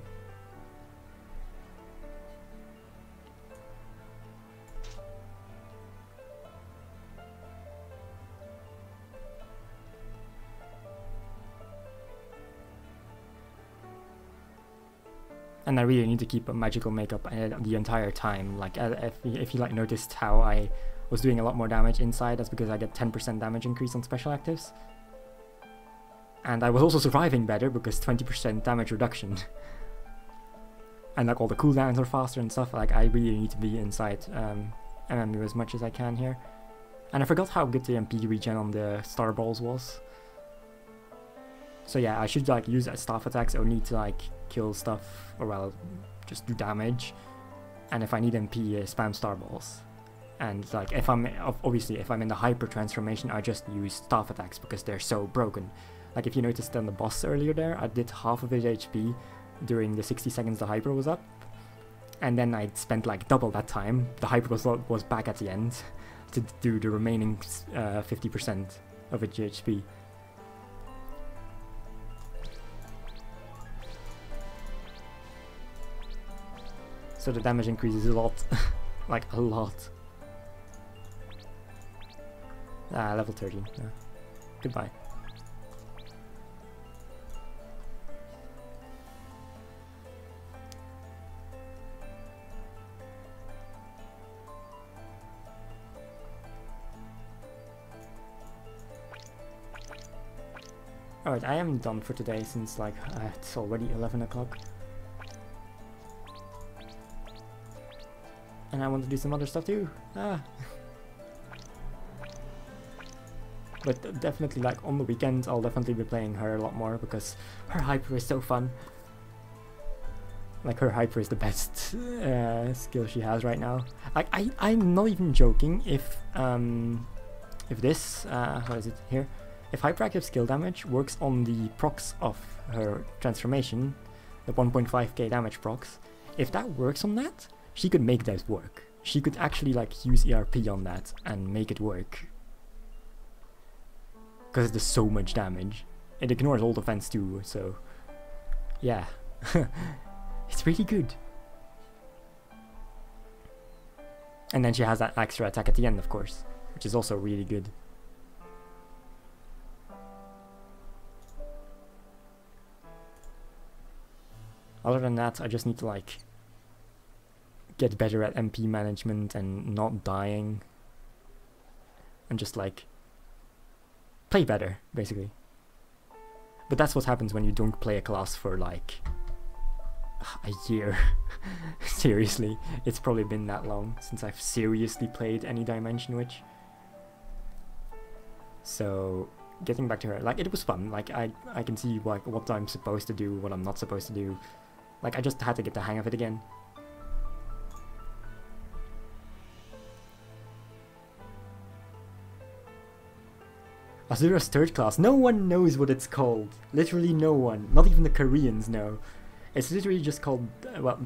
And I really need to keep a magical makeup the entire time. Like, if you like noticed how I was doing a lot more damage inside, that's because I get 10% damage increase on special actives. And I was also surviving better because 20% damage reduction. And like all the cooldowns are faster and stuff. Like, I really need to be inside MMU as much as I can here. And I forgot how good the MP regen on the star balls was. So yeah, I should like use staff attacks only to like kill stuff, or well, just do damage. And if I need MP, spam star balls. And like if I'm obviously if I'm in the hyper transformation, I just use staff attacks because they're so broken. Like if you noticed on the boss earlier there, I did half of his HP during the 60 seconds the hyper was up, and then I spent like double that time. The hyper was back at the end to do the remaining 50% of its HP. So the damage increases a lot, like a lot. Level 13. Yeah. Goodbye. Alright, I am done for today since like it's already 11 o'clock. And I want to do some other stuff too. But definitely like on the weekends I'll definitely be playing her a lot more because her hyper is so fun. Like her hyper is the best skill she has right now. I'm not even joking if this what is it here? If hyperactive skill damage works on the procs of her transformation, the 1.5k damage procs, if that works on that, she could make that work. She could actually like use ERP on that and make it work. Because it does so much damage. It ignores all defense too, so yeah. It's really good. And then she has that extra attack at the end, of course, which is also really good. Other than that, I just need to like get better at MP management and not dying. And just like play better, basically. But that's what happens when you don't play a class for like a year. Seriously, it's probably been that long since I've seriously played any Dimension Witch. So getting back to her, like it was fun. Like I can see like what I'm supposed to do, what I'm not supposed to do. Like I just had to get the hang of it again. Asura's third class. No one knows what it's called. Literally no one. Not even the Koreans know. It's literally just called, well,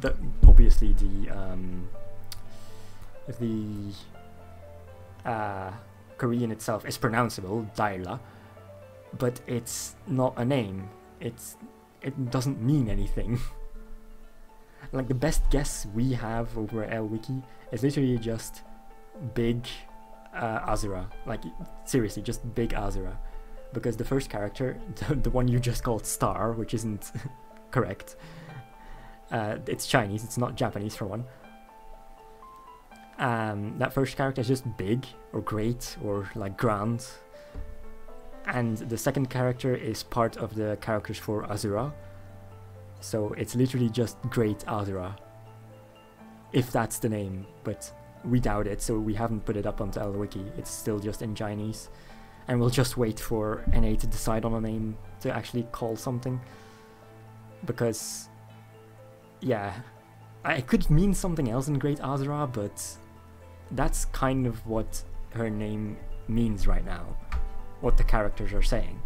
obviously the Korean itself is pronounceable, Daila. but it's not a name. It doesn't mean anything. Like, the best guess we have over LWiki is literally just big Azura. Like, seriously, just big Azura. Because the first character, the one you just called Star, which isn't correct, it's Chinese, it's not Japanese for one. That first character is just big, or great, or like grand. And the second character is part of the characters for Azura. So it's literally just Great Azura, if that's the name, but we doubt it, so we haven't put it up onto LWiki. It's still just in Chinese, and we'll just wait for NA to decide on a name to actually call something, because, yeah, it could mean something else in Great Azura, but that's kind of what her name means right now, what the characters are saying.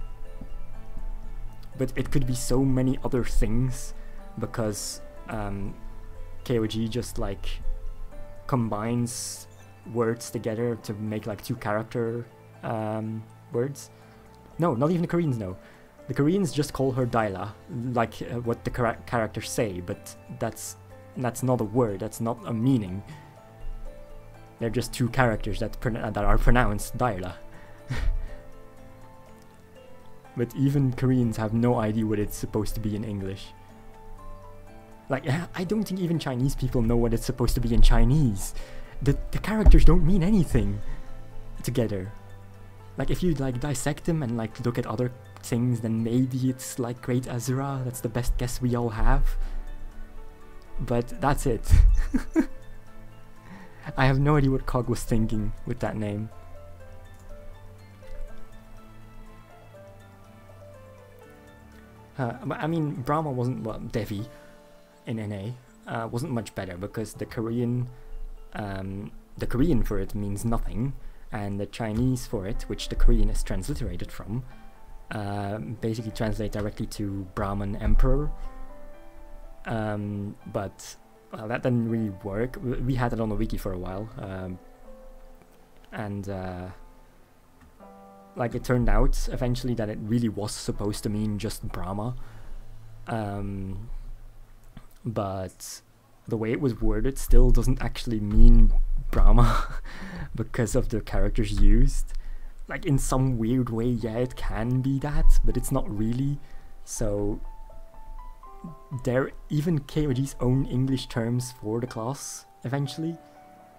But it could be so many other things, because KOG just like combines words together to make like two character words. No, not even the Koreans know. The Koreans just call her Daila, like what the characters say, but that's not a word, that's not a meaning. They're just two characters that are pronounced Daila. But even Koreans have no idea what it's supposed to be in English. Like, I don't think even Chinese people know what it's supposed to be in Chinese. The characters don't mean anything together. Like, if you like dissect them and like look at other things, then maybe it's like Great Azura. That's the best guess we all have. But that's it. I have no idea what Cog was thinking with that name. I mean, Brahma wasn't, well, Devi in NA wasn't much better, because the Korean for it means nothing, and the Chinese for it, which the Korean is transliterated from, basically translate directly to Brahman Emperor. But well, that didn't really work. We had it on the wiki for a while, and like, it turned out eventually that it really was supposed to mean just Brahma, but the way it was worded still doesn't actually mean Brahma because of the characters used. Like, in some weird way, yeah, it can be that, but it's not really. So even KOG's own English terms for the class eventually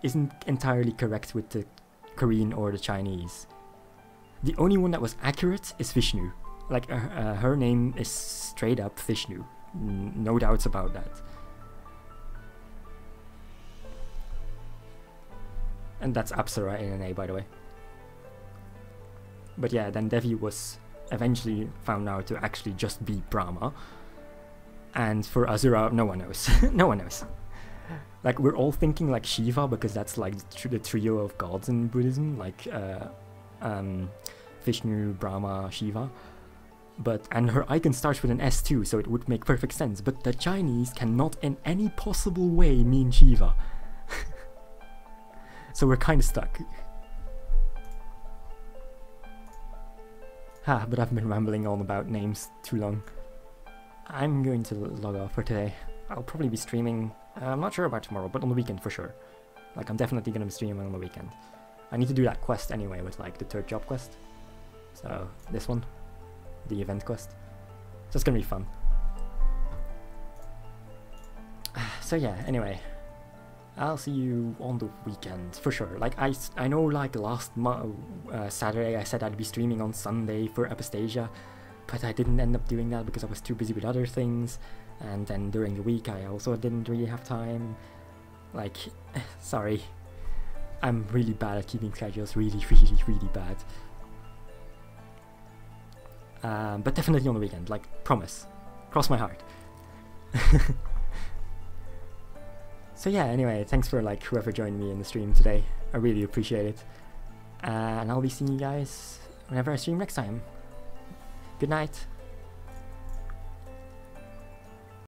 isn't entirely correct with the Korean or the Chinese. The only one that was accurate is Vishnu. Like, her name is straight up Vishnu. No doubts about that. And that's Apsara in an A, by the way. But yeah, then Devi was eventually found out to actually just be Brahma. And for Azura, no one knows. No one knows. Like, we're all thinking like Shiva, because that's like the trio of gods in Buddhism, like Vishnu, Brahma, Shiva. And her icon starts with an S too, so it would make perfect sense. But the Chinese cannot in any possible way mean Shiva. So we're kind of stuck. But I've been rambling on about names too long. I'm going to log off for today. I'll probably be streaming, I'm not sure about tomorrow, but on the weekend for sure. Like, I'm definitely going to be streaming on the weekend. I need to do that quest anyway with like the third job quest. So, this one. The event quest. So it's going to be fun. So yeah, anyway. I'll see you on the weekend for sure. Like, I know like last Saturday I said I'd be streaming on Sunday for Epistasia, but I didn't end up doing that because I was too busy with other things, and then during the week I also didn't really have time. Like, sorry. I'm really bad at keeping schedules, really bad. But definitely on the weekend, like, promise. Cross my heart. So yeah, anyway, thanks for like whoever joined me in the stream today. I really appreciate it. And I'll be seeing you guys whenever I stream next time. Good night.